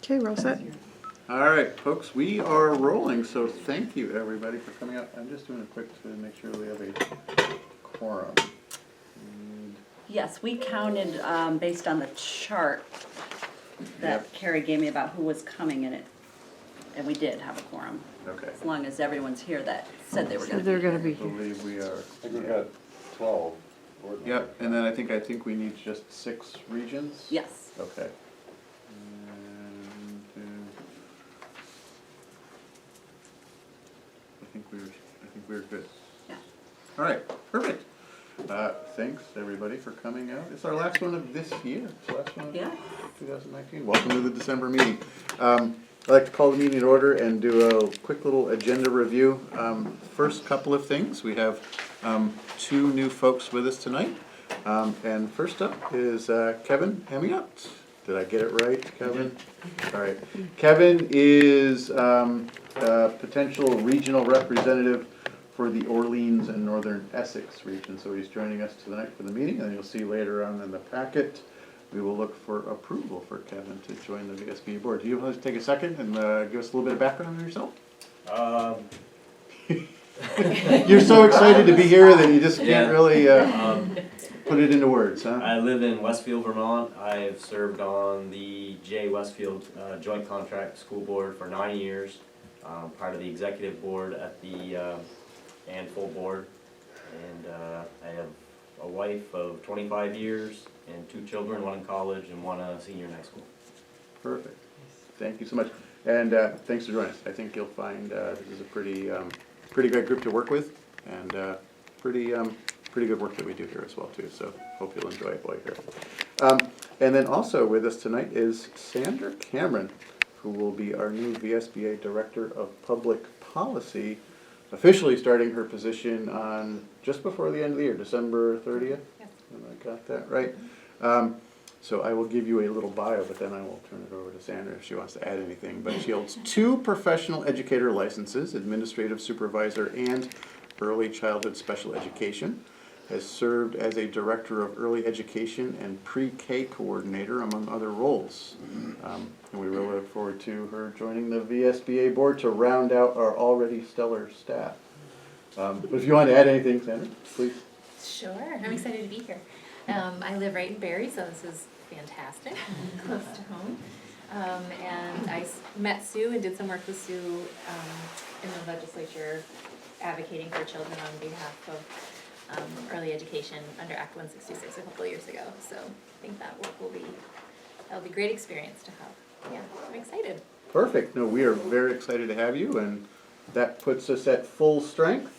Okay, we're all set. All right, folks, we are rolling, so thank you, everybody, for coming out. I'm just doing a quick to make sure we have a quorum. Yes, we counted based on the chart that Yep. Carrie gave me about who was coming in it. And we did have a quorum, Okay, as long as everyone's here that said they were So gonna they're be gonna here. be I here. believe we are. I think we've got 12 board members. Yep, and then I think we need just 6 regions? Yes. Okay. I think we were good. Yeah. All right, perfect. Thanks, everybody, for coming out. It's our last one of this year. It's the last one of Yeah. 2019. Welcome to the December meeting. I'd like to call the meeting in order and do a quick little agenda review. First couple of things, we have 2 new folks with us tonight. And first up is Kevin Hemiot. Did I get it right, Kevin? All right. Kevin is a potential regional representative for the Orleans and Northern Essex region. So he's joining us tonight for the meeting, and you'll see later on in the packet, we will look for approval for Kevin to join the VSBA board. Do you want to take a second and give us a little bit of background on yourself? You're so excited to be here that you just can't really put it into words, huh? I live in Westfield, Vermont. I've served on the J. Westfield Joint Contract School Board for 9 years. Part of the executive board at the and full board. And I have a wife of 25 years and 2 children, 1 in college and 1 a senior in high school. Perfect. Thank you so much. And thanks for joining us. I think you'll find this is a pretty great group to work with, and pretty good work that we do here as well too. So hope you'll enjoy it while you're here. And then also with us tonight is Sandra Cameron, who will be our new VSBA Director of Public Policy, officially starting her position on just before the end of the year, December 30th. Yes. Have I got that right? So I will give you a little bio, but then I will turn it over to Sandra if she wants to add anything. But she holds 2 professional educator licenses, administrative supervisor and early childhood special education. Has served as a director of early education and pre-K coordinator, among other roles. And we really look forward to her joining the VSBA board to round out our already stellar staff. But if you want to add anything, Sandra, please. Sure, I'm excited to be here. I live right in Barrie, so this is fantastic, close to home. And I met Sue and did some work with Sue in the legislature advocating for children on behalf of early education under Act 166 a couple of years ago. So I think that work that'll be a great experience to have. Yeah, I'm excited. Perfect. No, we are very excited to have you, and that puts us at full strength,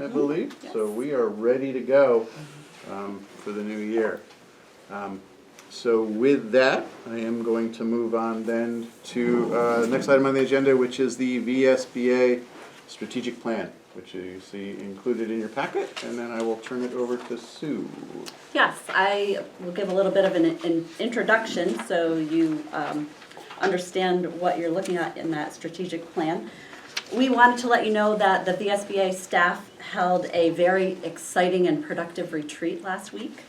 I believe. Yes. So we are ready to go for the new year. So with that, I am going to move on then to the next item on the agenda, which is the VSBA strategic plan, which you see included in your packet, and then I will turn it over to Sue. Yes, I will give a little bit of an introduction so you understand what you're looking at in that strategic plan. We wanted to let you know that the VSBA staff held a very exciting and productive retreat last week.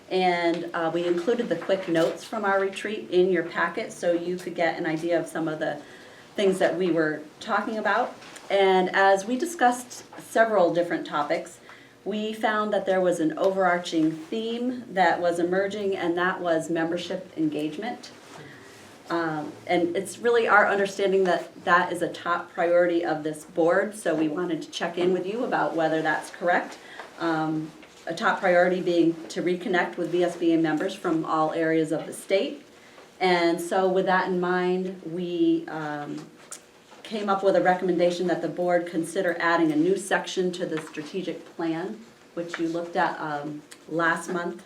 And we included the quick notes from our retreat in your packet so you could get an idea of some of the things that we were talking about. And as we discussed several different topics, we found that there was an overarching theme that was emerging, and that was membership engagement. And it's really our understanding that that is a top priority of this board, so we wanted to check in with you about whether that's correct. A top priority being to reconnect with VSBA members from all areas of the state. And so with that in mind, we came up with a recommendation that the board consider adding a new section to the strategic plan, which you looked at last month,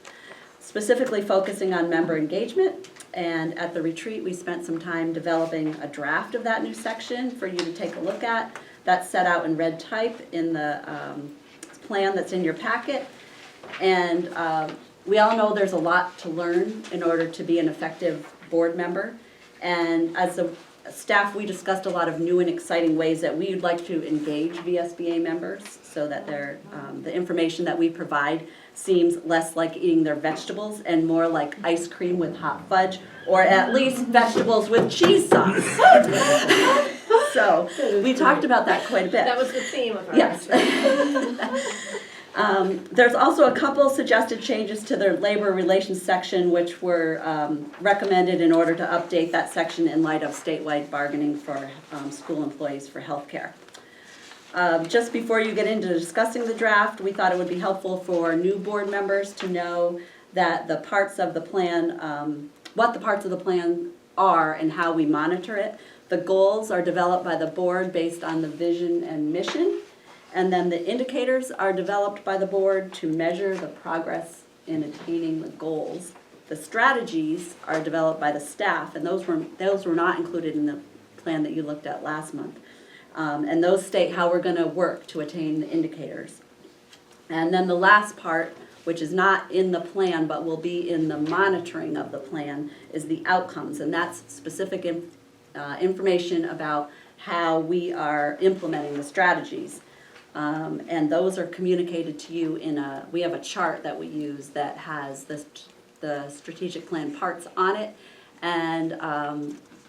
specifically focusing on member engagement. And at the retreat, we spent some time developing a draft of that new section for you to take a look at. That's set out in red type in the plan that's in your packet. And we all know there's a lot to learn in order to be an effective board member. And as the staff, we discussed a lot of new and exciting ways that we'd like to engage VSBA members so that the information that we provide seems less like eating their vegetables and more like ice cream with hot fudge, or at least vegetables with cheese sauce. So we talked about that quite a bit. That was the theme of our. Yes. There's also a couple suggested changes to the labor relations section, which were recommended in order to update that section in light of statewide bargaining for school employees for healthcare. Just before you get into discussing the draft, we thought it would be helpful for new board members to know that the parts of the plan, what the parts of the plan are and how we monitor it. The goals are developed by the board based on the vision and mission. And then the indicators are developed by the board to measure the progress in attaining the goals. The strategies are developed by the staff, and those were not included in the plan that you looked at last month. And those state how we're gonna work to attain the indicators. And then the last part, which is not in the plan but will be in the monitoring of the plan, is the outcomes, and that's specific information about how we are implementing the strategies. And those are communicated to you we have a chart that we use that has the strategic plan parts on it. And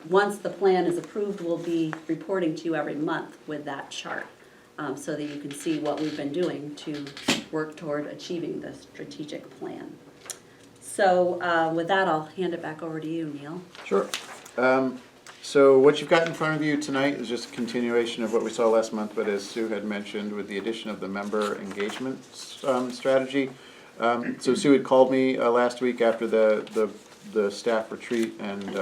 once the plan is approved, we'll be reporting to you every month with that chart so that you can see what we've been doing to work toward achieving the strategic plan. So with that, I'll hand it back over to you, Neil. Sure. So what you've got in front of you tonight is just a continuation of what we saw last month, but as Sue had mentioned, with the addition of the member engagement strategy. So Sue had called me last week after the staff retreat and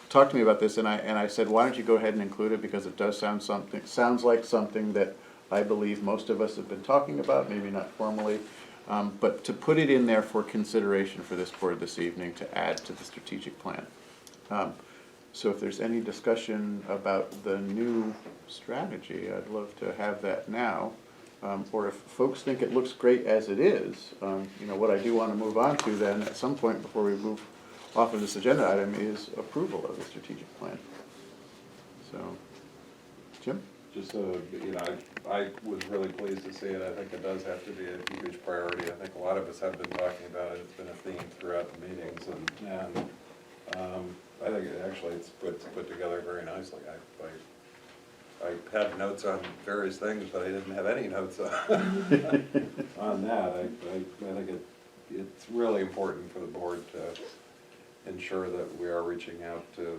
talked to me about this, and I said, why don't you go ahead and include it, because it does sounds like something that I believe most of us have been talking about, maybe not formally, but to put it in there for consideration for this board this evening to add to the strategic plan. So if there's any discussion about the new strategy, I'd love to have that now. Or if folks think it looks great as it is, what I do want to move on to then at some point before we move off of this agenda item is approval of the strategic plan. So, Jim? Just, I was really pleased to see it. I think it does have to be a huge priority. I think a lot of us have been talking about it. It's been a theme throughout the meetings, and I think it's put together very nicely. I had notes on various things, but I didn't have any notes on that. I think it's really important for the board to ensure that we are reaching out to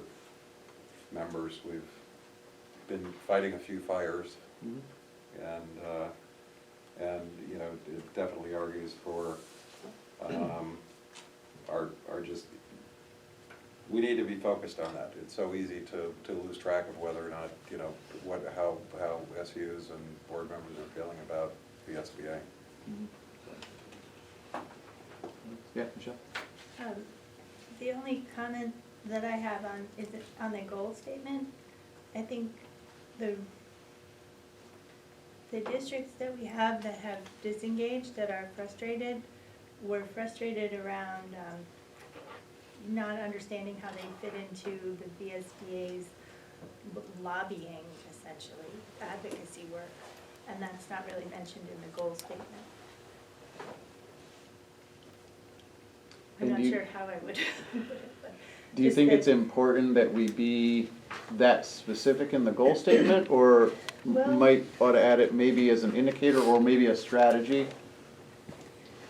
members. We've been fighting a few fires, and it definitely argues for our just. We need to be focused on that. It's so easy to lose track of whether or not, how SUs and board members are feeling about VSBA. Yeah, Michelle? The only comment that I have is on the goal statement. I think the districts that we have that have disengaged, that are frustrated, were frustrated around not understanding how they fit into the VSBA's lobbying, essentially, advocacy work, and that's not really mentioned in the goal statement. I'm not sure how I would put it, but. Do you think it's important that we be that specific in the goal statement, or ought to add it maybe as an indicator or maybe a strategy?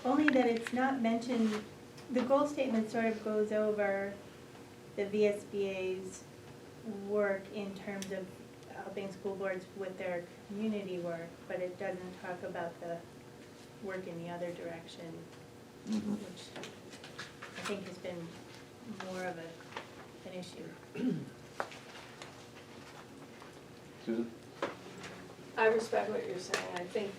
Only that it's not mentioned. The goal statement sort of goes over the VSBA's work in terms of helping school boards with their community work, but it doesn't talk about the work in the other direction, which I think has been more of an issue. Susan? I respect what you're saying. I think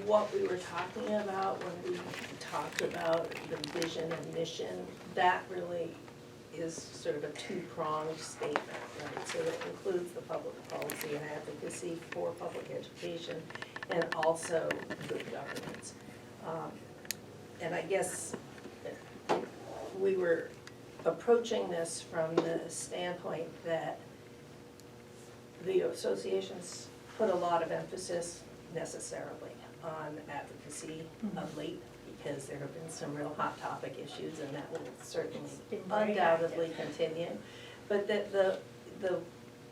what we were talking about when we talked about the vision and mission, that really is sort of a two-pronged statement, right? So that includes the public policy and advocacy for public education and also good governance. And I guess we were approaching this from the standpoint that the associations put a lot of emphasis necessarily on advocacy of late, because there have been some real hot topic issues, and that will certainly It's been very undoubtedly active. continue. But that the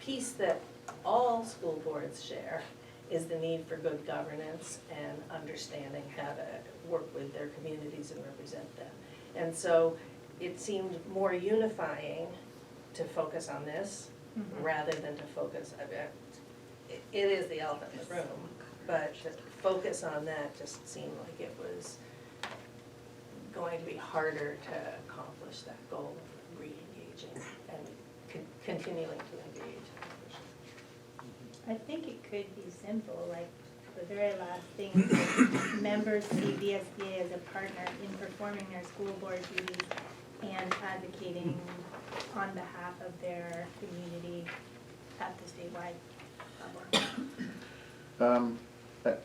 piece that all school boards share is the need for good governance and understanding how to work with their communities and represent them. And so it seemed more unifying to focus on this rather than to focus, it is the elephant in the room, but to focus on that just seemed like it was going to be harder to accomplish that goal of re-engaging and continuing to engage. I think it could be simple, like the very last thing, is members see VSBA as a partner in performing their school board duties and advocating on behalf of their community at the statewide level.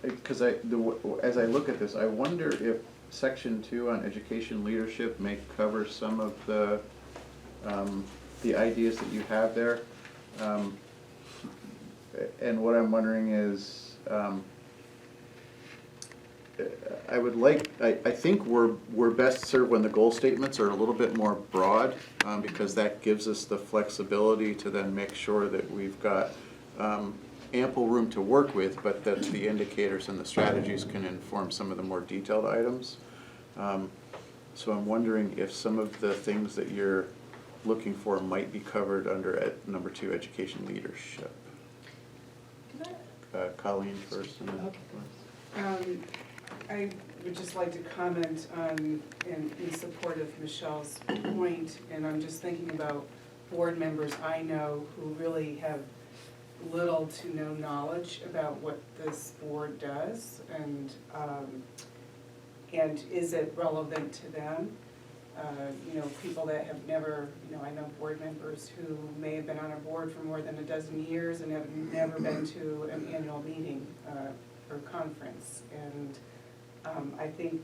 Because as I look at this, I wonder if section 2 on education leadership may cover some of the ideas that you have there. And what I'm wondering is, I think we're best served when the goal statements are a little bit more broad, because that gives us the flexibility to then make sure that we've got ample room to work with, but that the indicators and the strategies can inform some of the more detailed items. So I'm wondering if some of the things that you're looking for might be covered under number 2, education leadership. Colleen first. And then I would just like to comment on, in support of Michelle's point, and I'm just thinking about board members I know who really have little to no knowledge about what this board does, and is it relevant to them? People that have never, I know board members who may have been on a board for more than a dozen years and have never been to an annual meeting or conference. And I think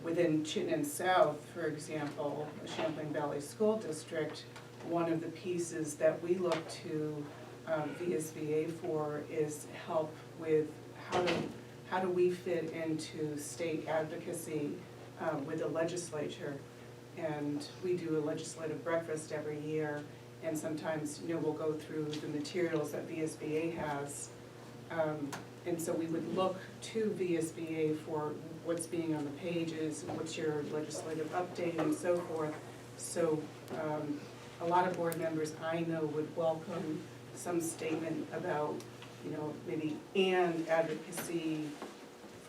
within Chittenden South, for example, Champlain Valley School District, one of the pieces that we look to VSBA for is help with how do we fit into state advocacy with the legislature. And we do a legislative breakfast every year, and sometimes, we'll go through the materials that VSBA has. And so we would look to VSBA for what's being on the pages, what's your legislative update and so forth. So a lot of board members I know would welcome some statement about, maybe and advocacy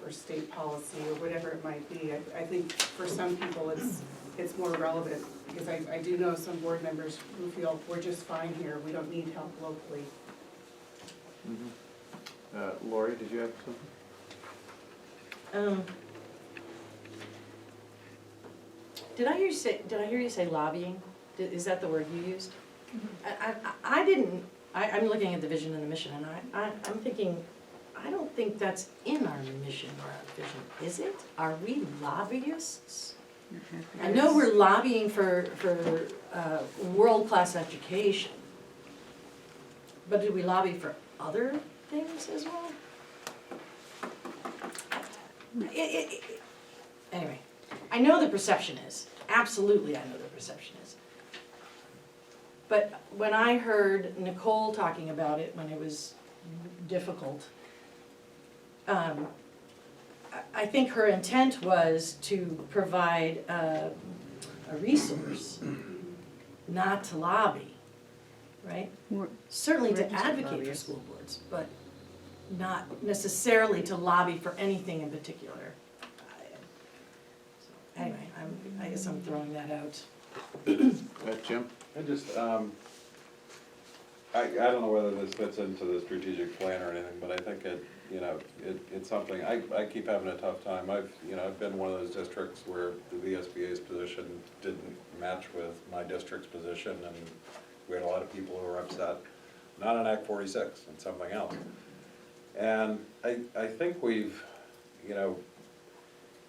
for state policy or whatever it might be. I think for some people it's more relevant, because I do know some board members who feel we're just fine here, we don't need help locally. Lori, did you have something? Did I hear you say lobbying? Is that the word you used? I didn't, I'm looking at the vision and the mission, and I'm thinking, I don't think that's in our mission or our vision, is it? Are we lobbyists? I know we're lobbying for world-class education, but do we lobby for other things as well? Anyway, I know the perception is, absolutely I know the perception is. But when I heard Nicole talking about it when it was difficult, I think her intent was to provide a resource, not to lobby, right? Certainly to advocate for school boards, but not necessarily to lobby for anything in particular. Anyway, I guess I'm throwing that out. Jim? I just, I don't know whether this fits into the strategic plan or anything, but I think it's something, I keep having a tough time. I've been one of those districts where the VSBA's position didn't match with my district's position, and we had a lot of people who were upset, not on Act 46, and something else. And I think we've,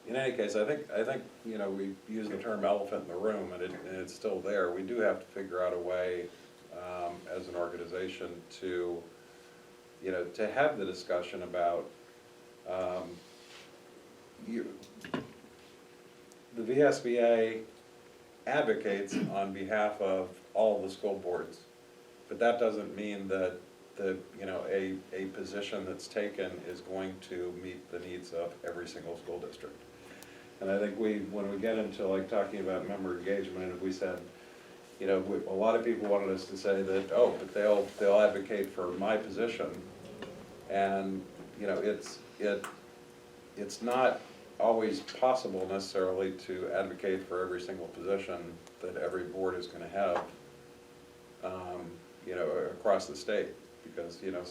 in any case, I think, you know, we use the term elephant in the room, and it's still there. We do have to figure out a way, as an organization to, you know, to have the discussion about, the VSBA advocates on behalf of all the school boards, but that doesn't mean that you know, a position that's taken is going to meet the needs of every single school district. And I think when we get into like talking about member engagement, if we said, you know, a lot of people wanted us to say that, oh, but they'll advocate for my position, and, you know, it's not always possible necessarily to advocate for every single position that every board is gonna have, you know, across the state, because, you know,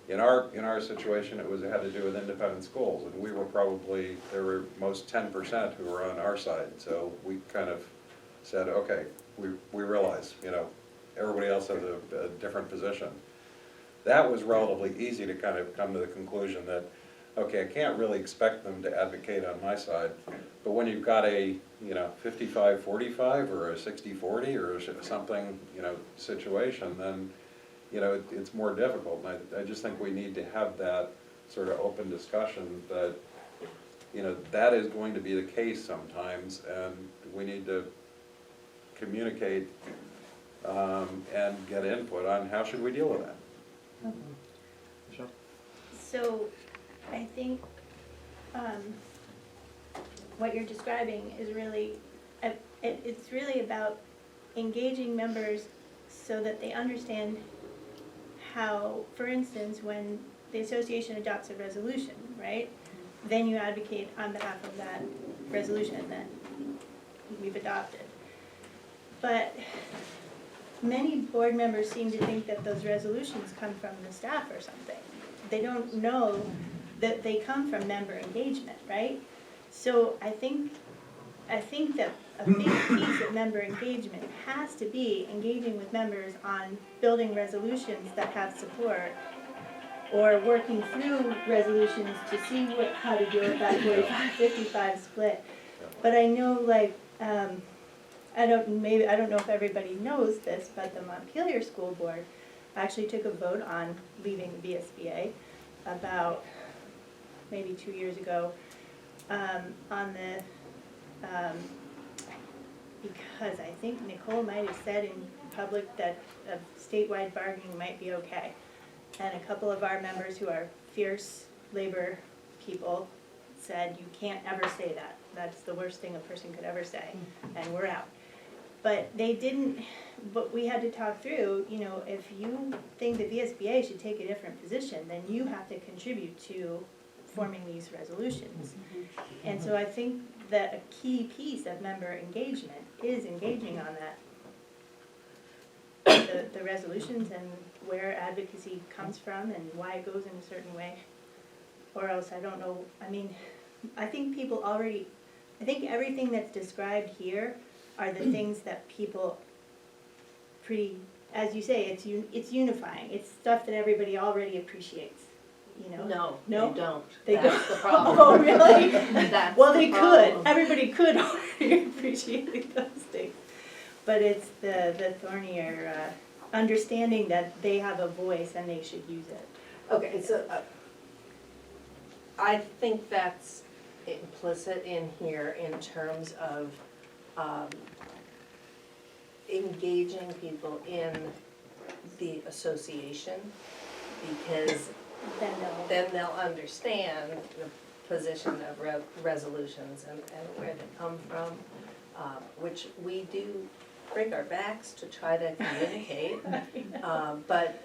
in our situation, it had to do with independent schools, and we were probably, there were most 10% who were on our side, so we kind of said, okay, we realize, you know, everybody else has a different position. That was relatively easy to kind of come to the conclusion that, okay, I can't really expect them to advocate on my side, but when you've got a, you know, 55-45 or a 60-40 or something, you know, situation, then, you know, it's more difficult. And I just think we need to have that sort of open discussion that, you know, that is going to be the case sometimes, and we need to communicate and get input on how should we deal with that. Michelle? So, I think, what you're describing is really, it's really about engaging members so that they understand how, for instance, when the association adopts a resolution, right? Then you advocate on behalf of that resolution that we've adopted. But many board members seem to think that those resolutions come from the staff or something. They don't know that they come from member engagement, right? So I think that a big piece of member engagement has to be engaging with members on building resolutions that have support, or working through resolutions to see how to deal with that 45-55 split. But I know, like, I don't know if everybody knows this, but the Montpelier School Board actually took a vote on leaving the VSBA about maybe 2 years ago, on the, because I think Nicole might have said in public that statewide bargaining might be okay. And a couple of our members who are fierce labor people said, you can't ever say that. That's the worst thing a person could ever say, and we're out. But they didn't, but we had to talk through, you know, if you think the VSBA should take a different position, then you have to contribute to forming these resolutions. And so I think that a key piece of member engagement is engaging on that, the resolutions and where advocacy comes from and why it goes in a certain way. Or else I don't know, I mean, I think people already, I think everything that's described here are the things that people pretty, as you say, it's unifying. It's stuff that everybody already appreciates, you know? No, No? they don't. They That's don't. the problem. Oh, really? That's Well, the they problem. could, everybody could already appreciate those things. But it's the thornier, understanding that they have a voice and they should use it. Okay, so I think that's implicit in here in terms of engaging people in the association, because then they'll understand the position of resolutions and where they come from, which we do break our backs to try to communicate. But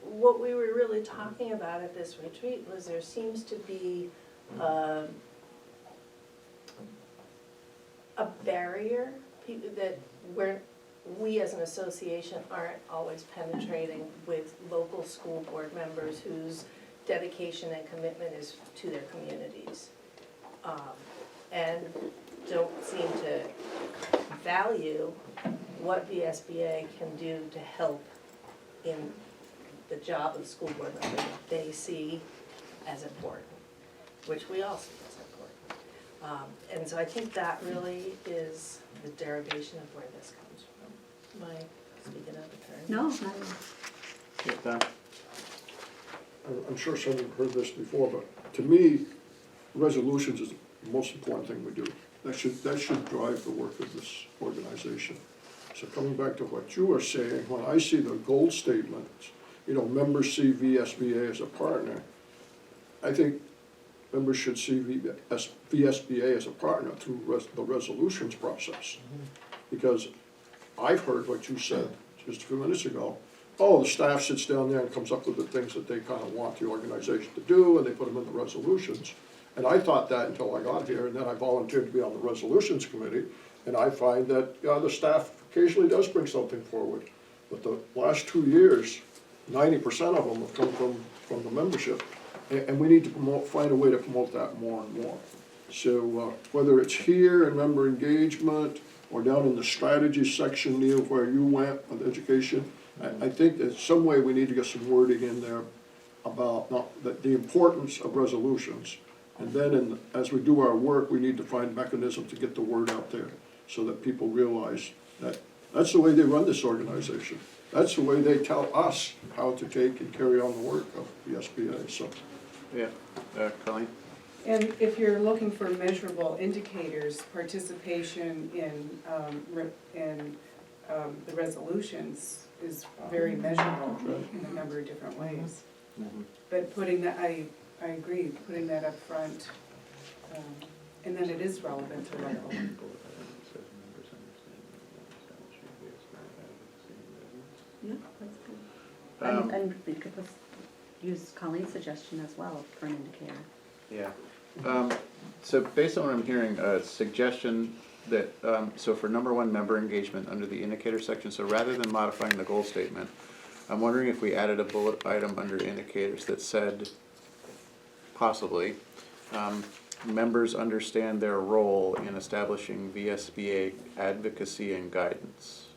what we were really talking about at this retreat was there seems to be a barrier that we as an association aren't always penetrating with local school board members whose dedication and commitment is to their communities. And don't seem to value what VSBA can do to help in the job of school board member that they see as important. which we also support. And so I think that really is the derivation of where this comes from. Am I speaking out of turn? No, not Yeah, Don? I'm sure some have heard this before, but to me, resolutions is the most important thing we do. That should drive the work of this organization. So coming back to what you were saying, when I see the goal statements, members see VSBA as a partner, I think members should see VSBA as a partner through the resolutions process. Because I've heard what you said just a few minutes ago. Oh, the staff sits down there and comes up with the things that they kind of want the organization to do, and they put them in the resolutions. And I thought that until I got here, and then I volunteered to be on the resolutions committee, and I find that, the staff occasionally does bring something forward. But the last 2 years, 90% of them have come from the membership. And we need to find a way to promote that more and more. So whether it's here in member engagement, or down in the strategy section, Neil, where you went with education, I think that some way we need to get some wording in there about the importance of resolutions. And then as we do our work, we need to find mechanisms to get the word out there so that people realize that that's the way they run this organization. That's the way they tell us how to take and carry on the work of the SBA, so. Yeah, Colleen? And if you're looking for measurable indicators, participation in the resolutions is very measurable in a number of different ways. But putting that, I agree, putting that up front, and then it is relevant to local. Yeah, that's good. And we could use Colleen's suggestion as well for an indicator. Yeah. So based on what I'm hearing, a suggestion that, so for number one, member engagement under the indicator section, so rather than modifying the goal statement, I'm wondering if we added a bullet item under indicators that said, possibly, members understand their role in establishing VSBA advocacy and guidance.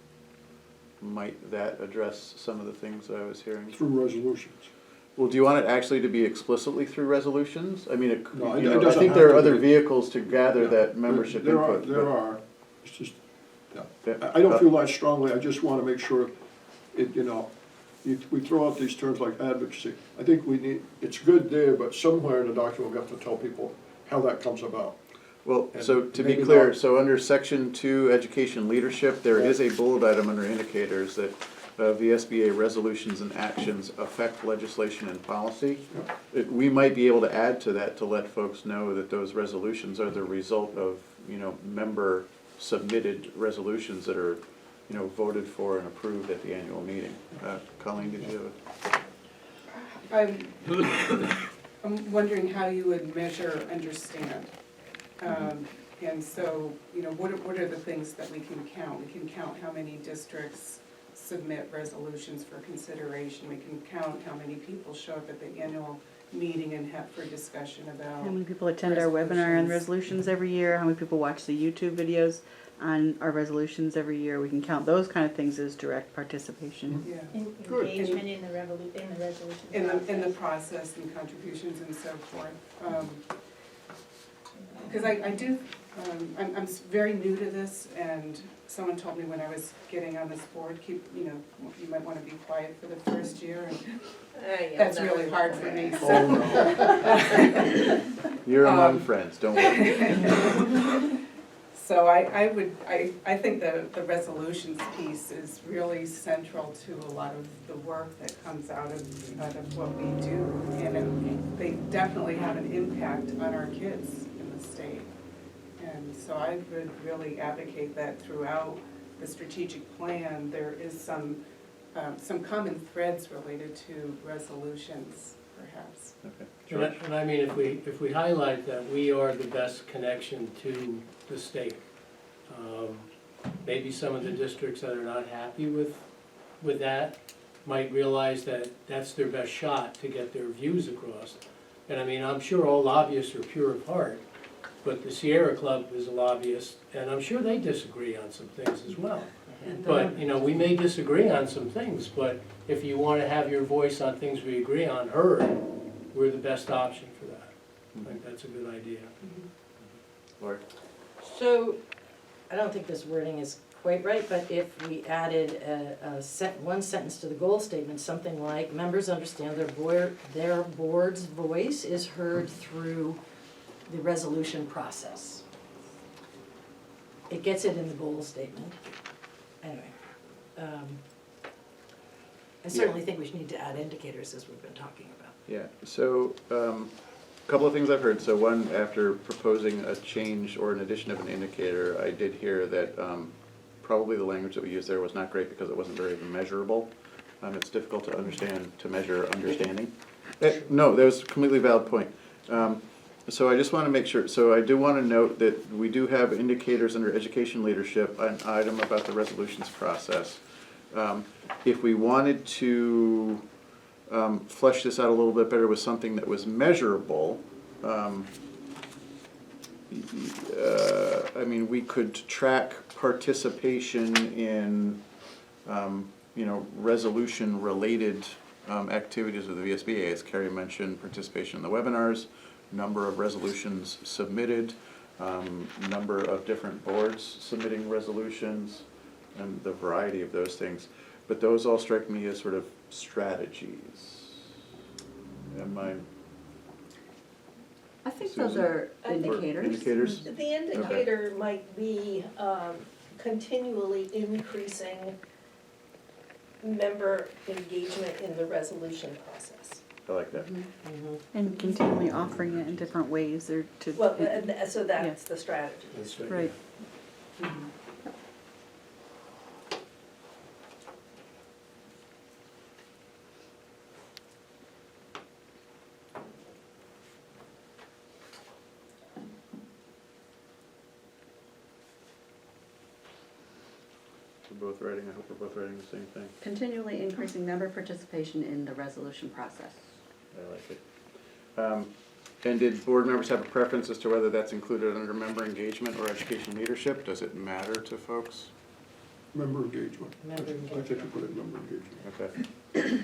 Might that address some of the things I was hearing? Through resolutions. Well, do you want it actually to be explicitly through resolutions? I mean, No, you it know, I doesn't think have there are to other be. vehicles to gather that membership There input. There but- are, it's just, Yeah. I don't feel that strongly, I just wanna make sure we throw out these terms like advocacy. I think it's good there, but somewhere in the document we have to tell people how that comes about. Well, And so to be maybe clear, not- so under section 2, education leadership, there is a bullet item under indicators that VSBA resolutions and actions affect legislation and policy. We might be able to add to that to let folks know that those resolutions are the result of, member submitted resolutions that are, voted for and approved at the annual meeting. Colleen, did you have I'm wondering how you would measure understand. And so, what are the things that we can count? We can count how many districts submit resolutions for consideration. We can count how many people show up at the annual meeting and have for discussion about. How many people attend our webinar on resolutions every year? How many people watch the YouTube videos on our resolutions every year? We can count those kind of things as direct participation. Yeah. Good. Engagement in the resolution In the process. process and contributions and so forth. Because I do, I'm very new to this, and someone told me when I was getting on this board, you might want to be quiet for the first year, and that's really hard for me, so. Oh, no. You're among friends, don't worry. So I think the resolutions piece is really central to a lot of the work that comes out of what we do. And they definitely have an impact on our kids in the state. And so I would really advocate that throughout the strategic plan, there is some common threads related to resolutions, perhaps. Okay. And I mean, if we highlight that we are the best connection to the state, maybe some of the districts that are not happy with that might realize that that's their best shot to get their views across. And I mean, I'm sure all lobbyists are pure of heart, but the Sierra Club is a lobbyist, and I'm sure they disagree on some things as well. But, we may disagree on some things, but if you want to have your voice on things we agree on heard, we're the best option for that. I think that's a good idea. Lori? So, I don't think this wording is quite right, but if we added one sentence to the goal statement, something like, members understand their board's voice is heard through the resolution process. It gets it in the goal statement. Anyway, I certainly think we need to add indicators as we've been talking about. Yeah, so, a couple of things I've heard. So one, after proposing a change or an addition of an indicator, I did hear that probably the language that we used there was not great because it wasn't very measurable. It's difficult to understand, to measure understanding. No, that was a completely valid point. So I just want to make sure, so I do want to note that we do have indicators under education leadership, an item about the resolutions process. If we wanted to flesh this out a little bit better with something that was measurable, I mean, we could track participation in, resolution-related activities of the VSBA. As Carrie mentioned, participation in the webinars, number of resolutions submitted, number of different boards submitting resolutions, and the variety of those things. But those all strike me as sort of strategies. Am I think Susan? those are I think- indicators. indicators? The indicator might be continually increasing member engagement in the resolution process. I like that. And continually offering it in different ways or to. Well, so that's the strategy. That's Right. We're both writing, I hope we're both writing the same thing. Continually increasing member participation in the resolution process. I like it. And did board members have a preference as to whether that's included under member engagement or education leadership? Does it matter to folks? Member engagement. Member I think you put it in member engagement. Okay.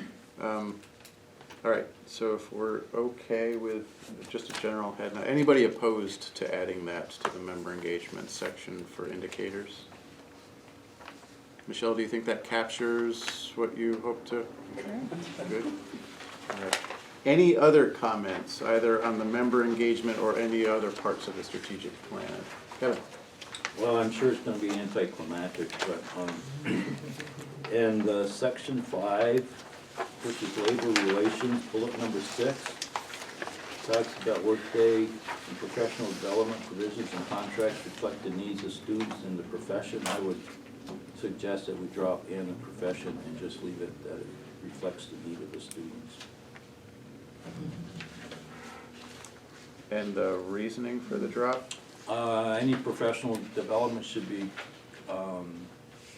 All right, so if we're okay with just a general head, anybody opposed to adding that to the member engagement section for indicators? Michelle, do you think that captures what you hope to? Good. All right. Any other comments, either on the member engagement or any other parts of the strategic plan? Kevin? Well, I'm sure it's gonna be anticlimactic, but, in section 5, which is labor relations, bullet number 6, talks about workday and professional development provisions and contracts reflect the needs of students in the profession. I would suggest that we drop in the profession and just leave it that it reflects the need of the students. And the reasoning for the drop? Any professional development should be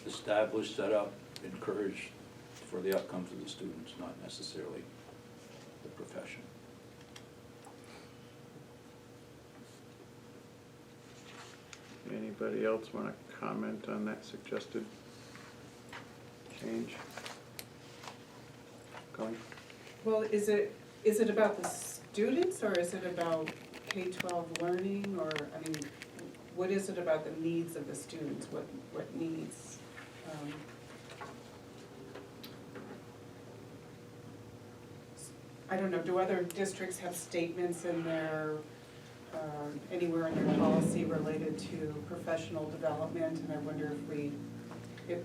established, set up, encouraged for the outcomes of the students, not necessarily the profession. Anybody else want to comment on that suggested change? Colleen? Well, is it about the students, or is it about K-12 learning, or, I mean, what is it about the needs of the students, what needs? I don't know, do other districts have statements in their, anywhere in their policy related to professional development? And I wonder if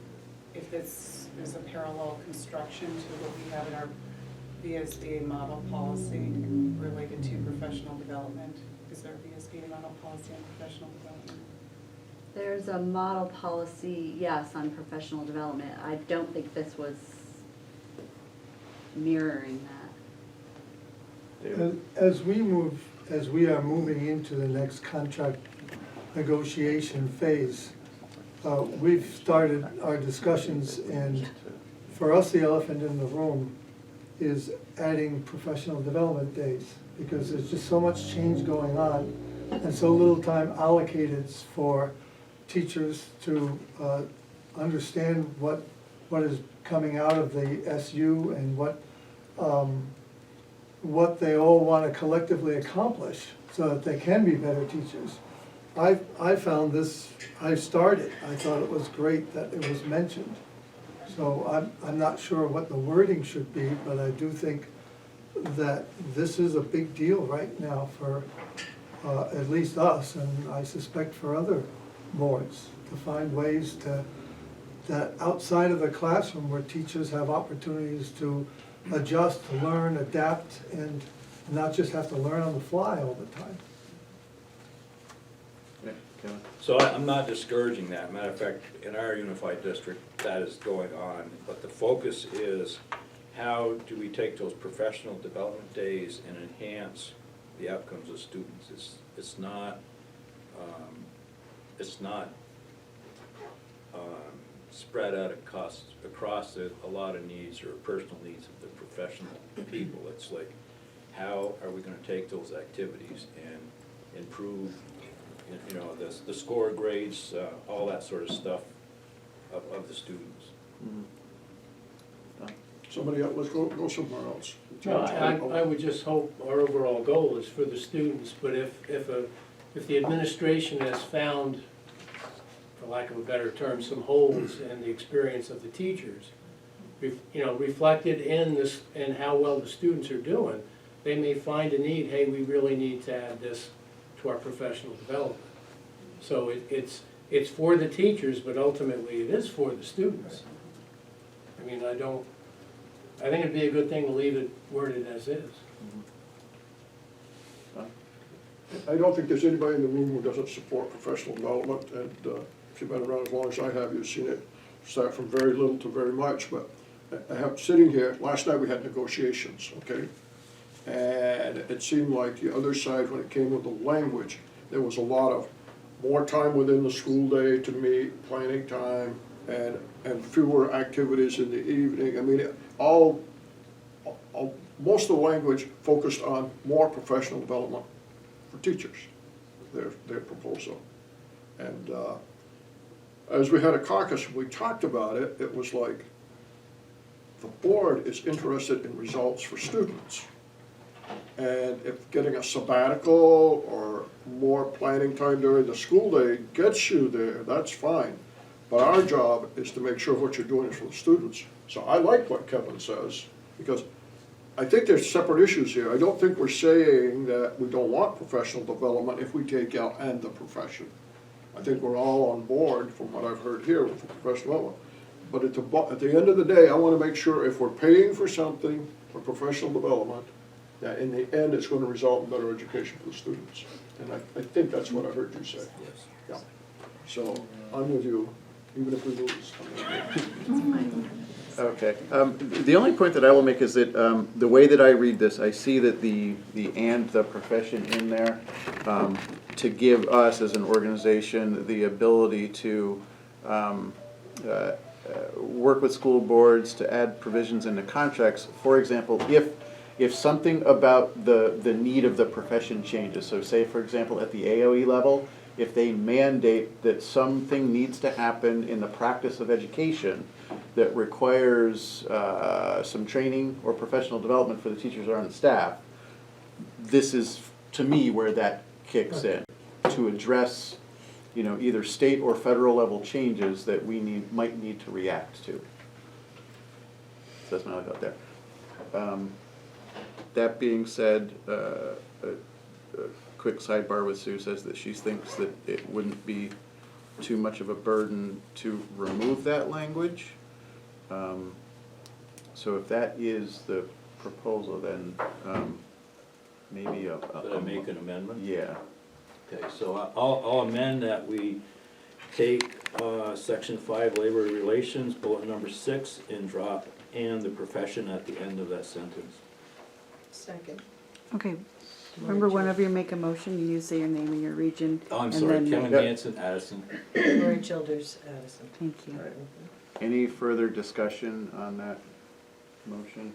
this is a parallel construction to what we have in our VSBA model policy related to professional development. Is there a VSBA model policy on professional development? There's a model policy, yes, on professional development. I don't think this was mirroring that. David? As we are moving into the next contract negotiation phase, we've started our discussions, and for us, the elephant in the room is adding professional development days, because there's just so much change going on and so little time allocated for teachers to understand what is coming out of the SU and what they all want to collectively accomplish. so that they can be better teachers. I found this, I thought it was great that it was mentioned. So I'm not sure what the wording should be, but I do think that this is a big deal right now for at least us, and I suspect for other boards, to find ways that outside of the classroom where teachers have opportunities to adjust, to learn, adapt, and not just have to learn on the fly all the time. Yeah, Kevin? So I'm not discouraging that. Matter of fact, in our unified district, that is going on. But the focus is, how do we take those professional development days and enhance the outcomes of students? It's not spread out across a lot of needs or personal needs of the professional people. It's like, how are we gonna take those activities and improve, you know, the score grades, all that sort of stuff of the students. Somebody else, let's go somewhere else. No, I would just hope our overall goal is for the students, but if the administration has found, for lack of a better term, some holes in the experience of the teachers, reflected in this, in how well the students are doing, they may find a need, hey, we really need to add this to our professional development. So it's for the teachers, but ultimately it is for the students. I mean, I think it'd be a good thing to leave it worded as is. I don't think there's anybody in the room who doesn't support professional development, and if you've been around as long as I have, you've seen it start from very little to very much. But I have, sitting here, last night we had negotiations, okay? And it seemed like the other side, when it came with the language, there was a lot of more time within the school day to meet, planning time, and fewer activities in the evening. I mean, most of the language focused on more professional development for teachers, their proposal. And as we had a caucus, we talked about it, it was like, the board is interested in results for students. And if getting a sabbatical or more planning time during the school day gets you there, that's fine. But our job is to make sure what you're doing is for the students. So I like what Kevin says, because I think there's separate issues here. I don't think we're saying that we don't want professional development if we take out "and the profession." I think we're all on board, from what I've heard here, with the professional development. But at the end of the day, I want to make sure if we're paying for something for professional development, that in the end, it's going to result in better education for the students. And I think that's what I heard you say. Yes. Yeah. So I'm with you, even if we lose. Okay. The only point that I will make is that the way that I read this, I see that the "and the profession" in there to give us as an organization the ability to work with school boards to add provisions into contracts. For example, if something about the need of the profession changes, so say for example at the AOE level, if they mandate that something needs to happen in the practice of education that requires some training or professional development for the teachers or on the staff, this is, to me, where that kicks in, to address, either state or federal level changes that we might need to react to. So that's my only thought there. That being said, a quick sidebar with Sue says that she thinks that it wouldn't be too much of a burden to remove that language. So if that is the proposal, then maybe Should I make an amendment? Yeah. Okay, so I'll amend that we take section 5, labor relations, bullet number 6, and drop "and the profession" at the end of that sentence. Second. Okay, remember whenever you make a motion, you say your name and your region. Oh, I'm and sorry, then- Kevin Hansen, Addison. Lori Childers, Addison. Thank you. Any further discussion on that motion?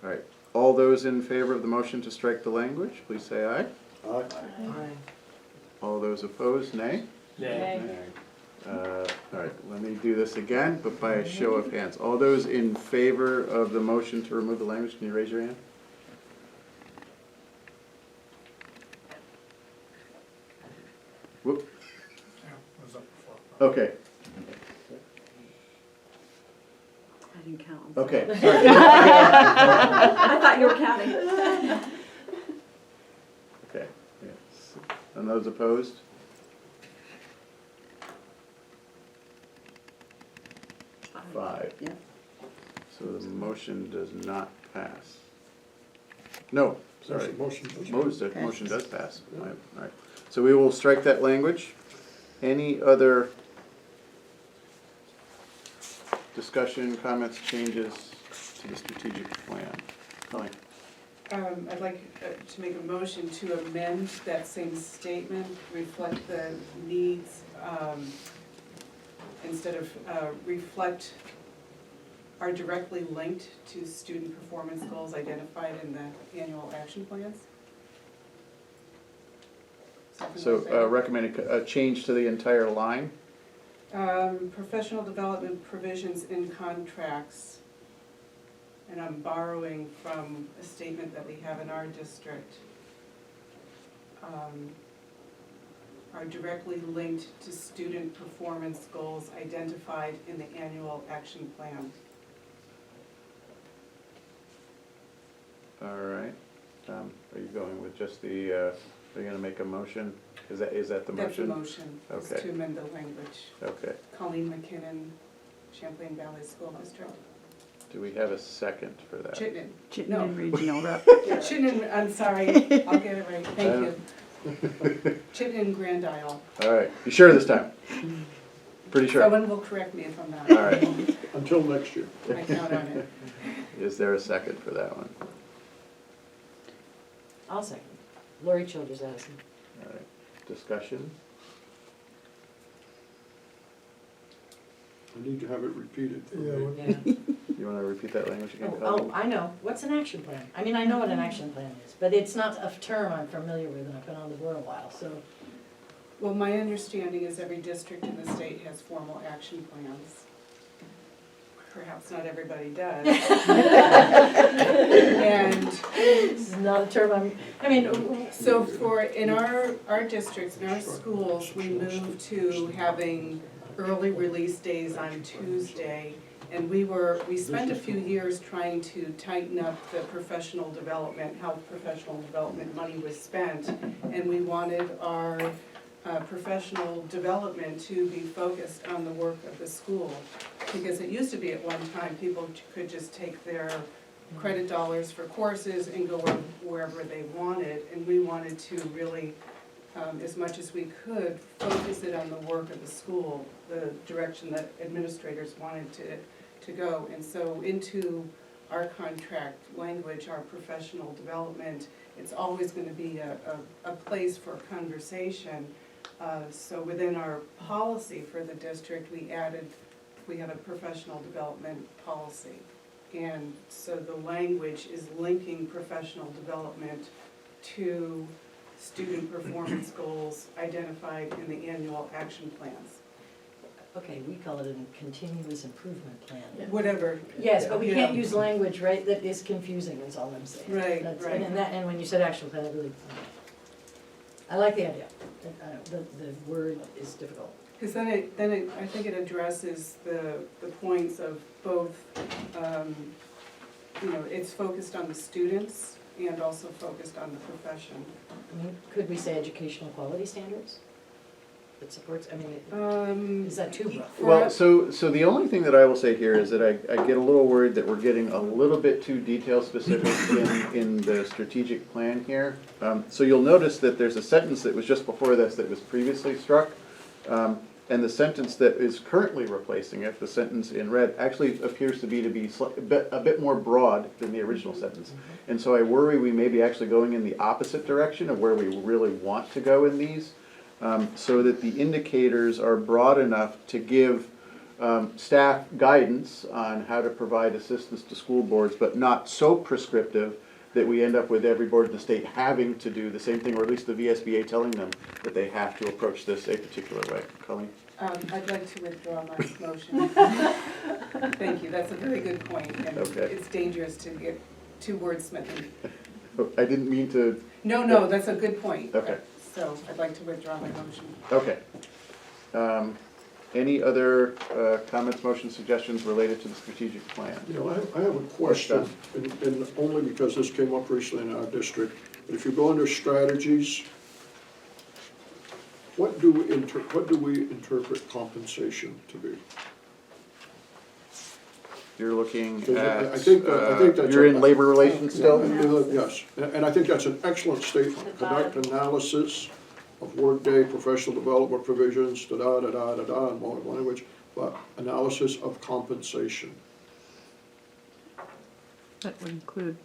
All right, all those in favor of the motion to strike the language, please say aye. Aye. Aye. All those opposed, nay? Nay. All right, let me do this again, but by a show of hands. All those in favor of the motion to remove the language, can you raise your hand? Okay, I didn't count. I'm sorry. okay, sorry. I thought you were counting. Okay, yes. And those opposed? Five. Yeah. So the motion does not pass. No, sorry. Motion does pass. All right. So we will strike that language. Any other discussion, comments, changes to the strategic plan? Colleen? I'd like to make a motion to amend that same statement, reflect the needs, instead of reflect, are directly linked to student performance goals identified in the annual action plans. Something like So that. recommend a change to the entire line? Professional development provisions in contracts, and I'm borrowing from a statement that we have in our district, are directly linked to student performance goals identified in the annual action plan. All right. Are you going with just the, are you gonna make a motion? Is that the motion? That's the motion, is Okay. to amend the language. Okay. Colleen McKinnon, Champlain Valley School District. Do we have a second for that? Chittenden. Chittenden Regional Rep. Chittenden, I'm sorry, I'll get it right, thank you. Chittenden Grand Isle. All right. You sure this time? Pretty sure? Someone will correct me if I'm not. All right. Until next year. I count on it. Is there a second for that one? I'll second. Lori Childers Addison. All right. Discussion? I need to have it repeated for Yeah, me. Yeah. You wanna repeat that language again, Oh, Colleen? I know. What's an action plan? I mean, I know what an action plan is, but it's not a term I'm familiar with, and I've been on the board a while, so. Well, my understanding is every district in the state has formal action plans. Perhaps not everybody does. And This is not a term I mean, so in our districts, in our schools, we moved to having early release days on Tuesday. And we spent a few years trying to tighten up the professional development, how professional development money was spent. And we wanted our professional development to be focused on the work of the school. Because it used to be at one time, people could just take their credit dollars for courses and go wherever they wanted. And we wanted to really, as much as we could, focus it on the work of the school, the direction that administrators wanted to go. And so into our contract language, our professional development, it's always going to be a place for conversation. So within our policy for the district, we have a professional development policy. And so the language is linking professional development to student performance goals identified in the annual action plans. okay, we call it a continuous improvement plan. Whatever. Yes, but we can't Yeah. use language, right, that is confusing, is all I'm saying. Right, That's- right. And when you said action plan, I really, I like the idea. The word is difficult. Because then I think it addresses the points of both, it's focused on the students and also focused on the profession. I mean, could we say educational quality standards? That supports, I mean, is that too rough? Well, so the only thing that I will say here is that I get a little worried that we're getting a little bit too detail specific in the strategic plan here. So you'll notice that there's a sentence that was just before this that was previously struck. And the sentence that is currently replacing it, the sentence in red, actually appears to be a bit more broad than the original sentence. And so I worry we may be actually going in the opposite direction of where we really want to go in these. So that the indicators are broad enough to give staff guidance on how to provide assistance to school boards, but not so prescriptive that we end up with every board in the state having to do the same thing, or at least the VSBA telling them that they have to approach this a particular way. Colleen? I'd like to withdraw my motion. Thank you, that's a very good point, and Okay. it's dangerous to get too wordsmithy. I didn't mean to. No, that's a good point. Okay. So I'd like to withdraw my motion. Okay. Any other comments, motions, suggestions related to the strategic plan? You know, I have a question, and only because this came up recently in our district. But if you go under strategies, what do we interpret compensation to be? You're looking Because at, I think that's you're a- in labor relations still? Yes, and I think that's an excellent statement. Conduct analysis of workday, professional development provisions, da-da-da-da-da-da, in more language, but analysis of compensation. That would include.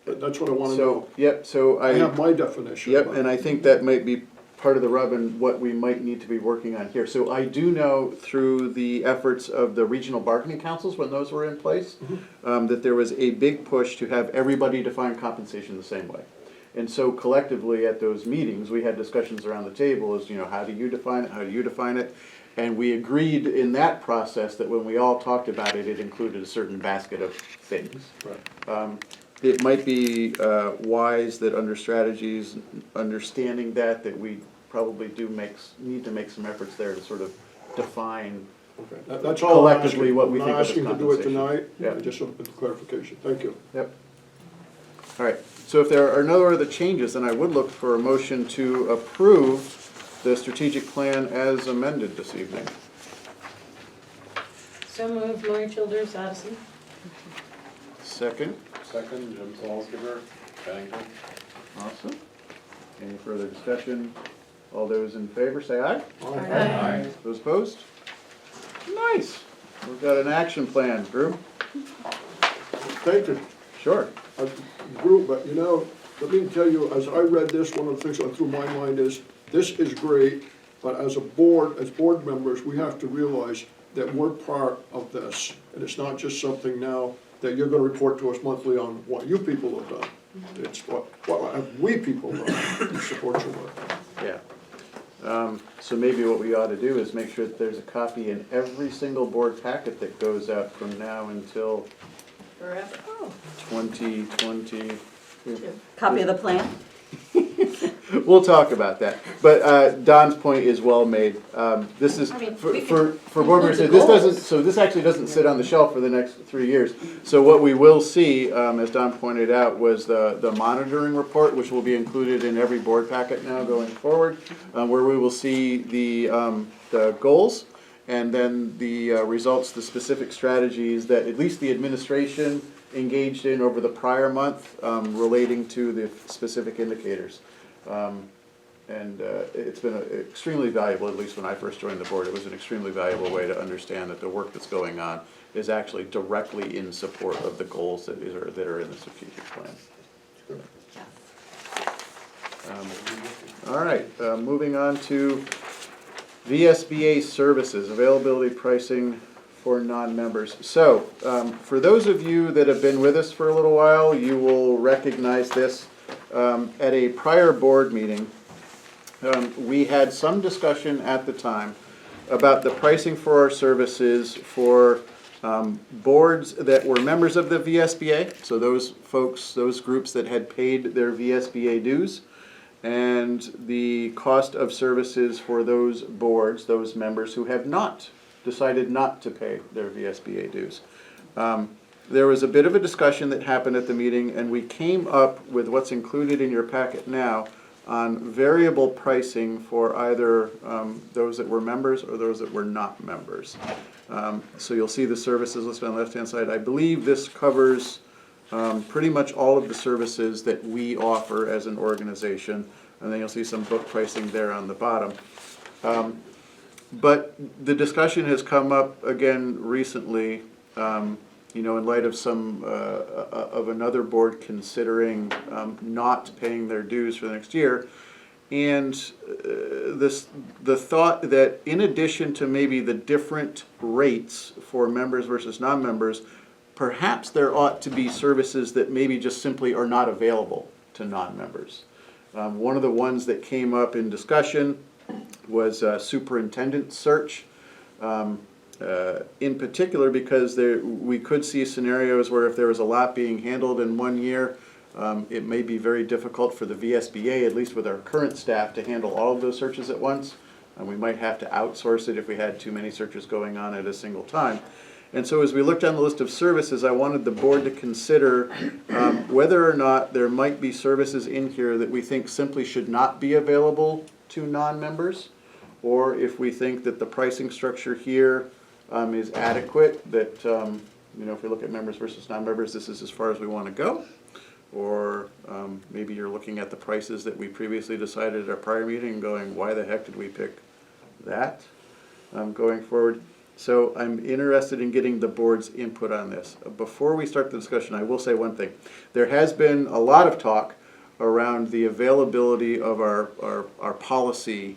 That's what I wanna So, know. yep, so I have my definition. Yep, but- and I think that might be part of the rub and what we might need to be working on here. So I do know through the efforts of the regional bargaining councils, when those were in place, that there was a big push to have everybody define compensation the same way. And so collectively at those meetings, we had discussions around the table as, you know, how do you define it, how do you define it? And we agreed in that process that when we all talked about it, it included a certain basket of things. Right. It might be wise that under strategies, understanding that we probably need to make some efforts there to sort of define Okay, that's all I'm collectively asking. what we I'm think not of as asking to do it compensation. tonight, Yeah. I just want a clarification, thank you. Yep. All right, so if there are no other changes, then I would look for a motion to approve the strategic plan as amended this evening. So moved, Lori Childers, Odyssey. Second, Second, Jim Salzgeber, Bennington. awesome. Any further discussion? All those in favor, say aye. Aye. Those opposed? Nice. We've got an action plan, Drew. Thank you. Sure. Group, but you know, let me tell you, as I read this, one of the things that went through my mind is, this is great, but as a board, as board members, we have to realize that we're part of this. And it's not just something now that you're gonna report to us monthly on what you people have done. It's what have we people done to support your work. Yeah. So maybe what we ought to do is make sure that there's a copy in every single board packet that goes out from now until Forever. Oh. 2020. Copy of the plan? We'll talk about that. But Don's point is well made. This is, I mean, for we board can members, include the this doesn't, goals. so this actually doesn't sit on the shelf for the next 3 years. So what we will see, as Don pointed out, was the monitoring report, which will be included in every board packet now going forward, where we will see the goals and then the results, the specific strategies that at least the administration engaged in over the prior month relating to the specific indicators. It's been extremely valuable, at least when I first joined the board. It was an extremely valuable way to understand that the work that's going on is actually directly in support of the goals that are in the strategic plan. All right, moving on to VSBA services, availability pricing for non-members. So, for those of you that have been with us for a little while, you will recognize this. At a prior board meeting, we had some discussion at the time about the pricing for our services for boards that were members of the VSBA, so those folks, those groups that had paid their VSBA dues, and the cost of services for those boards, those members who have not decided not to pay their VSBA dues. There was a bit of a discussion that happened at the meeting, and we came up with what's included in your packet now on variable pricing for either those that were members or those that were not members. So you'll see the services listed on the left-hand side. I believe this covers pretty much all of the services that we offer as an organization, and then you'll see some book pricing there on the bottom. But the discussion has come up again recently, in light of some of another board considering not paying their dues for the next year. And the thought that in addition to maybe the different rates for members versus non-members, perhaps there ought to be services that maybe just simply are not available to non-members. One of the ones that came up in discussion was superintendent search. In particular because we could see scenarios where if there was a lot being handled in 1 year, it may be very difficult for the VSBA, at least with our current staff, to handle all of those searches at once. and we might have to outsource it if we had too many searches going on at a single time. And so as we looked down the list of services, I wanted the board to consider whether or not there might be services in here that we think simply should not be available to non-members, or if we think that the pricing structure here is adequate, that, you know, if we look at members versus non-members, this is as far as we want to go. Or maybe you're looking at the prices that we previously decided at our prior meeting and going, why the heck did we pick that going forward? So I'm interested in getting the board's input on this. Before we start the discussion, I will say one thing. There has been a lot of talk around the availability of our policy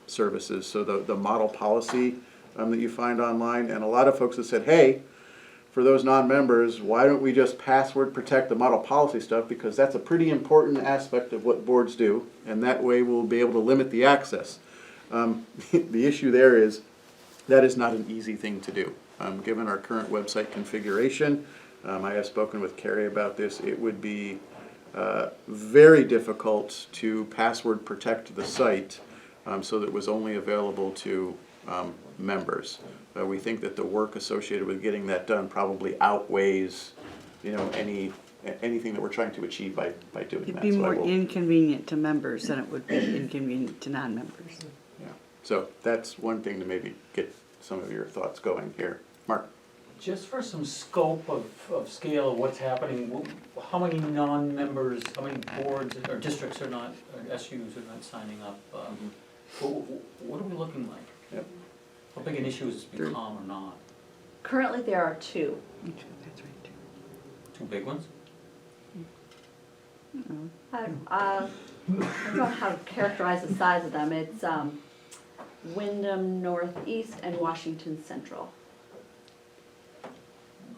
services, so the model policy that you find online, and a lot of folks have said, hey, for those non-members, why don't we just password protect the model policy stuff, because that's a pretty important aspect of what boards do, and that way we'll be able to limit the access. The issue there is that is not an easy thing to do. Given our current website configuration, I have spoken with Carrie about this, it would be very difficult to password protect the site so that it was only available to members. We think that the work associated with getting that done probably outweighs, you know, anything that we're trying to achieve by doing that. It'd be So I more will- inconvenient to members than it would be inconvenient to non-members. Yeah. So that's one thing to maybe get some of your thoughts going here. Mark? Just for some scope of scale of what's happening, how many non-members, how many boards or districts are not, or SUs are not signing up? What are we looking like? Yep. How big an issue has this become or not? Currently, there are 2. That's right, too. 2 big ones? I don't know how to characterize the size of them. It's Wyndham Northeast and Washington Central,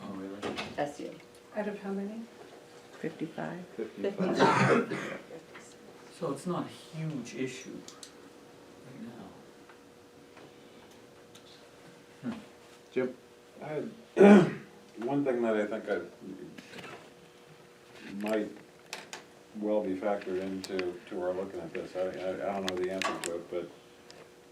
Oh, really? SU. Out of how many? 55. 55. So it's not a huge issue right now. Jim? One thing that I think might well be factored into our looking at this, I don't know the answer to it, but,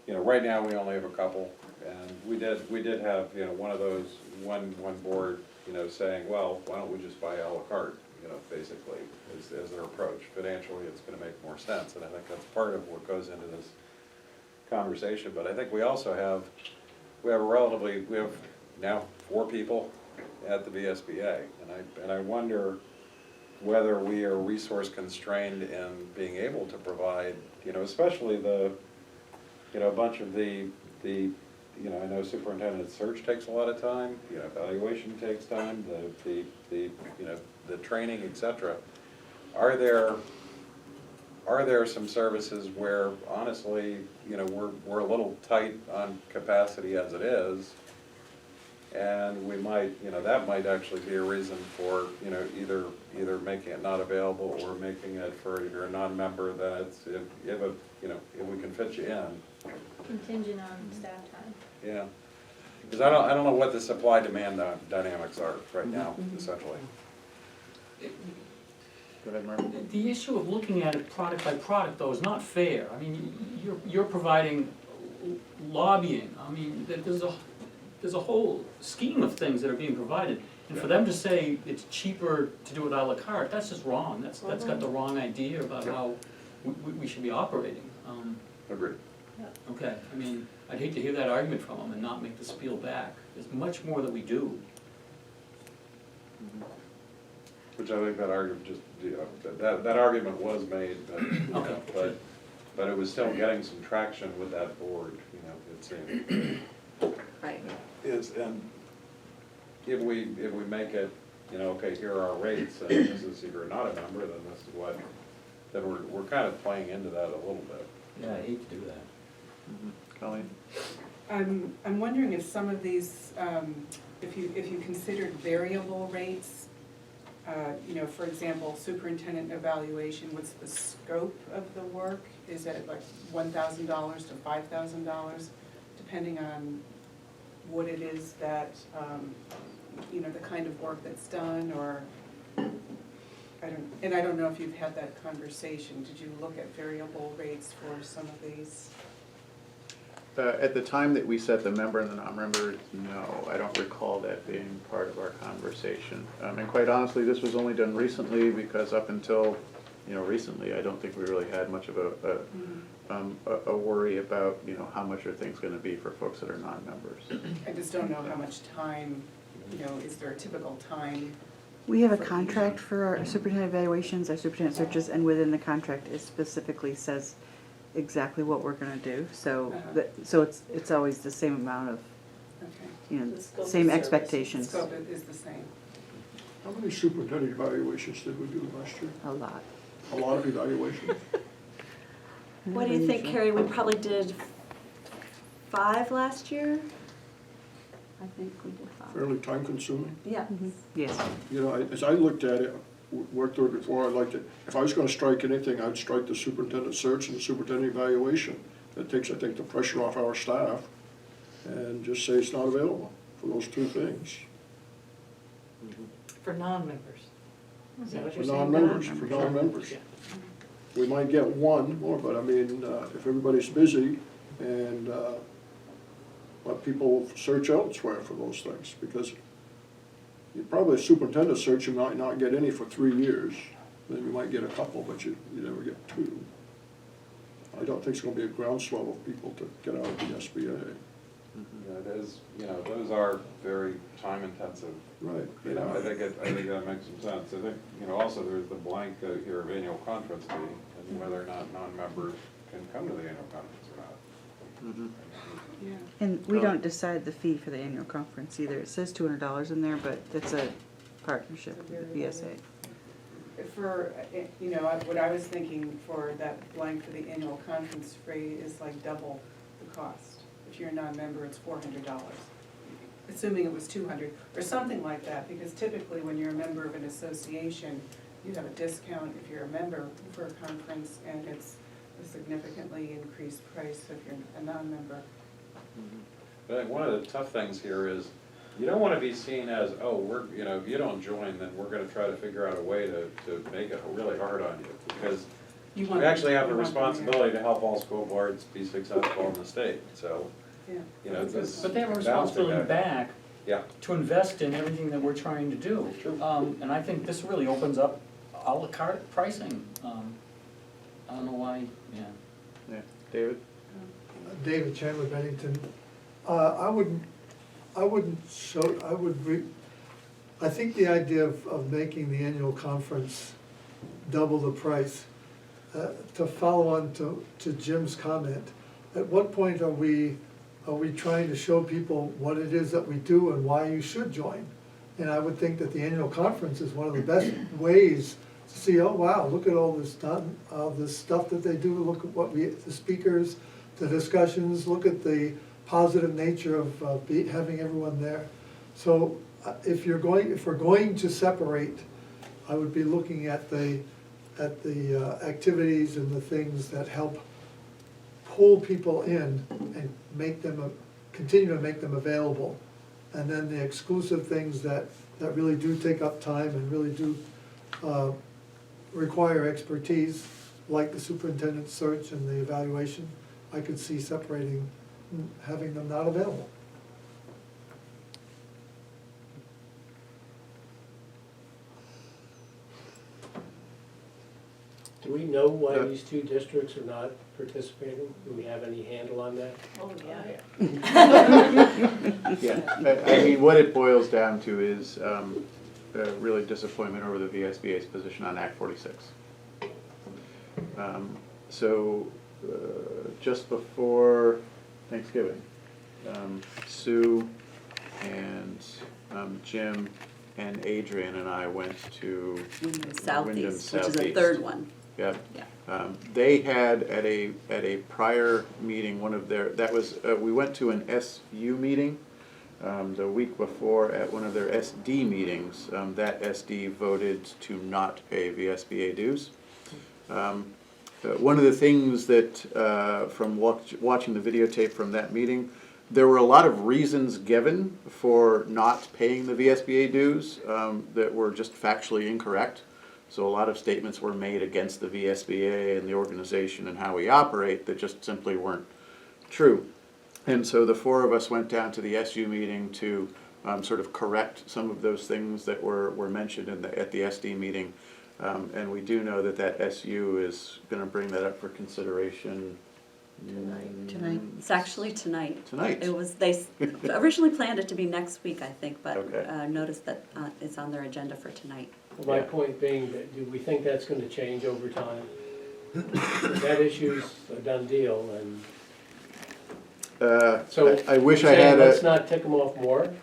you know, right now we only have a couple, and we did have, you know, one of those, one board, you know, saying, well, why don't we just buy a la carte, you know, basically, as their approach. Financially, it's gonna make more sense, and I think that's part of what goes into this conversation, but I think we also have, we have now 4 people at the VSBA, and I wonder whether we are resource constrained in being able to provide, you know, especially the, you know, a bunch of the, you know, I know superintendent search takes a lot of time, you know, evaluation takes time, the you know, the training, et cetera. Are there some services where honestly, you know, we're a little tight on capacity as it is, and we might, you know, that might actually be a reason for, you know, either making it not available or making it for, if you're a non-member, that it's, if you know, if we can fit you in. Contingent on staff time. Yeah, because I don't know what the supply-demand dynamics are right now, essentially. Go ahead, Mark. The issue of looking at it product by product, though, is not fair. I mean, you're providing lobbying. I mean, there's a whole scheme of things that are being provided. And for them to say it's cheaper to do it à la carte, that's just wrong. That's got the wrong idea about how we should be operating. Agreed. Okay, I mean, I'd hate to hear that argument from them and not make the spiel back. There's much more that we do. Which I think that argument just, you know, that argument was made, but, you know, Okay. but it was still getting some traction with that board, you know, it seemed. Right. And if we make it, you know, okay, here are our rates, and this is, if you're not a member, then this is what, then we're kind of playing into that a little bit. Yeah, I hate to do that. Colleen? I'm wondering if some of these, if you considered variable rates, you know, for example, superintendent evaluation, what's the scope of the work? Is it like $1,000 to $5,000, depending on what it is that, you know, the kind of work that's done, or, I don't know if you've had that conversation. Did you look at variable rates for some of these? at the time that we set the member and the non-member, no, I don't recall that being part of our conversation. And quite honestly, this was only done recently because up until, recently, I don't think we really had much of a worry about, how much are things gonna be for folks that are non-members. I just don't know how much time, is there a typical time? We have a contract for our superintendent evaluations, our superintendent searches, and within the contract, it specifically says exactly what we're gonna do, so, so it's always the same amount of, Okay. The scope of same service. expectations, Scope is the same. How many superintendent evaluations did we do last year? a lot. A lot of evaluations. What do you think, Carrie? We probably did 5 last year? I think we did 5. Fairly time consuming. Yeah. Yes. As I looked at it, worked through it before, I liked it. If I was gonna strike anything, I'd strike the superintendent search and the superintendent evaluation. That takes, I think, the pressure off our staff and just say it's not available for those 2 things. For non-members. Is that what For you're saying? non-members, for non-members. Yeah. We might get one more, but I mean, if everybody's busy and, let people search elsewhere for those things, because you probably a superintendent search, you might not get any for 3 years. Then you might get a couple, but you never get 2. I don't think it's gonna be a groundswell of people to get out of the SBA. Yeah, it is, those are very time intensive. Right. I think that makes some sense. I think, also there's the blank here of annual conference fee and whether or not non-members can come to the annual conference or not. Mhm. Yeah. And we don't decide the fee for the annual conference either. It says $200 in there, but it's a partnership with the VSA. For, what I was thinking for that blank for the annual conference fee is like double the cost. If you're a non-member, it's $400, assuming it was $200, or something like that, because typically when you're a member of an association, you have a discount if you're a member for a conference, and it's a significantly increased price if you're a non-member. But I think one of the tough things here is, you don't want to be seen as, if you don't join, then we're gonna try to figure out a way to make it really hard on you, because we actually have a responsibility to help all school boards be successful in the state, so, Yeah. this. But they have a balancing responsibility act. back Yeah. to invest in everything that we're trying to do. True. And I think this really opens up a la carte pricing. I don't know why, yeah. Yeah, David? David Chandler, Bennington. I think the idea of making the annual conference double the price, to follow on to Jim's comment, at what point are we trying to show people what it is that we do and why you should join? And I would think that the annual conference is one of the best ways to see, oh wow, look at all this done, all this stuff that they do, look at the speakers, the discussions, look at the positive nature of having everyone there. So if we're going to separate, I would be looking at the activities and the things that help pull people in and continue to make them available. And then the exclusive things that really do take up time and really do require expertise, like the superintendent search and the evaluation, I could see separating, having them not available. Do we know why these 2 districts are not participating? Do we have any handle on that? Oh, yeah. Yeah, I mean, what it boils down to is really disappointment over the VSBA's position on Act 46. So just before Thanksgiving, Sue and Jim and Adrian and I went to Wyndham Southeast, which is Southeast. a 3rd one. Yep. Yeah. They had at a prior meeting, we went to an SU meeting the week before at one of their SD meetings. That SD voted to not pay VSBA dues. One of the things that, from watching the videotape from that meeting, there were a lot of reasons given for not paying the VSBA dues that were just factually incorrect. So a lot of statements were made against the VSBA and the organization and how we operate that just simply weren't true. And so the four of us went down to the SU meeting to sort of correct some of those things that were mentioned at the SD meeting. And we do know that SU is going to bring that up for consideration Tonight. It's actually tonight. Tonight. It was, they originally planned it to be next week, I think, but Okay. noticed that it's on their agenda for tonight. My Yeah. point being that, do we think that's gonna change over time? That issue's a done deal, and so. I wish I saying had let's a, not tick them off more?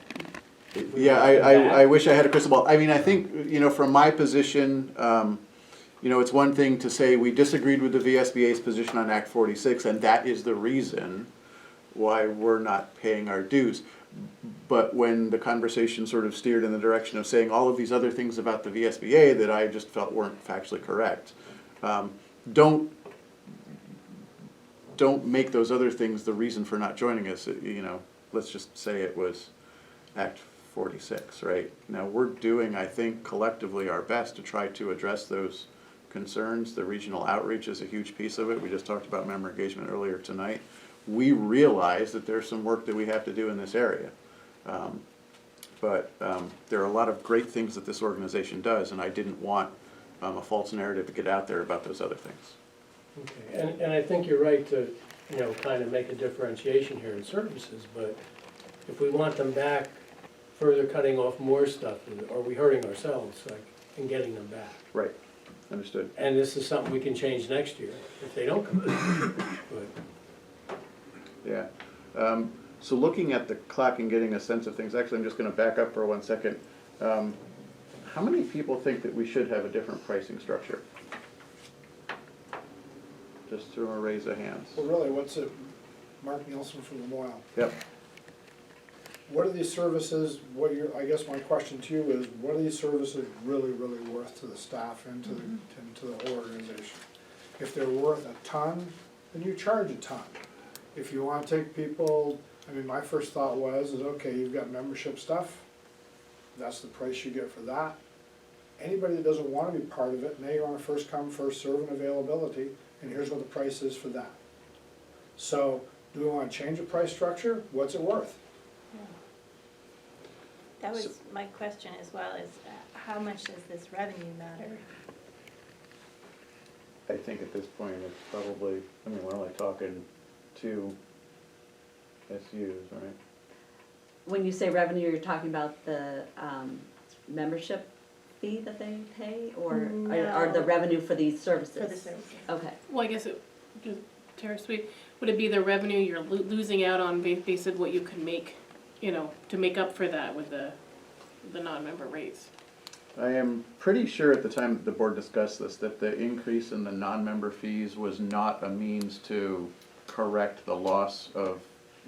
yeah, I wish I had a crystal ball. I mean, I think, from my position, it's one thing to say we disagreed with the VSBA's position on Act 46, and that is the reason why we're not paying our dues. But when the conversation sort of steered in the direction of saying all of these other things about the VSBA that I just felt weren't factually correct, don't make those other things the reason for not joining us. Let's just say it was Act 46, right? Now, we're doing, I think, collectively our best to try to address those concerns. The regional outreach is a huge piece of it. We just talked about member engagement earlier tonight. We realize that there's some work that we have to do in this area. But there are a lot of great things that this organization does, and I didn't want a false narrative to get out there about those other things. Okay, and I think you're right to, kind of make a differentiation here in services, but if we want them back, further cutting off more stuff, are we hurting ourselves, in getting them back? Right, understood. And this is something we can change next year, if they don't come back. But Yeah. So looking at the clock and getting a sense of things, actually, I'm just going to back up for 1 second. How many people think that we should have a different pricing structure? Just through a raise of hands. Well, really, what's it, Mark Nielsen from the Moyle? Yep. What are these services, I guess my question to you is, what are these services really, really worth to the staff and to the whole organization? If they're worth a ton, then you charge a ton. If you wanna take people, my first thought was, okay, you've got membership stuff, that's the price you get for that. Anybody that doesn't wanna be part of it, now you're on a first come, first serve and availability, and here's what the price is for that. So, do we wanna change the price structure? What's it worth? That was my question as well, is how much does this revenue matter? I think at this point it's probably, we're only talking 2 SUs, right? When you say revenue, you're talking about the membership fee that they pay, or the revenue for these services? For the services. Okay. Well, I guess just Tara Sweet, would it be the revenue you're losing out on based on what you can make, to make up for that with the non-member rates? I am pretty sure at the time that the board discussed this, that the increase in the non-member fees was not a means to correct the loss of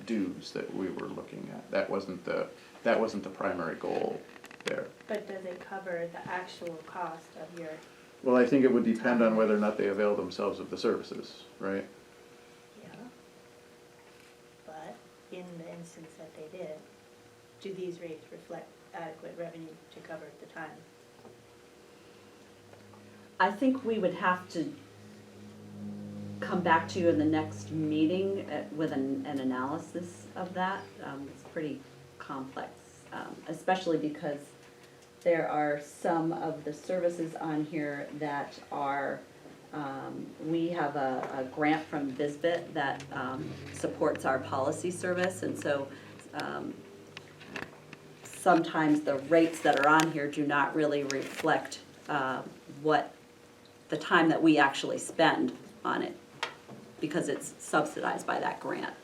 dues that we were looking at. That wasn't the primary goal there. But does it cover the actual cost of your? Well, I think it would depend on whether or not they avail themselves of the services, right? Yeah. But in the instance that they did, do these rates reflect adequate revenue to cover at the time? I think we would have to come back to you in the next meeting with an analysis of that. It's pretty complex, especially because there are some of the services on here that are, we have a grant from VSBA that supports our policy service, and so sometimes the rates that are on here do not really reflect what the time that we actually spend on it, because it's subsidized by that grant.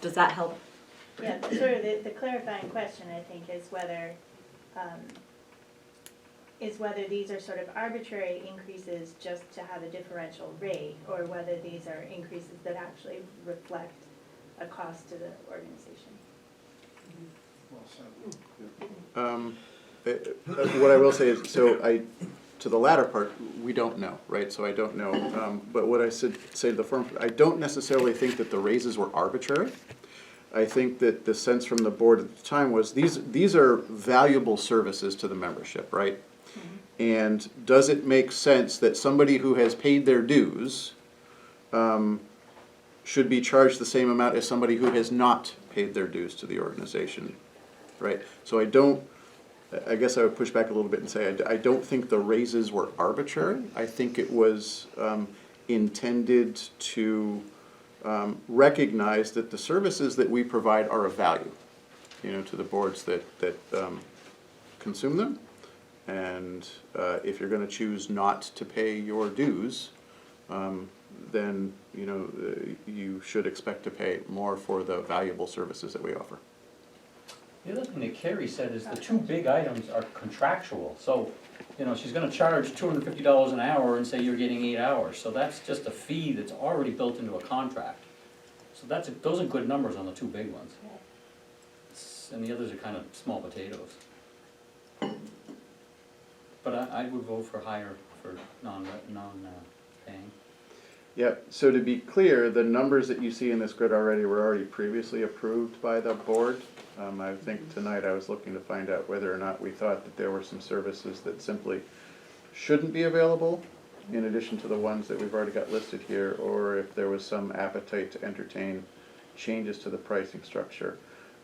Does that help? Yeah, sort of the clarifying question, I think, is whether these are sort of arbitrary increases just to have a differential rate, or whether these are increases that actually reflect a cost to the organization. Well said. What I will say is, to the latter part, we don't know, right? So I don't know. But what I say to the firm, I don't necessarily think that the raises were arbitrary. I think that the sense from the board at the time was these are valuable services to the membership, right? Mm-hmm. And does it make sense that somebody who has paid their dues should be charged the same amount as somebody who has not paid their dues to the organization, right? So I guess I would push back a little bit and say, I don't think the raises were arbitrary. I think it was intended to recognize that the services that we provide are of value, to the boards that consume them. And if you're gonna choose not to pay your dues, then, you should expect to pay more for the valuable services that we offer. The other thing that Carrie said is the two big items are contractual, so, she's gonna charge $250 an hour and say you're getting 8 hours, so that's just a fee that's already built into a contract. So those are good numbers on the two big ones. And the others are kind of small potatoes. But I would vote for higher for non-paying. Yeah, so to be clear, the numbers that you see in this grid already were already previously approved by the board. I think tonight I was looking to find out whether or not we thought that there were some services that simply shouldn't be available, in addition to the ones that we've already got listed here, or if there was some appetite to entertain changes to the pricing structure.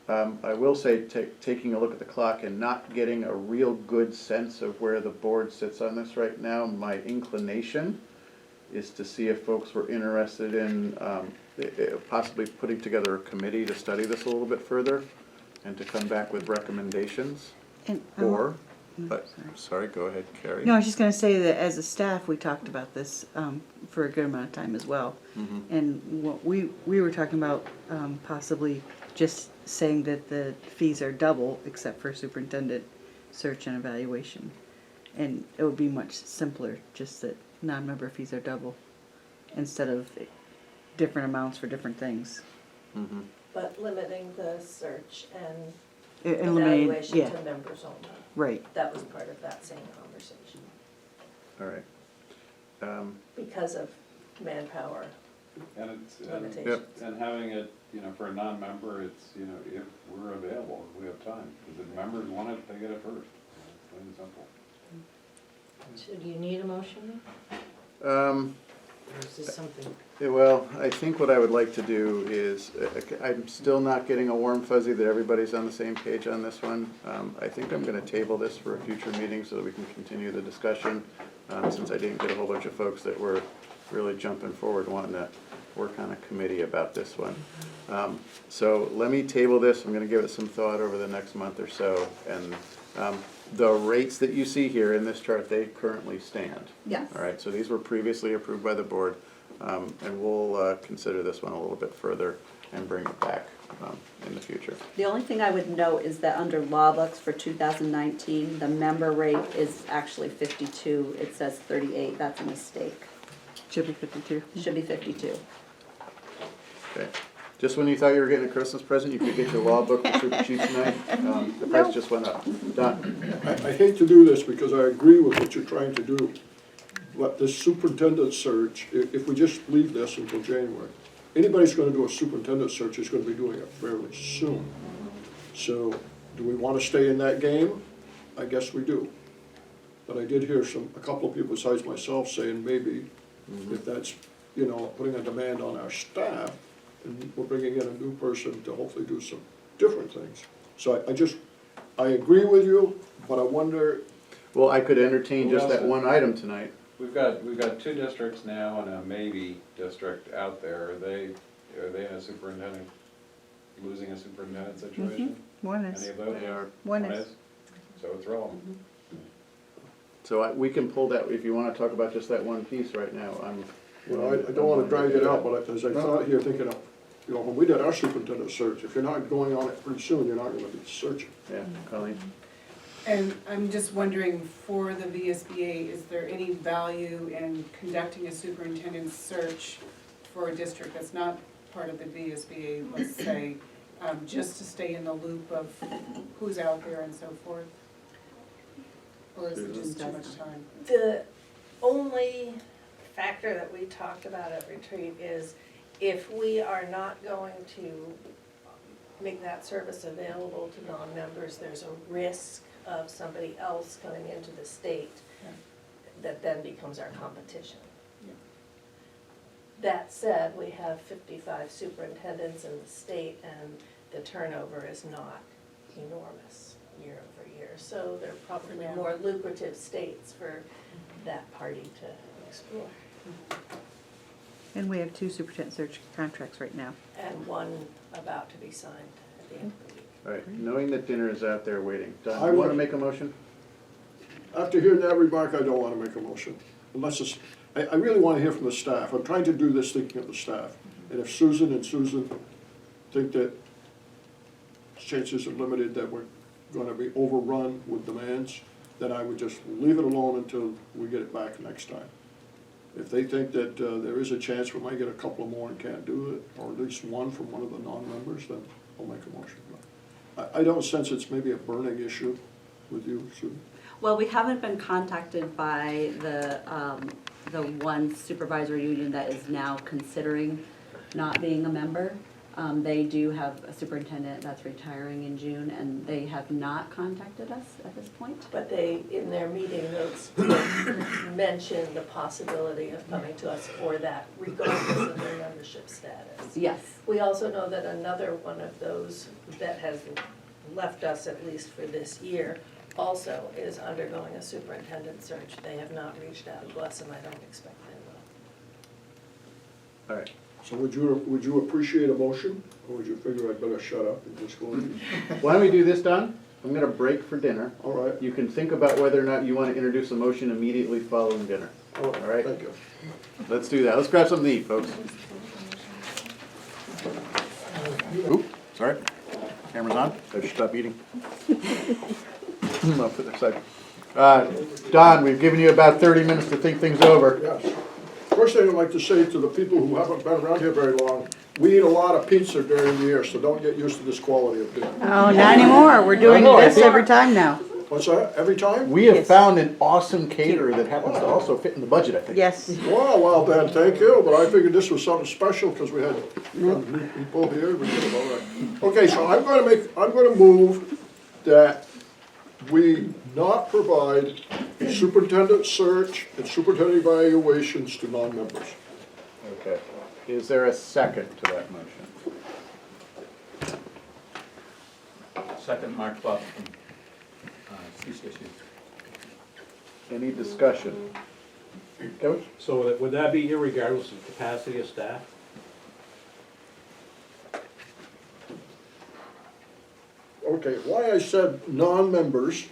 I will say, taking a look at the clock and not getting a real good sense of where the board sits on this right now, my inclination is to see if folks were interested in possibly putting together a committee to study this a little bit further and to come back with recommendations. And, sorry, go ahead, Carrie. No, I was just gonna say that as a staff, we talked about this for a good amount of time as well. Mhm. And what we were talking about possibly just saying that the fees are double except for superintendent search and evaluation. And it would be much simpler, just that non-member fees are double instead of different amounts for different things. Mhm. But limiting the search and Eliminate, evaluation yeah, to members only. right. That was part of that same conversation, All right. because of manpower And it's, limitations. and having it, for a non-member, it's, if we're available, if we have time. Because if members want it, they get it first. Plain and simple. So do you need a motion, or is this something? Well, I think what I would like to do is, I'm still not getting a warm fuzzy that everybody's on the same page on this one. I think I'm gonna table this for a future meeting so that we can continue the discussion, since I didn't get a whole bunch of folks that were really jumping forward wanting to work on a committee about this one. So let me table this, I'm gonna give it some thought over the next month or so, and the rates that you see here in this chart, they currently stand. Yes. All right, so these were previously approved by the board, and we'll consider this one a little bit further and bring it back in the future. The only thing I would note is that under law books for 2019, the member rate is actually 52. It says 38, that's a mistake. Should be 52. It should be 52. Okay. Just when you thought you were getting a Christmas present, you could get your law book for super cheap tonight. The price just went up. Done. I hate to do this because I agree with what you're trying to do, but this superintendent search, if we just leave this until January, anybody's gonna do a superintendent search is gonna be doing it fairly soon. So, do we wanna stay in that game? I guess we do. But I did hear a couple of people besides myself saying maybe if that's, putting a demand on our staff, and we're bringing in a new person to hopefully do some different things. So I agree with you, but I wonder. Well, I could entertain just that one item tonight. We've got two districts now and a maybe district out there. Are they in a superintendent, losing a superintendent situation? One Any is. of those? They are. One is. So it's relevant. So we can pull that, if you wanna talk about just that one piece right now, Well, I don't wanna drag it out, but as I thought here, thinking of, when we did our superintendent search, if you're not going on it pretty soon, you're not gonna be searching. Yeah, Colleen? And I'm just wondering, for the VSBA, is there any value in conducting a superintendent search for a district that's not part of the VSBA, let's say, just to stay in the loop of who's out there and so forth? Or is it just too much time? The only factor that we talked about at retreat is if we are not going to make that service available to non-members, there's a risk of somebody else coming into the state that then becomes our competition. That said, we have 55 superintendents in the state, and the turnover is not enormous year over year. So they're probably more lucrative states for that party to explore. And we have 2 superintendent search contracts right now. And one about to be signed at the end of the week. All right, knowing that dinner is out there waiting, Don, I you want to would- make a motion? After hearing that remark, I don't wanna make a motion, unless it's, I really wanna hear from the staff. I'm trying to do this thinking of the staff. And if Susan think that chances are limited that we're gonna be overrun with demands, then I would just leave it alone until we get it back next time. If they think that there is a chance we might get a couple more and can't do it, or at least one from one of the non-members, then I'll make a motion. I don't sense it's maybe a burning issue with you, Susan. Well, we haven't been contacted by the one supervisory union that is now considering not being a member. They do have a superintendent that's retiring in June, and they have not contacted us at this point. But they, in their meeting notes, mentioned the possibility of coming to us for that regardless of their membership status. Yes. We also know that another one of those that has left us, at least for this year, also is undergoing a superintendent search. They have not reached out to us, and I don't expect they will. All right. So would you appreciate a motion, or would you figure I'd better shut up and just go in? Why don't we do this, Don? I'm gonna break for dinner. All right, You can think about whether or not you want to introduce a motion immediately following dinner. all All right. thank you. Let's do that. Let's grab something to eat, folks. Oop, sorry. Camera's on. I should stop eating. I'll put this aside. Don, we've given you about 30 minutes to think things over. Yes. First thing I'd like to say to the people who haven't been around here very long, we eat a lot of pizza during the year, so don't get used to this quality of dinner. Oh, not anymore. We're doing this every time now. What's that, every time? We have Yes. found an awesome caterer that happens to also fit in the budget, I think. Yes. Well, then, thank you, but I figured this was something special, because we had people here, we did it all right. Okay, so I'm gonna move that we not provide superintendent search and superintendent evaluations to non-members. Okay. Is there a second to that motion? Second, Mark Buck from CCSU. Any discussion? Coach? So would that be irregardless of capacity of staff? Okay, why I said non-members,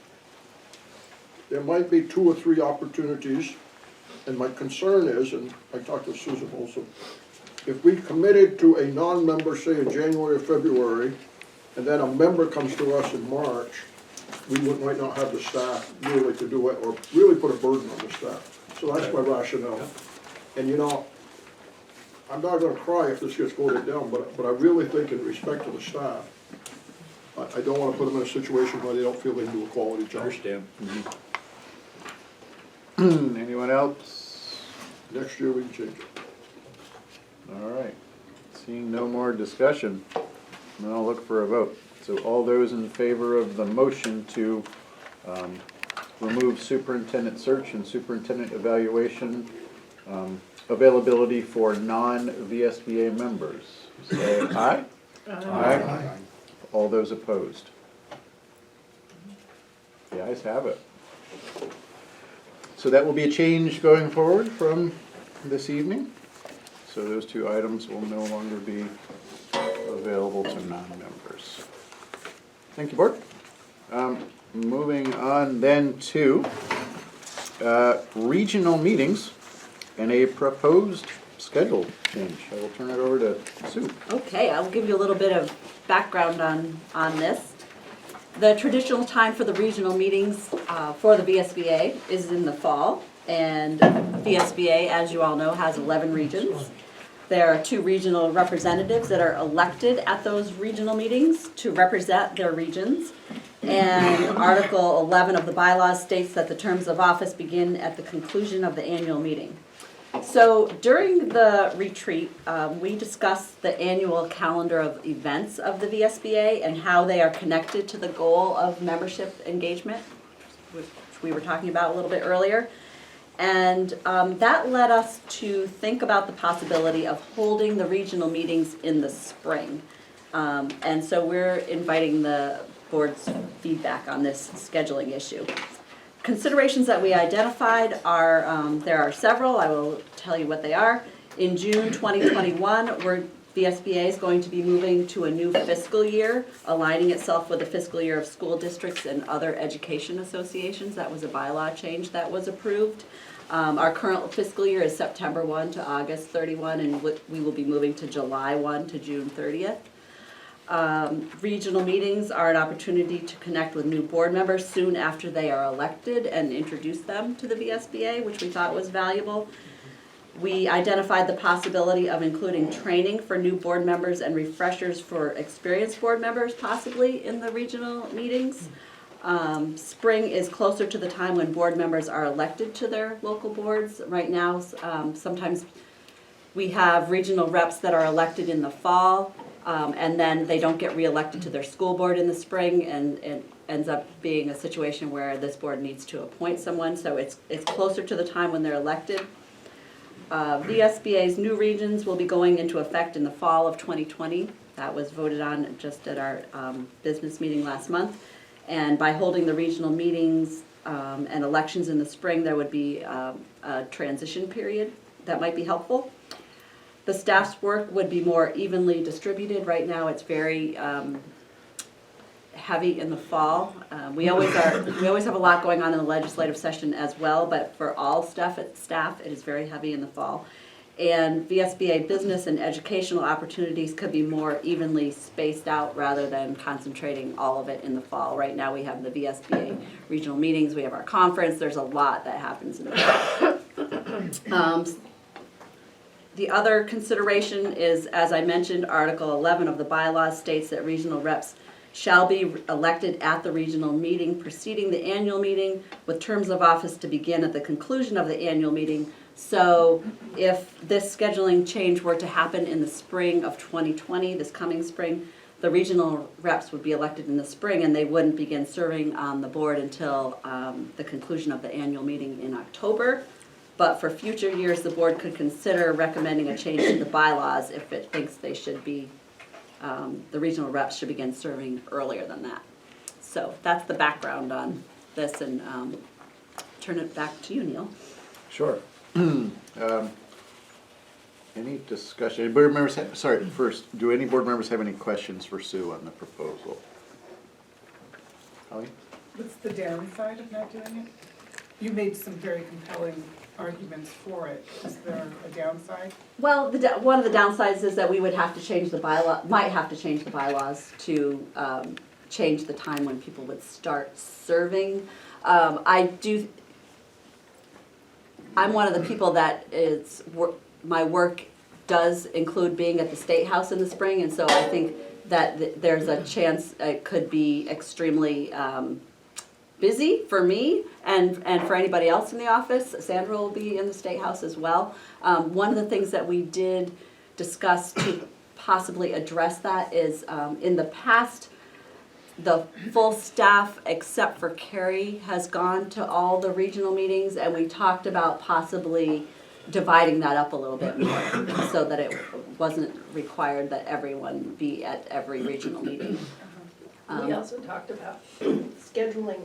there might be 2 or 3 opportunities, and my concern is, and I talked to Susan also, if we committed to a non-member, say in January or February, and then a member comes to us in March, we might not have the staff really to do it, or really put a burden on the staff. So that's my rationale. And I'm not gonna cry if this gets voted down, but I really think in respect to the staff, I don't wanna put them in a situation where they don't feel they can do a quality job. Understand. Anyone else? Next year we can change it. All right. Seeing no more discussion, then I'll look for a vote. So all those in favor of the motion to remove superintendent search and superintendent evaluation availability for non-VSBA members, say aye? Aye. All those opposed? The ayes have it. So that will be a change going forward from this evening. So those 2 items will no longer be available to non-members. Thank you, Board. Moving on then to regional meetings and a proposed schedule change. I will turn it over to Sue. Okay, I'll give you a little bit of background on this. The traditional time for the regional meetings for the VSBA is in the fall, and VSBA, as you all know, has 11 regions. There are 2 regional representatives that are elected at those regional meetings to represent their regions. And Article 11 of the bylaws states that the terms of office begin at the conclusion of the annual meeting. So during the retreat, we discussed the annual calendar of events of the VSBA and how they are connected to the goal of membership engagement, which we were talking about a little bit earlier. And that led us to think about the possibility of holding the regional meetings in the spring. And so we're inviting the board's feedback on this scheduling issue. Considerations that we identified are, there are several, I will tell you what they are. In June 2021, VSBA is going to be moving to a new fiscal year, aligning itself with the fiscal year of school districts and other education associations. That was a bylaw change that was approved. Our current fiscal year is September 1 to August 31, and we will be moving to July 1 to June 30th. Regional meetings are an opportunity to connect with new board members soon after they are elected and introduce them to the VSBA, which we thought was valuable. We identified the possibility of including training for new board members and refreshers for experienced board members possibly in the regional meetings. Spring is closer to the time when board members are elected to their local boards. Right now, sometimes we have regional reps that are elected in the fall, and then they don't get reelected to their school board in the spring, and it ends up being a situation where this board needs to appoint someone, so it's closer to the time when they're elected. VSBA's new regions will be going into effect in the fall of 2020. That was voted on just at our business meeting last month. And by holding the regional meetings and elections in the spring, there would be a transition period that might be helpful. The staff's work would be more evenly distributed. Right now, it's very heavy in the fall. We always have a lot going on in the legislative session as well, but for all staff, it is very heavy in the fall. And VSBA business and educational opportunities could be more evenly spaced out rather than concentrating all of it in the fall. Right now we have the VSBA regional meetings, we have our conference, there's a lot that happens in the fall. The other consideration is, as I mentioned, Article 11 of the bylaws states that regional reps shall be elected at the regional meeting preceding the annual meeting, with terms of office to begin at the conclusion of the annual meeting. So if this scheduling change were to happen in the spring of 2020, this coming spring, the regional reps would be elected in the spring and they wouldn't begin serving on the board until the conclusion of the annual meeting in October. But for future years, the board could consider recommending a change to the bylaws if it thinks they should be, the regional reps should begin serving earlier than that. So that's the background on this, and turn it back to you, Neil. Sure. Any discussion? Any board members have, sorry, first, do any board members have any questions for Sue on the proposal? Holly? What's the downside of not doing it? You made some very compelling arguments for it. Is there a downside? Well, one of the downsides is that we would have to change the bylaw, might have to change the bylaws to change the time when people would start serving. I'm one of the people that my work does include being at the State House in the spring, and so I think that there's a chance it could be extremely busy for me and for anybody else in the office. Sandra will be in the State House as well. One of the things that we did discuss to possibly address that is in the past, the full staff, except for Carrie, has gone to all the regional meetings, and we talked about possibly dividing that up a little bit more so that it wasn't required that everyone be at every regional meeting. We also talked about scheduling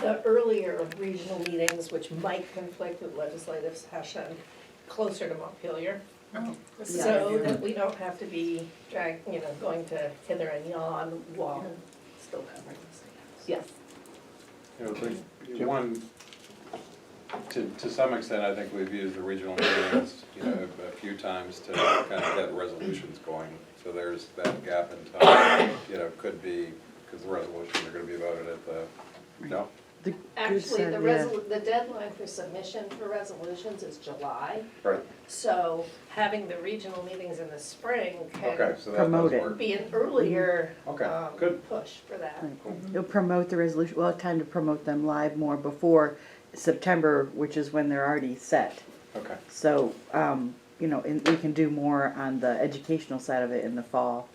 the earlier regional meetings, which might conflict with legislative session, closer to Montpelier. Oh, So that we don't have to be going to hither and yon while still covering the State House. Yes. You know, the one, to some extent, I think we've used the regional meetings, a few times to kind of get resolutions going. So there's that gap in time, could be, because the resolutions are gonna be voted at the, no? Actually, the deadline for submission for resolutions is July. Right. So having the regional meetings in the spring Okay, can so that Promote does it. work. be an earlier Okay, good. push for that. It'll promote the resolution, we'll have time to promote them live more before September, which is when they're already set. Okay. So, and we can do more on the educational side of it in the fall.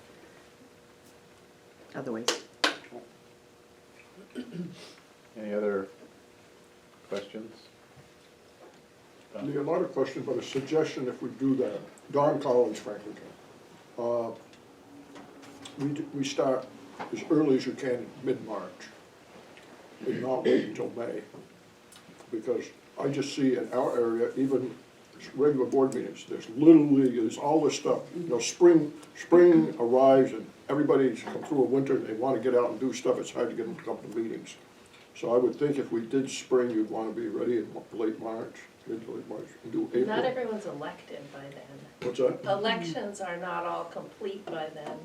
Other ways. Any other questions? a lot of questions, but a suggestion if we do that, Don Collins, frankly, we start as early as you can in mid-March, and not wait until May. Because I just see in our area, even regular board meetings, there's Little League, there's all this stuff. You know, spring arrives and everybody's come through a winter and they wanna get out and do stuff, it's hard to get them to come to meetings. So I would think if we did spring, you'd wanna be ready in late March, mid to late March, and do April. Not everyone's elected by then. What's that? Elections are not all complete by then,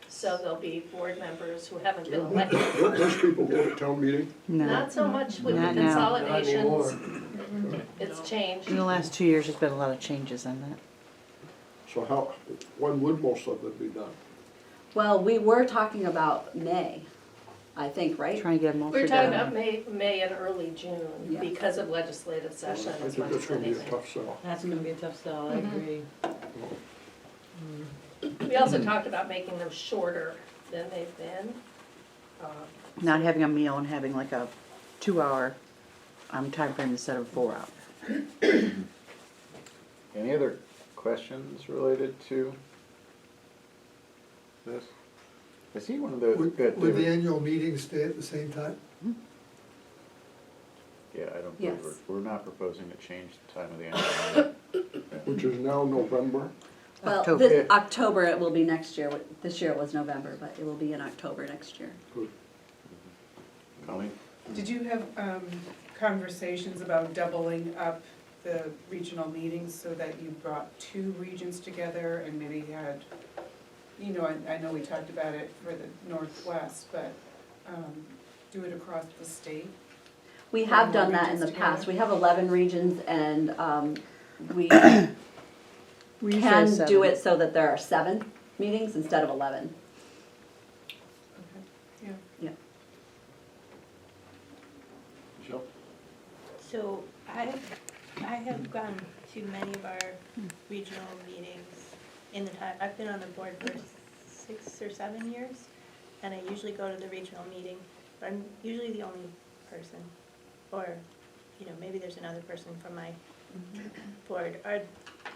so there'll be board members who haven't been elected. Don't most people vote at town meeting? No. Not so much with the Not now. Not anymore. consolidations, it's changed. In the last 2 years, there's been a lot of changes on that. So when would most of it be done? Well, we were talking about May, I think, right? Trying to get them all We're figured talking out. about May and early June, Yeah. because of legislative session I as think much that's as gonna be a anything. tough sell. That's gonna be a tough sell, I agree. We also talked about making them shorter than they've been. Not having a meal and having like a 2-hour time frame instead of 4 hour. Any other questions related to this? I see one of the, Would good, would the David. annual meeting stay at the same time? Yeah, I don't believe Yes. we're not proposing to change the time of the annual meeting. Which is now November. Well, October. this October it will be next year. This year it was November, but it will be in October next year. Colleen? Did you have conversations about doubling up the regional meetings so that you brought 2 regions together and maybe had, you know, I know we talked about it for the Northwest, but do it across the state? We Bring have more done that in regions the past. together? We have 11 regions and we We usually can have do 7. it so that there are 7 meetings instead of 11. Okay, yeah. Yeah. Michelle? So I have gone to many of our regional meetings in the time, I've been on the board for 6 or 7 years, and I usually go to the regional meeting, but I'm usually the only person, or, you know, maybe there's another person from my board.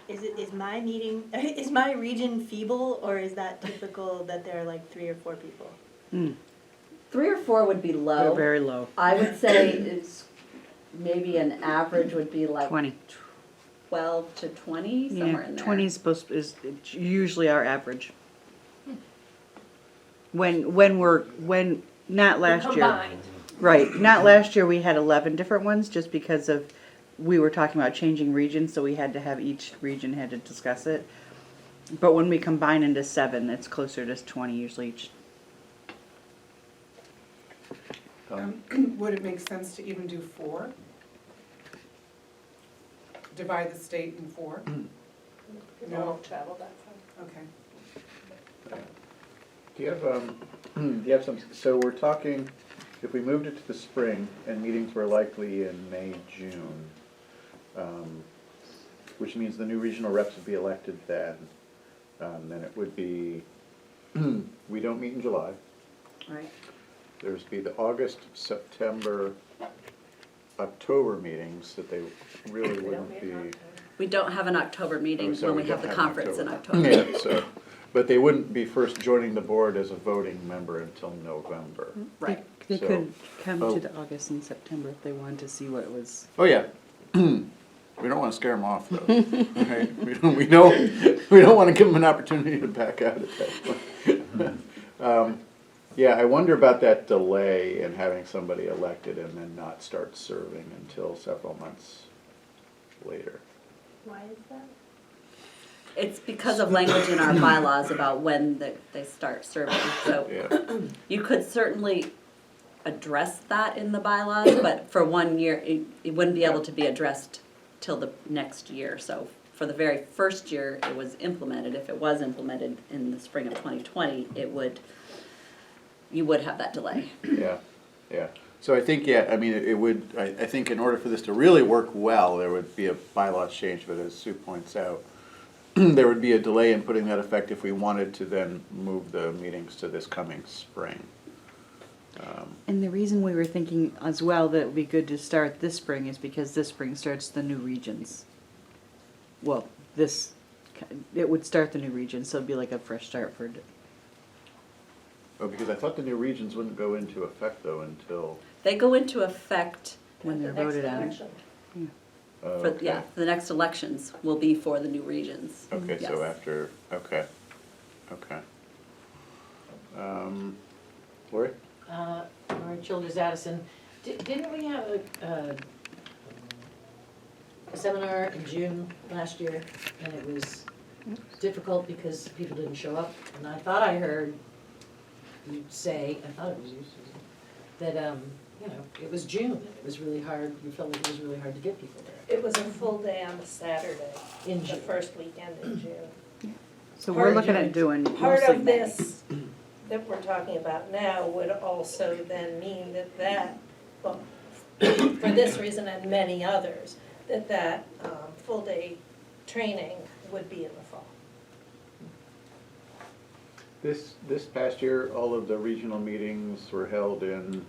Is my meeting, is my region feeble, or is that typical that there are like 3 or 4 people? 3 or 4 would be They're low. very low. I would say it's maybe an average would be like 20. 12 to 20, somewhere Yeah, in there. 20 is it's usually our average. When not last year. Combined. Right, not last year, we had 11 different ones, just because of, we were talking about changing regions, so we had to have, each region had to discuss it. But when we combine into 7, it's closer to 20 usually each. Would it make sense to even do 4? Divide the state in 4? People won't travel that far. Okay. Do you have some, so we're talking, if we moved it to the spring and meetings were likely in May, June, which means the new regional reps would be elected then it would be, we don't meet in July. Right. There's be the August, September, October meetings that they really They don't wouldn't meet be. in October. We don't have an October meeting Oh, so when we don't have the an conference in October. October. Yeah, so, but they wouldn't be first joining the board as a voting member until November. Right. They So- could come oh. to the August and September if they wanted to see what it was. Oh, yeah. We don't wanna scare them off though, right? We don't wanna give them an opportunity to back out at that point. Yeah, I wonder about that delay in having somebody elected and then not start serving until several months later. Why is that? It's because of language in our bylaws about when they start serving. So Yeah, you could certainly address that in the bylaws, but for 1 year, it wouldn't be able to be addressed till the next year. So for the very first year it was implemented, if it was implemented in the spring of 2020, you would have that delay. yeah, yeah. So I think, yeah, I mean, it would, I think in order for this to really work well, there would be a bylaws change, but as Sue points out, there would be a delay in putting that effect if we wanted to then move the meetings to this coming spring. And the reason we were thinking as well that it would be good to start this spring is because this spring starts the new regions. well, it would start the new region, so it'd be like a fresh start for, Oh, because I thought the new regions wouldn't go into effect though until, They go into effect when they're The next voted on. election. oh, for, okay. yeah, the next elections will be for the new regions. Okay, so Yes. after, okay, okay. Lori? Lauren Childers Addison, didn't we have a seminar in June last year, and it was difficult because people didn't show up? And I thought I heard you say, I thought it was you, Susan, that, you know, it was June, and it was really hard, you felt like it was really hard to get people there. It was a full day on a Saturday, In the June. first weekend in June. So we're looking at doing Part mostly of May. this that we're talking about now would also then mean that, well, for this reason and many others, that full-day training would be in the fall. This past year, all of the regional meetings were held in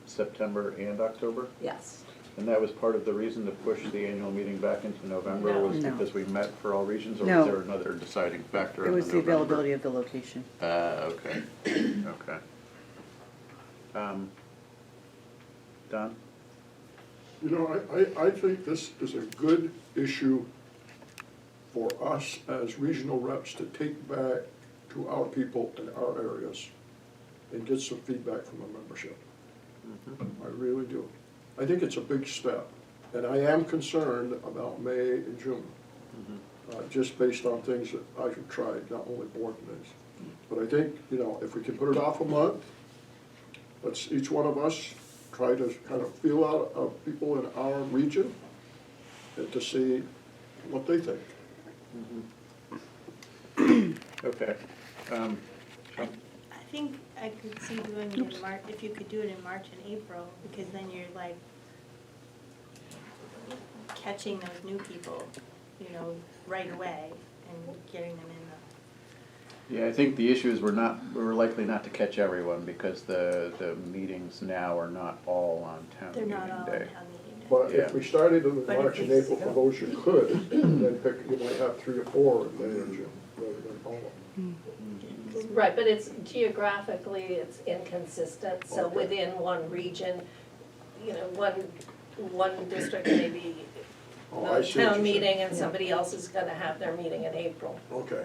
September and October? Yes. And that was part of the reason to push the annual meeting back into November, No. was No. because we met for all regions, or No. was there another deciding factor It on the was the November? availability of the location. Okay, okay. Don? You know, I think this is a good issue for us as regional reps to take back to our people in our areas and get some feedback from the membership. I really do. I think it's a big step, and I am concerned about May and June, just based on things that I've tried, not only board meetings. But I think, you know, if we can put it off a month, let's, each one of us try to kind of feel out of people in our region and to see what they think. Okay. Sean? I think I could see doing it in March, if you could do it in March and April, because then you're like catching those new people, you know, right away and getting them in Yeah, I think the issue is we're likely not to catch everyone, because the meetings now are not all on town They're meeting not all on day. town meeting day. But if we started in But if March and we- April for those you could, then pick, you might have 3 or 4 in May and June, rather than all of them. Right, but it's geographically, it's inconsistent, so Okay. within one region, you know, one district may be Oh, I the see what town you're meeting saying. and somebody else is gonna have their meeting in April. Okay.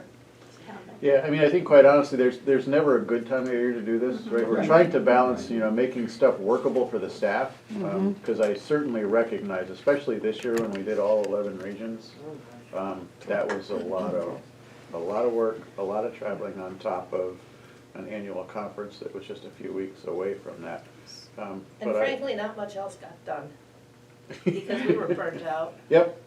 Yeah, I mean, I think quite honestly, there's never a good time of year to do this, right? We're trying to balance, you know, making stuff workable for the staff, because I certainly recognize, especially this year when we did all 11 regions, that was a lot of work, a lot of traveling on top of an annual conference that was just a few weeks away from that. And But I- frankly, not much else got done, because we were burnt out. Yep,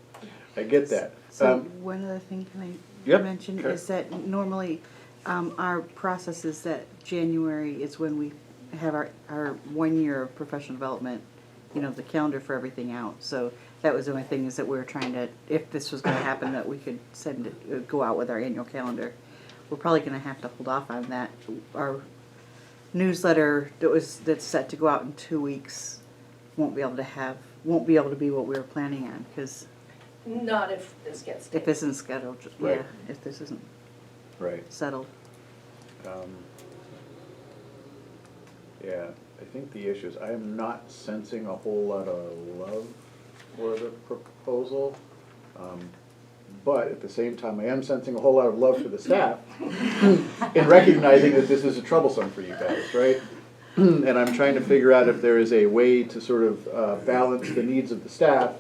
I get that. So one other thing can I Yep, mention okay. is that normally, our process is that January is when we have our 1 year of professional development, you know, the calendar for everything out. So that was the only thing, is that we were trying to, if this was gonna happen, that we could send it, go out with our annual calendar. We're probably gonna have to hold off on that. Our newsletter that's set to go out in 2 weeks won't be able to be what we were planning on, because Not if this gets if taken. this isn't scheduled, yeah, Right. if this isn't Right. settled. Yeah, I think the issue is I am not sensing a whole lot of love for the proposal. But at the same time, I am sensing a whole lot of love for the staff in recognizing that this is troublesome for you guys, right? And I'm trying to figure out if there is a way to sort of balance the needs of the staff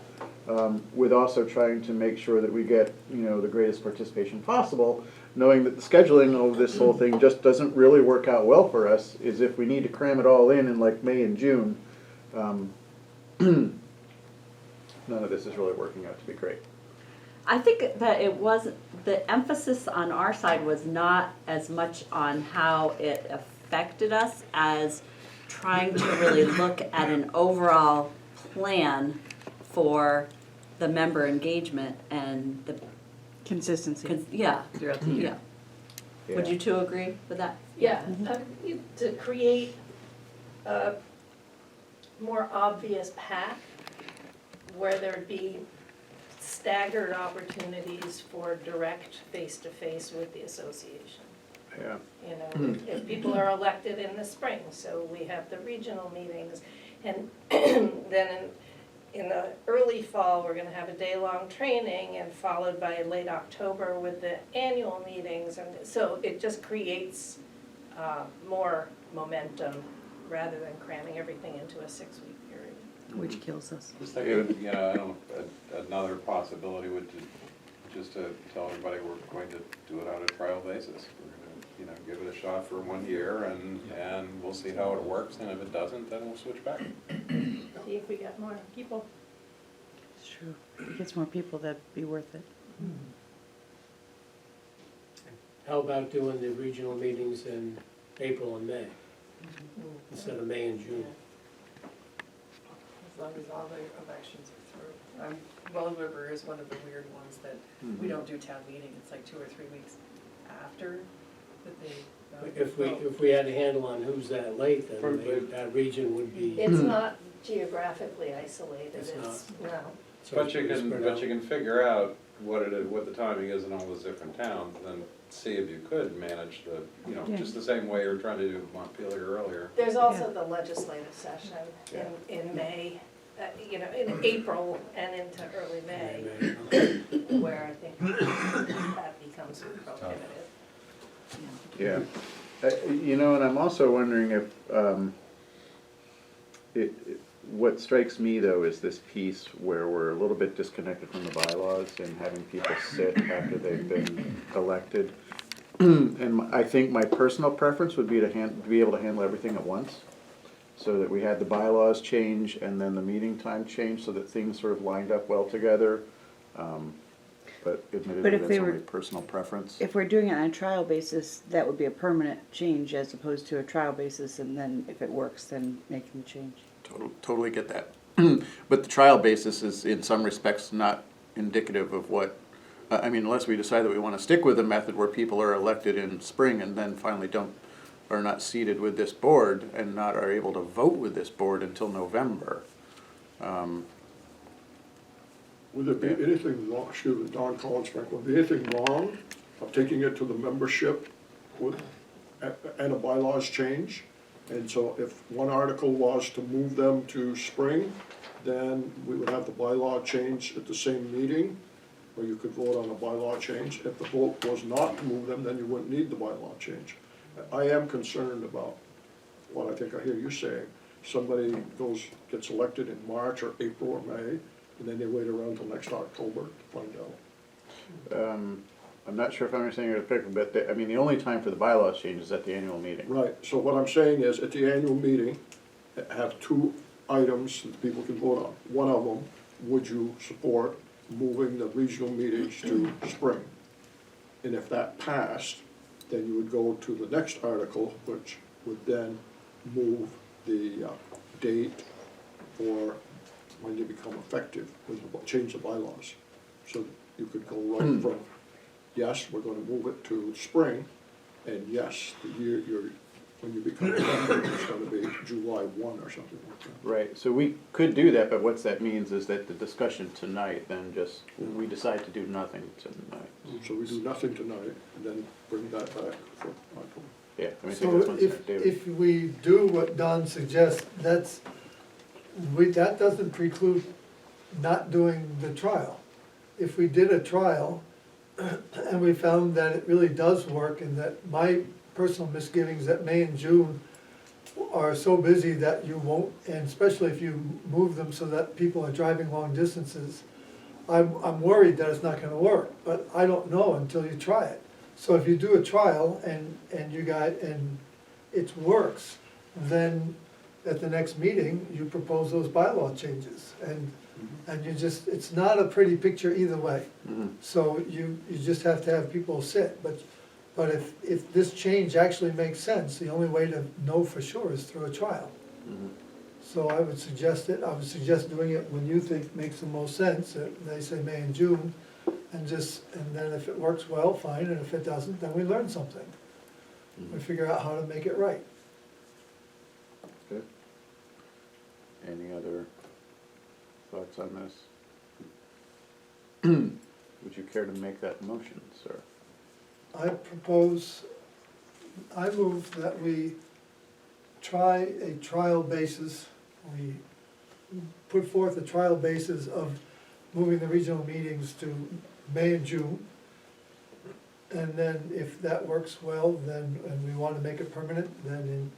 with also trying to make sure that we get, you know, the greatest participation possible, knowing that the scheduling of this whole thing just doesn't really work out well for us, is if we need to cram it all in like May and June, none of this is really working out to be great. I think that it wasn't, the emphasis on our side was not as much on how it affected us as trying to really look at an overall plan for the member engagement and the, Consistency. yeah, Throughout the year. yeah. Would you two agree with that? Yeah, to create a more obvious path where there'd be staggered opportunities for direct face-to-face with the association. Yeah. You know, if people are elected in the spring, so we have the regional meetings. And then in the early fall, we're gonna have a day-long training and followed by late October with the annual meetings. And so it just creates more momentum rather than cramming everything into a 6-week period. Which kills us. Just thinking, you know, I don't, another possibility would just to tell everybody we're going to do it on a trial basis. We're gonna, you know, give it a shot for 1 year and we'll see how it works, and if it doesn't, then we'll switch back. See if we get more people. It's true. If it gets more people, that'd be worth it. How about doing the regional meetings in April and May, instead of May and June? As long as all the elections are through. Well River is one of the weird ones that we don't do town meeting, it's like 2 or 3 weeks after that they. If we had a handle on who's that late, then maybe that region would be. It's not geographically isolated, It's no. so But it's you pretty can, spread out. figure out what it is, what the timing is in all those different towns, then see if you could manage the, you know, Yeah. just the same way you were trying to do Montpelier earlier. There's also the legislative session in May, you know, in April and into early May, where I think that becomes prohibitive. Yeah. You know, and I'm also wondering if, what strikes me though is this piece where we're a little bit disconnected from the bylaws and having people sit after they've been elected. And I think my personal preference would be to be able to handle everything at once, so that we had the bylaws change and then the meeting time change, so that things sort of lined up well together. But admittedly, if that's they only were- personal preference. If we're doing it on a trial basis, that would be a permanent change as opposed to a trial basis, and then if it works, then making the change. Totally get that. But the trial basis is in some respects not indicative of what, I mean, unless we decide that we want to stick with a method where people are elected in spring and then finally are not seated with this board and not are able to vote with this board until November. Would there be anything wrong, excuse me, Don Collins, Frank, would there be anything wrong of taking it to the membership with, and a bylaws change? And so if one article was to move them to spring, then we would have the bylaw change at the same meeting, or you could vote on a bylaw change. If the vote was not to move them, then you wouldn't need the bylaw change. I am concerned about what I think I hear you saying. Somebody gets elected in March or April or May, and then they wait around till next October to find out. I'm not sure if I'm understanding it correctly, but the only time for the bylaws change is at the annual meeting. Right, so what I'm saying is, at the annual meeting, have 2 items that people can vote on. One of them, would you support moving the regional meetings to spring? And if that passed, then you would go to the next article, which would then move the date for when they become effective, change the bylaws. So you could go right from, yes, we're gonna move it to spring, and yes, the year when you become a member, it's gonna be July 1 or something like that. Right, so we could do that, but what that means is that the discussion tonight, then we decide to do nothing tonight. So we do nothing tonight, and then bring that back for October. Yeah, I mean, I think So that's one step, David. if we do what Don suggests, that doesn't preclude not doing the trial. If we did a trial and we found that it really does work, and that my personal misgivings that May and June are so busy that you won't, and especially if you move them so that people are driving long distances, I'm worried that it's not gonna work, but I don't know until you try it. So if you do a trial and it works, then at the next meeting, you propose those bylaw changes, and you just, it's not a pretty picture either way. So you just have to have people sit, but if this change actually makes sense, the only way to know for sure is through a trial. So I would suggest doing it when you think makes the most sense, they say May and June, and then if it works well, fine, and if it doesn't, then we learn something. We figure out how to make it right. Good. Any other thoughts on Would you care to make that motion, sir? I move that we try a trial basis, we put forth a trial basis of moving the regional meetings to May and June. And then if that works well, then, and we want to make it permanent, then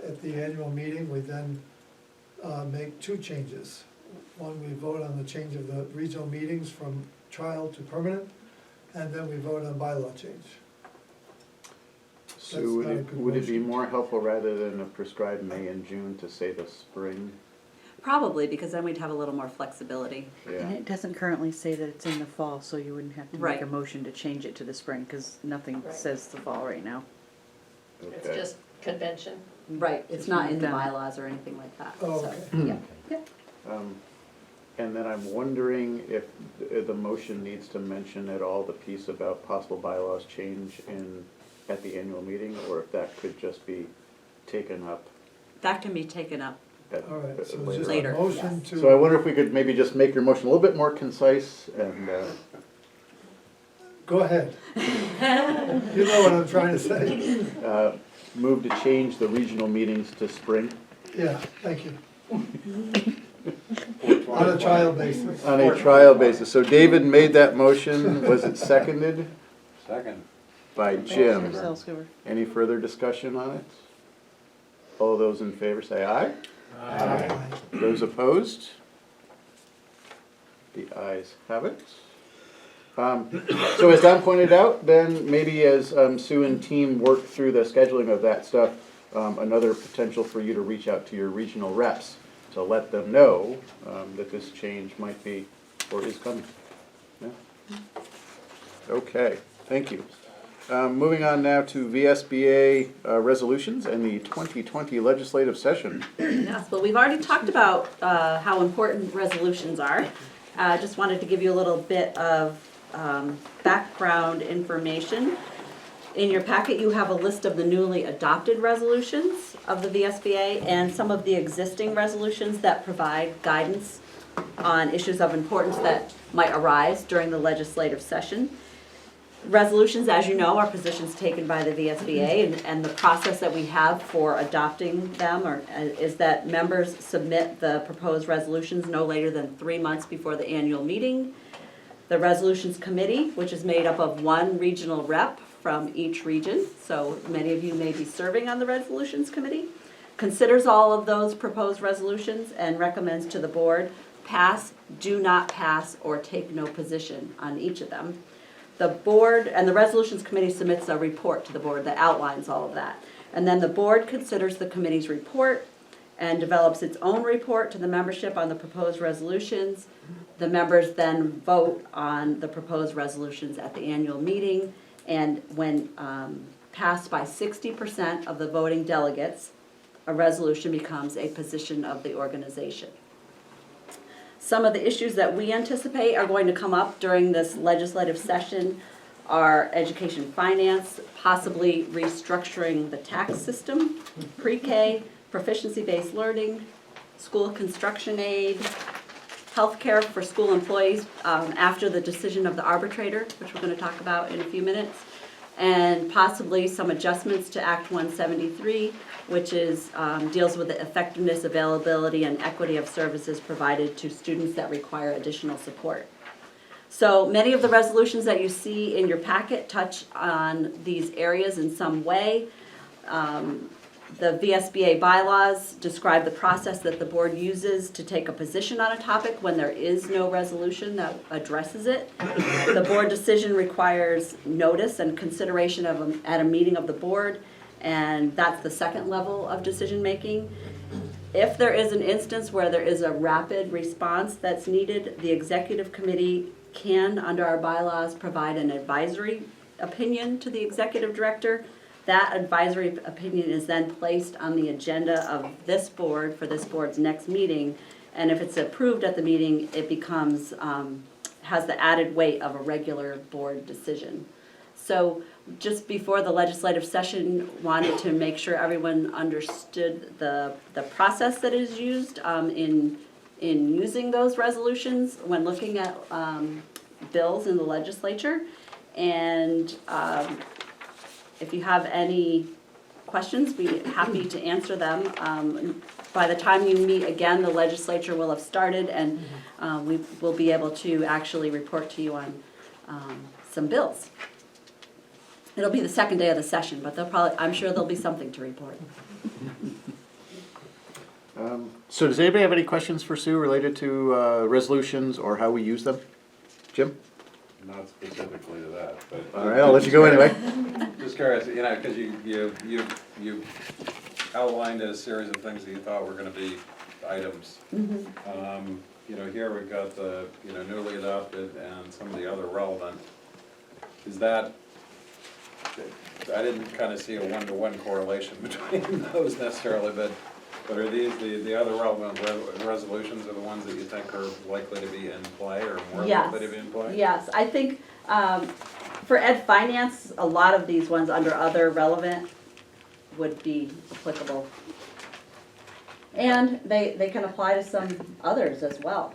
at the annual meeting, we then make two changes. One, we vote on the change of the regional meetings from trial to permanent, and then we vote on bylaw change. So That's would not a it, good would it be motion. more helpful rather than a prescribed May and June to say the spring? Probably, because then we'd have a little more flexibility. And Yeah, it doesn't currently say that it's in the fall, so you wouldn't have to make Right. a motion to change it to the spring, because nothing Right. says the fall right now. It's okay. just convention. Right, it's not in the Done. bylaws or anything like that, Oh, so, okay. yeah. And then I'm wondering if the motion needs to mention at all the piece about possible bylaws change at the annual meeting, or if that could just be taken up That can be taken up. at All right, so it's later just on. a Later, motion yes. to. So I wonder if we could maybe just make your motion a little bit more concise and, Go ahead. You know what I'm trying to say. move to change the regional meetings to spring Yeah, thank you. On a trial basis. on a trial basis. So David made that motion, was it seconded? Second. By Jim. Mr. Salzgiver. Any further discussion on it? All those in favor say aye. Aye. Those opposed? The ayes have it. So as Don pointed out, then maybe as Sue and team work through the scheduling of that stuff, another potential for you to reach out to your regional reps to let them know that this change might be or is coming. Yeah. Okay, thank you. Moving on now to VSBA resolutions and the 2020 legislative session. Yes, well, we've already talked about how important resolutions are. Just wanted to give you a little bit of background information. In your packet, you have a list of the newly adopted resolutions of the VSBA and some of the existing resolutions that provide guidance on issues of importance that might arise during the legislative session. Resolutions, as you know, are positions taken by the VSBA, and the process that we have for adopting them is that members submit the proposed resolutions no later than 3 months before the annual meeting. The Resolutions Committee, which is made up of one regional rep from each region, so many of you may be serving on the Resolutions Committee, considers all of those proposed resolutions and recommends to the board pass, do not pass, or take no position on each of them. The board and the Resolutions Committee submits a report to the board that outlines all of that. And then the board considers the committee's report and develops its own report to the membership on the proposed resolutions. The members then vote on the proposed resolutions at the annual meeting, and when passed by 60% of the voting delegates, a resolution becomes a position of the organization. Some of the issues that we anticipate are going to come up during this legislative session are education finance, possibly restructuring the tax system, pre-K, proficiency-based learning, school construction aid, healthcare for school employees after the decision of the arbitrator, which we're going to talk about in a few minutes, and possibly some adjustments to Act 173, which is deals with the effectiveness, availability, and equity of services provided to students that require additional support. So many of the resolutions that you see in your packet touch on these areas in some way. The VSBA bylaws describe the process that the board uses to take a position on a topic when there is no resolution that addresses it. The board decision requires notice and consideration at a meeting of the board, and that's the second level of decision making. If there is an instance where there is a rapid response that's needed, the executive committee can, under our bylaws, provide an advisory opinion to the executive director. That advisory opinion is then placed on the agenda of this board for this board's next meeting, and if it's approved at the meeting, it becomes, has the added weight of a regular board decision. So just before the legislative session, wanted to make sure everyone understood the process that is used in using those resolutions when looking at bills in the legislature. And if you have any questions, we'd be happy to answer them. By the time you meet again, the legislature will have started, and we will be able to actually report to you on some bills. It'll be the second day of the session, but I'm sure there'll be something to report. So does anybody have any questions for Sue related to resolutions or how we use them? Jim? Not specifically to that, but. All right, I'll let you go anyway. Just curious, you know, because you outlined a series of things that you thought were gonna be items. You know, here we've got the, you know, newly adopted and some of the other relevant. Is that, I didn't kind of see a one-to-one correlation between those necessarily, but are these the other relevant resolutions are the ones that you think are likely to be in play or more likely to be in play? Yes, I think for Ed Finance, a lot of these ones under other relevant would be applicable. And they can apply to some others as well,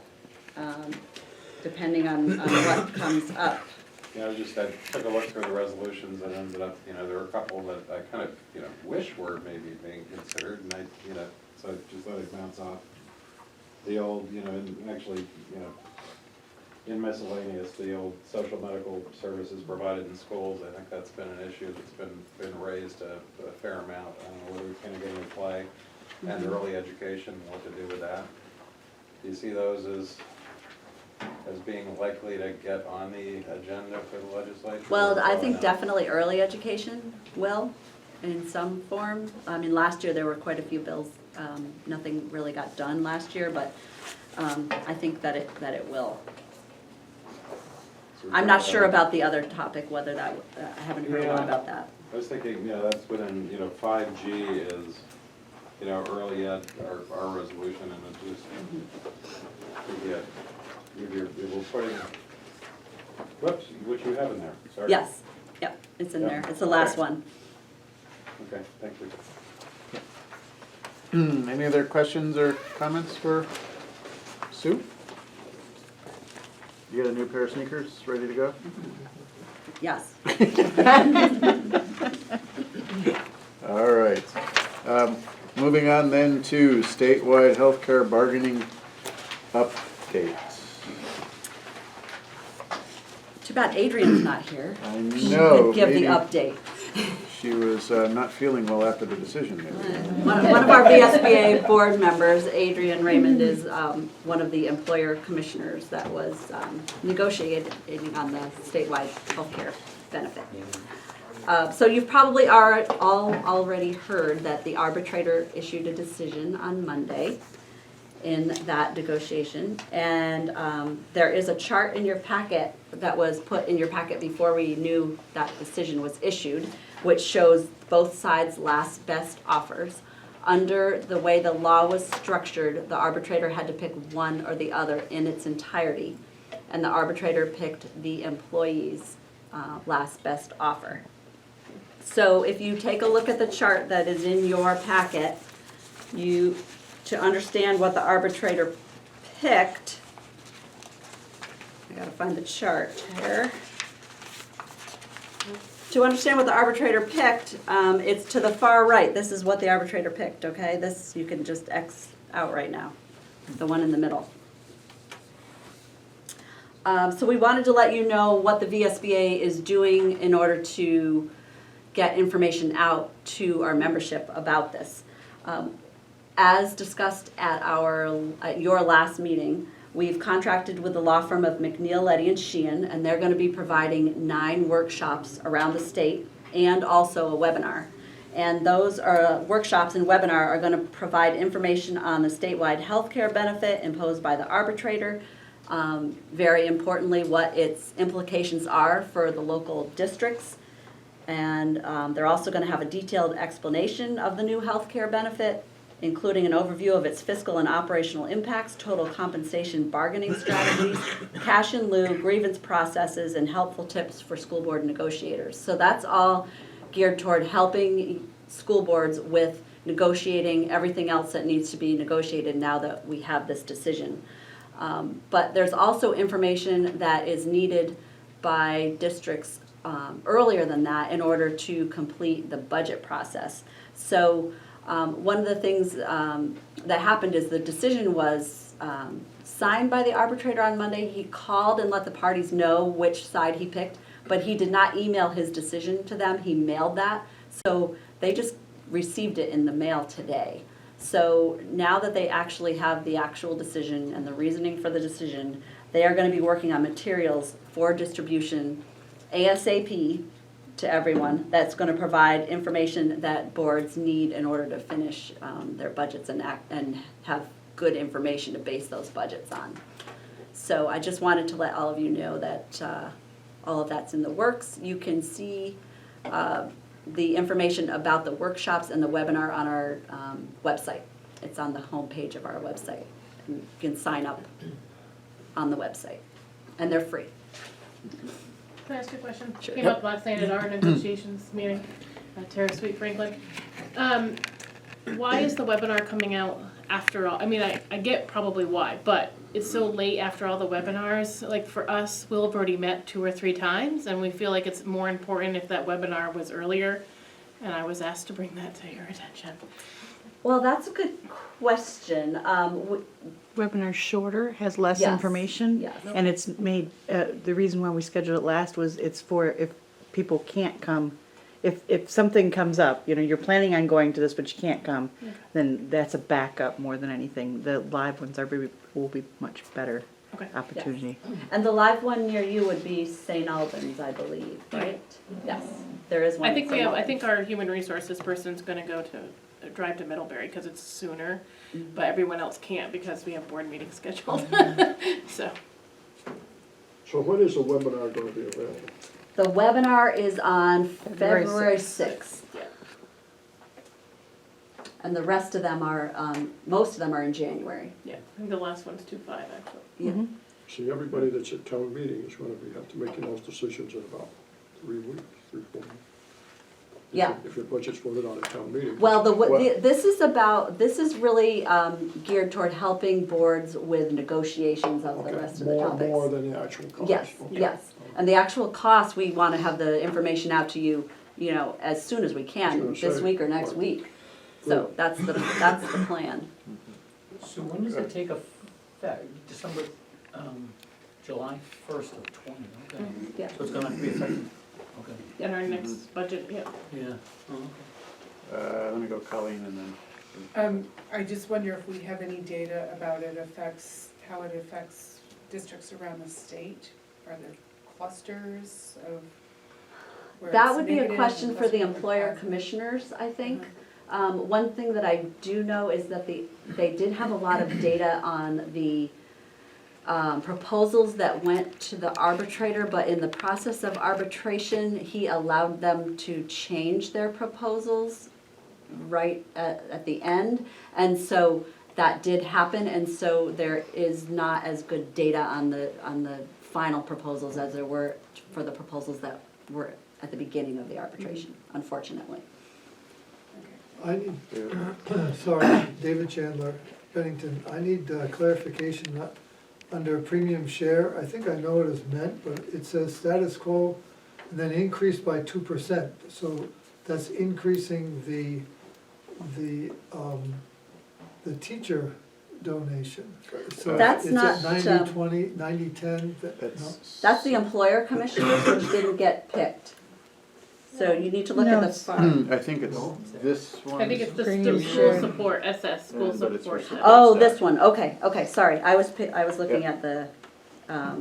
depending on what comes up. Yeah, I took a look through the resolutions and ended up, you know, there were a couple that I kind of, you know, wish were maybe being considered, and I, you know, so I just thought I'd bounce off the old, you know, and actually, you know, in miscellaneous, the old social medical services provided in schools, I think that's been an issue that's been raised a fair amount. I don't know whether it's gonna get into play, and early education, what to do with that. Do you see those as being likely to get on the agenda for the legislature? Well, I think No? definitely early education will, in some form. I mean, last year there were quite a few bills. Nothing really got done last year, but I think that it will. So I'm not sure about the other topic, whether that, I haven't heard a lot about that. I was thinking, yeah, that's within, you know, 5G is, you know, early ed, our resolution, and it just, we're putting, whoops, which you have in there, sorry. Yes, yep, it's in there. It's the last one. Okay, thank you. Any other questions or comments for Sue? You got a new pair of sneakers ready to go? Yes. All right. Moving on then to statewide healthcare bargaining update. Too bad Adrian's not here. I He know, could give the maybe update. she was not feeling well after the decision there. One of our VSBA board members, Adrian Raymond, is one of the employer commissioners that was negotiating on the statewide healthcare benefit. So you've probably all already heard that the arbitrator issued a decision on Monday in that negotiation. And there is a chart in your packet that was put in your packet before we knew that decision was issued, which shows both sides' last best offers. Under the way the law was structured, the arbitrator had to pick one or the other in its entirety. And the arbitrator picked the employee's last best offer. So if you take a look at the chart that is in your packet, to understand what the arbitrator picked, I gotta find the chart here. To understand what the arbitrator picked, it's to the far right. This is what the arbitrator picked, okay? This you can just X out right now, the one in the middle. So we wanted to let you know what the VSBA is doing in order to get information out to our membership about this. As discussed at your last meeting, we've contracted with the law firm of McNeil, Leddy & Sheehan, and they're going to be providing 9 workshops around the state and also a webinar. And those workshops and webinar are going to provide information on the statewide health care benefit imposed by the arbitrator, very importantly, what its implications are for the local districts. And they're also going to have a detailed explanation of the new health care benefit, including an overview of its fiscal and operational impacts, total compensation bargaining strategies, cash in lieu, grievance processes, and helpful tips for school board negotiators. So that's all geared toward helping school boards with negotiating everything else that needs to be negotiated now that we have this decision. But there's also information that is needed by districts earlier than that in order to complete the budget process. So one of the things that happened is the decision was signed by the arbitrator on Monday. He called and let the parties know which side he picked, but he did not email his decision to them. He mailed that. So they just received it in the mail today. So now that they actually have the actual decision and the reasoning for the decision, they are going to be working on materials for distribution ASAP to everyone that's going to provide information that boards need in order to finish their budgets and have good information to base those budgets on. So I just wanted to let all of you know that all of that's in the works. You can see the information about the workshops and the webinar on our website. It's on the homepage of our website. You can sign up on the website, and they're free. Can I ask you a question? Sure. Came up last night at our negotiations meeting, Tara Sweet Franklin. Why is the webinar coming out after all? I mean, I get probably why, but it's so late after all the webinars. Like for us, we'll have already met 2 or 3 times, and we feel like it's more important if that webinar was earlier. And I was asked to bring that to your attention. Well, that's a good question. Webinar shorter, has less Yes, information. yes. And it's made, the reason why we scheduled it last was it's for if people can't come. If something comes up, you know, you're planning on going to this, but you can't come, then that's a backup more than anything. The live ones will be much better opportunity. And the live one near you would be St. Albans, I believe, right? Yes, there is one. I think in we St. have. I Albans. think our human resources person's going to go to drive to Middlebury because it's sooner, but everyone else can't because we have board meetings scheduled. So. So when is the webinar gonna be available? The webinar is on February February 6th. And the rest of them are, most of them are in January. Yeah, I think the last one's 2-5 actually. Yeah. See, everybody that's at town meeting is gonna have to make those decisions in about 3 weeks, 3, 4 weeks. Yeah. If your budget's voted on at town meeting. Well, this is really geared toward helping boards with negotiations of the rest of the topics. More than the actual cost. Yes, Okay. yes. And the actual cost, we want to have the information out to you, you know, as soon as we can, I was this gonna say, week or next right. week. So that's the plan. So when does it take effect? December, July 1st of 20, okay. Yeah. So it's gonna have to be effective, okay. In our next budget, yeah. Yeah, oh, okay. Let me go Colleen and then. I just wonder if we have any data about how it affects districts around the state? Are there clusters of where That it's would be a negative question and for the clusters where employer it's commissioners, I think. One thing that I do know is that they did have a lot of data on the proposals that went to the arbitrator, but in the process of arbitration, he allowed them to change their proposals right at the end. And so that did happen, and so there is not as good data on the final proposals as there were for the proposals that were at the beginning of the arbitration, unfortunately. I need, sorry, David Chandler, Bennington, I need clarification under premium share. I think I know what is meant, but it says status quo and then increased by 2%. So that's increasing the teacher donation. So That's it's not, at 90-20, 90-10, no? That's the employer commissioners, which didn't get picked. So you need to look at the far. I think it's this one. I think it's the Premium school share. support, SS, school But it's support. for- Oh, this one, okay, sorry, I was looking at the, Yeah,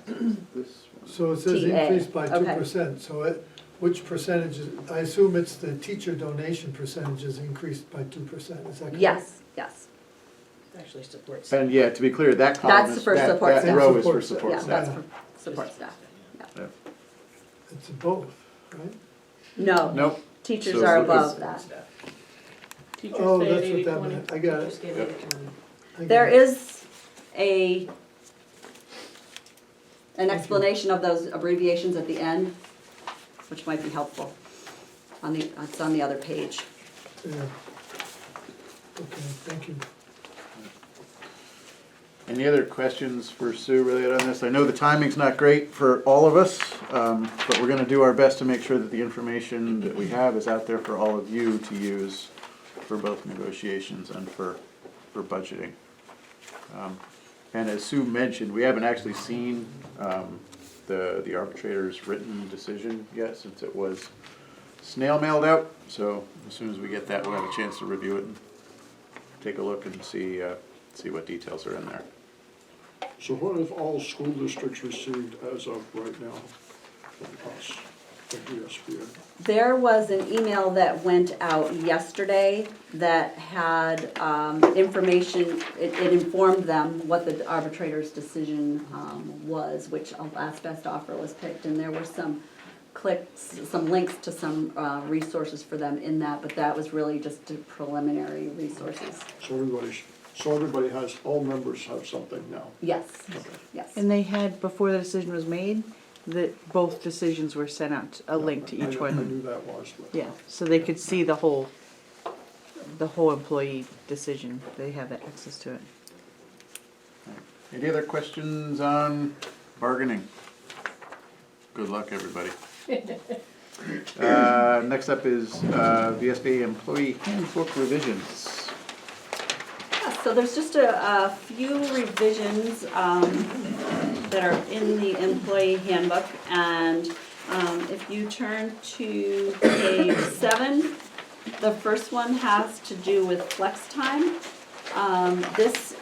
so it's this one. So it says TA, increased by okay. 2%, so which percentage is, I assume it's the teacher donation percentage is increased by 2%, is that correct? yes. Actually supports. And yeah, to be clear, that column That's is, for that support staff. row is for Support support Yeah, staff. that's for support staff. It's both, right? No, Nope. teachers So are it's- above that. Teachers Oh, stay at that's what that 80/20. meant, I got Just it. get Yep. it to them. I got There it. is an explanation of those abbreviations at the end, which might be helpful. It's on the other page. Yeah. Okay, thank you. Any other questions for Sue really on this? I know the timing's not great for all of us, but we're gonna do our best to make sure that the information that we have is out there for all of you to use for both negotiations and for budgeting. And as Sue mentioned, we haven't actually seen the arbitrator's written decision yet, since it was snail mailed out. So as soon as we get that, we'll have a chance to review it and take a look and see what details are in there. So what have all school districts received as of right now from us, from VSBA? There was an email that went out yesterday that had information, it informed them what the arbitrator's decision was, which a last best offer was picked, and there were some links to some resources for them in that, but that was really just preliminary resources. So everybody has, all members have something now? Yes, yes. And they had, before the decision was made, that both decisions were sent out, a link to each I one. knew that was, but. Yeah, so they could see the whole employee decision. They have access to it. Any other questions on bargaining? Good luck, everybody. Next up is VSBA employee handbook revisions. So there's just a few revisions that are in the employee handbook, and if you turn to page 7, the first one has to do with flex time. This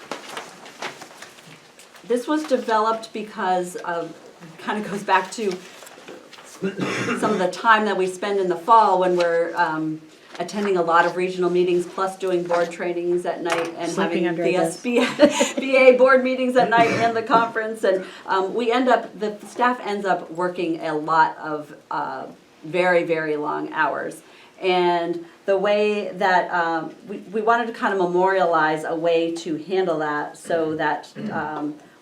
was developed because kind of goes back to some of the time that we spend in the fall when we're attending a lot of regional meetings, plus doing board trainings at night and Sleeping having under a desk. VSBA board meetings at night and the conference. And the staff ends up working a lot of very, very long hours. And the way that we wanted to kind of memorialize a way to handle that so that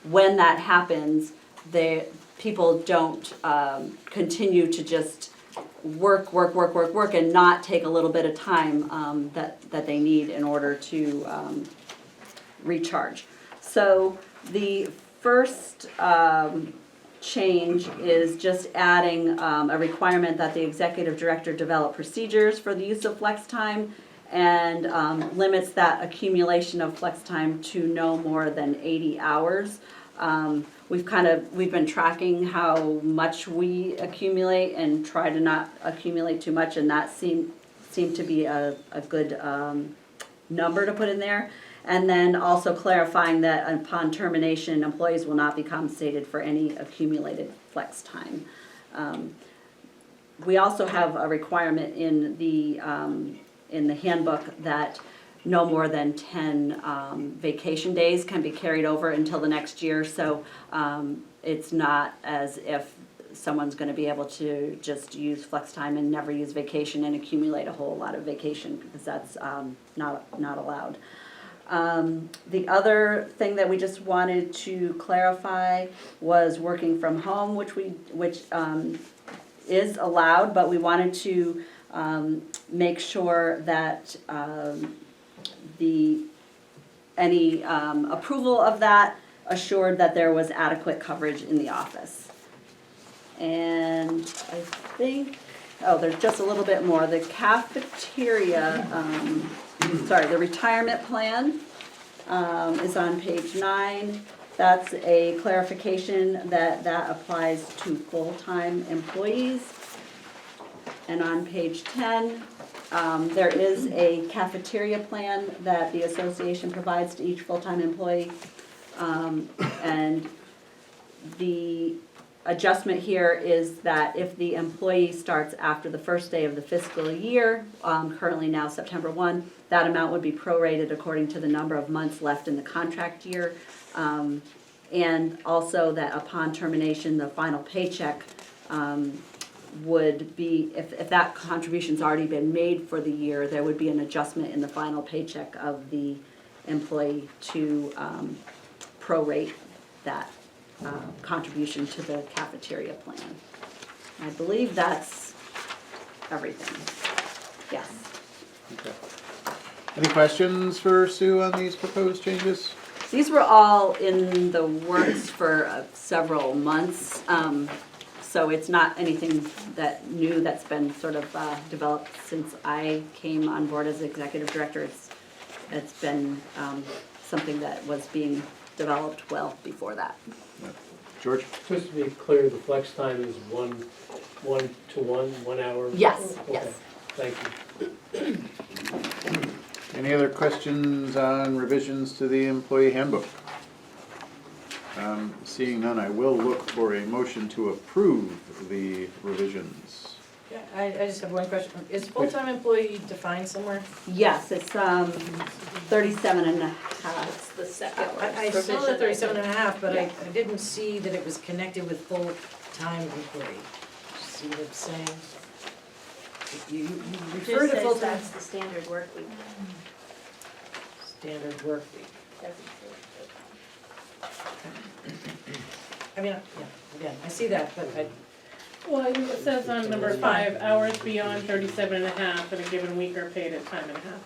when that happens, people don't continue to just work and not take a little bit of time that they need in order to recharge. So the first change is just adding a requirement that the executive director develop procedures for the use of flex time and limits that accumulation of flex time to no more than 80 hours. We've been tracking how much we accumulate and try to not accumulate too much, and that seemed to be a good number to put in there. And then also clarifying that upon termination, employees will not be compensated for any accumulated flex time. We also have a requirement in the handbook that no more than 10 vacation days can be carried over until the next year. So it's not as if someone's going to be able to just use flex time and never use vacation and accumulate a whole lot of vacation, because that's not allowed. The other thing that we just wanted to clarify was working from home, which is allowed, but we wanted to make sure that any approval of that assured that there was adequate coverage in the office. And I think, there's just a little bit more. The cafeteria, the retirement plan is on page 9. That's a clarification that applies to full-time employees. And on page 10, there is a cafeteria plan that the association provides to each full-time employee. And the adjustment here is that if the employee starts after the first day of the fiscal year, currently now September 1, that amount would be prorated according to the number of months left in the contract year. And also that upon termination, the final paycheck would be, if that contribution's already been made for the year, there would be an adjustment in the final paycheck of the employee to prorate that contribution to the cafeteria plan. I believe that's everything. Yes. Okay. Any questions for Sue on these proposed changes? These were all in the works for several months, so it's not anything that new that's been sort of developed since I came on board as executive director. It's been something that was being developed well before that. George? Just to be clear, the flex time is 1 hour? Yes, Okay, yes. thank you. Any other questions on revisions to the employee handbook? Seeing none, I will look for a motion to approve the revisions. Yeah, I just have one question. Is full-time employee defined somewhere? Yes, it's 37 and a half. It's the second I saw provision, the 37 and a half, but Yeah. I didn't see that it was connected with full-time employee. See what I'm saying? You refer Just to says full-time that's the standard work week. standard work week. Doesn't say I mean, yeah, again, I see that, but I, Well, it says on number 5, hours beyond 37 and a half in a given week are paid at time and a half.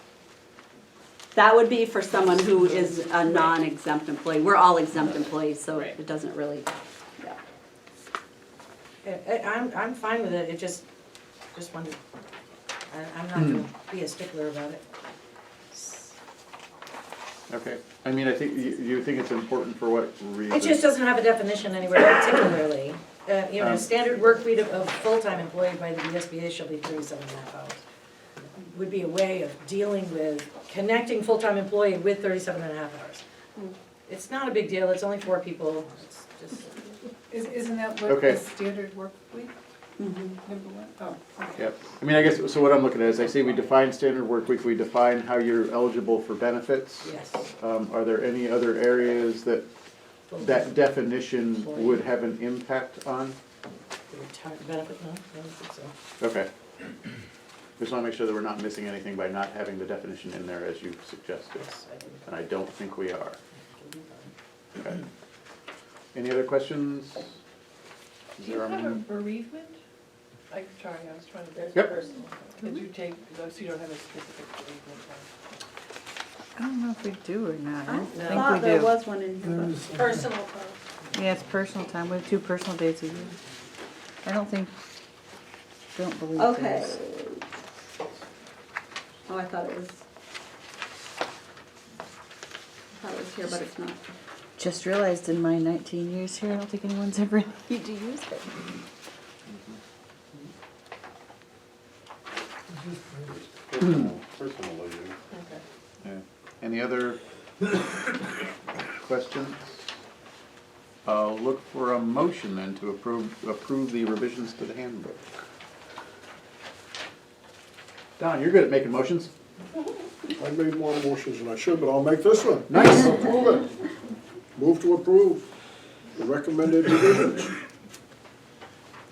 That would be for someone who is a non-exempt employee. We're all exempt employees, so Right. it doesn't really, yeah. I'm fine with it, it just wondered. I'm not gonna be a stickler about it. Okay, I mean, I think, you think it's important for what reason? It just doesn't have a definition anywhere particularly. Standard work week of full-time employee by the VSBA shall be 37 and a half hours. Would be a way of dealing with connecting full-time employee with 37 and a half hours. It's not a big deal, it's only 4 people, it's just. Isn't that what Okay. the standard work week, Mhm. number one? Oh, okay. Yep, I mean, I guess, so what I'm looking at is, I say we define standard work week, we define how you're eligible for benefits. Yes. Are there any other areas that definition would have an impact on? The retirement benefit, no, I don't think so. Okay. Just wanna make sure that we're not missing anything by not having the definition in there as you suggested, Yes, I think and I don't think we are. it'll be fine. Okay. Any other questions? Is Do you there have a bereavement? I was trying to. There's Yep. personal. Did you take, so you don't have a specific bereavement time? I don't know if we do or not. I don't I think thought we there do. was one in here, but. Personal time. Yeah, it's personal time. We have 2 personal days a year. I don't believe Okay. there's. Oh, I thought it was here, but it's not. Just realized in my 19 years here, I don't think anyone's ever need to use it. Personal leisure. Okay. Yeah. Any other questions? I'll look for a motion then to approve the revisions to the handbook. Don, you're good at making motions. I made more motions than I should, but I'll make this one. Nice. Approve it. Move to approve the recommended revisions.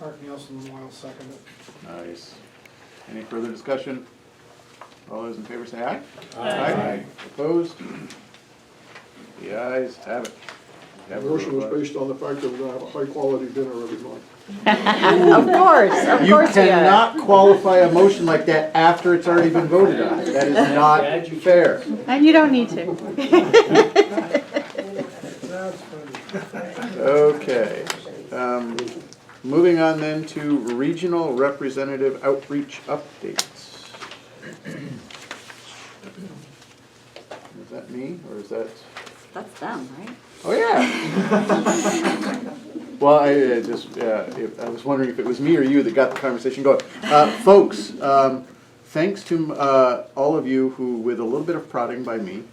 Mark Nielsen, will second it. Nice. Any further discussion? All those in favor say aye. Aye. Opposed? The ayes have it. The motion was based on the fact that we're gonna have a high-quality dinner every month. Of course You we are. cannot qualify a motion like that after it's already been voted on. That is not fair. And you don't need to. Okay. Moving on then to regional representative outreach updates. Is that me, or is that? That's them, right? Oh, yeah. Well, I was wondering if it was me or you that got the conversation going. Folks, thanks to all of you who, with a little bit of prodding by me,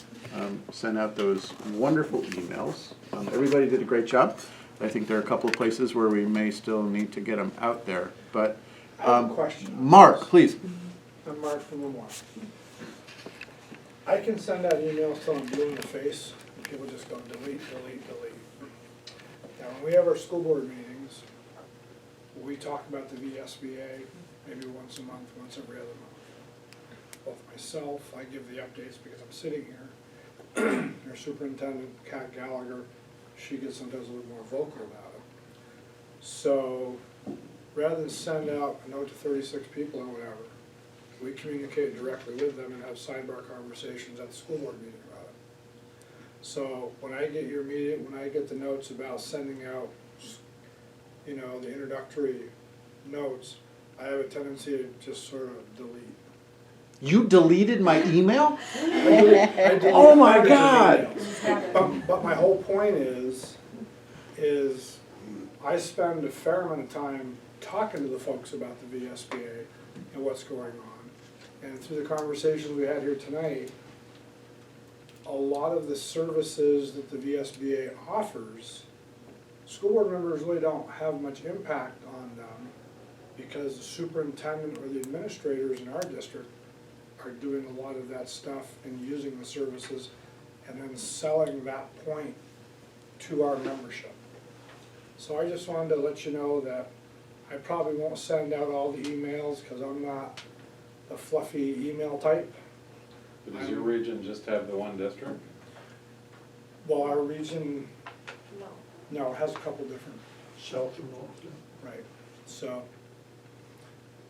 sent out those wonderful emails. Everybody did a great job. I think there are a couple of places where we may still need to get them out there, but. I have a question. Mark, please. I'm Mark from Lamar. I can send out emails till I'm blue in the face, and people just go delete, delete, delete. Now, when we have our school board meetings, we talk about the VSBA maybe once a month, once every other month. Both myself, I give the updates because I'm sitting here. Our superintendent, Kat Gallagher, she gets sometimes a little more vocal about it. So, rather than send out a note to 36 people or whatever, we communicate directly with them and have sidebar conversations at the school board meeting about it. So when I get your meeting, when I get the notes about sending out, you know, the introductory notes, I have a tendency to just sort of delete. You deleted my email? I delete Oh my hundreds of God. emails. But my whole point is I spend a fair amount of time talking to the folks about the VSBA and what's going on. And through the conversations we had here tonight, a lot of the services that the VSBA offers, school board members really don't have much impact on them because the superintendent or the administrators in our district are doing a lot of that stuff and using the services and then selling that point to our membership. So I just wanted to let you know that I probably won't send out all the emails because I'm not the fluffy email type. But does your region just have the one district? Well, our region, no, it has a couple different, South and north, yeah. right. So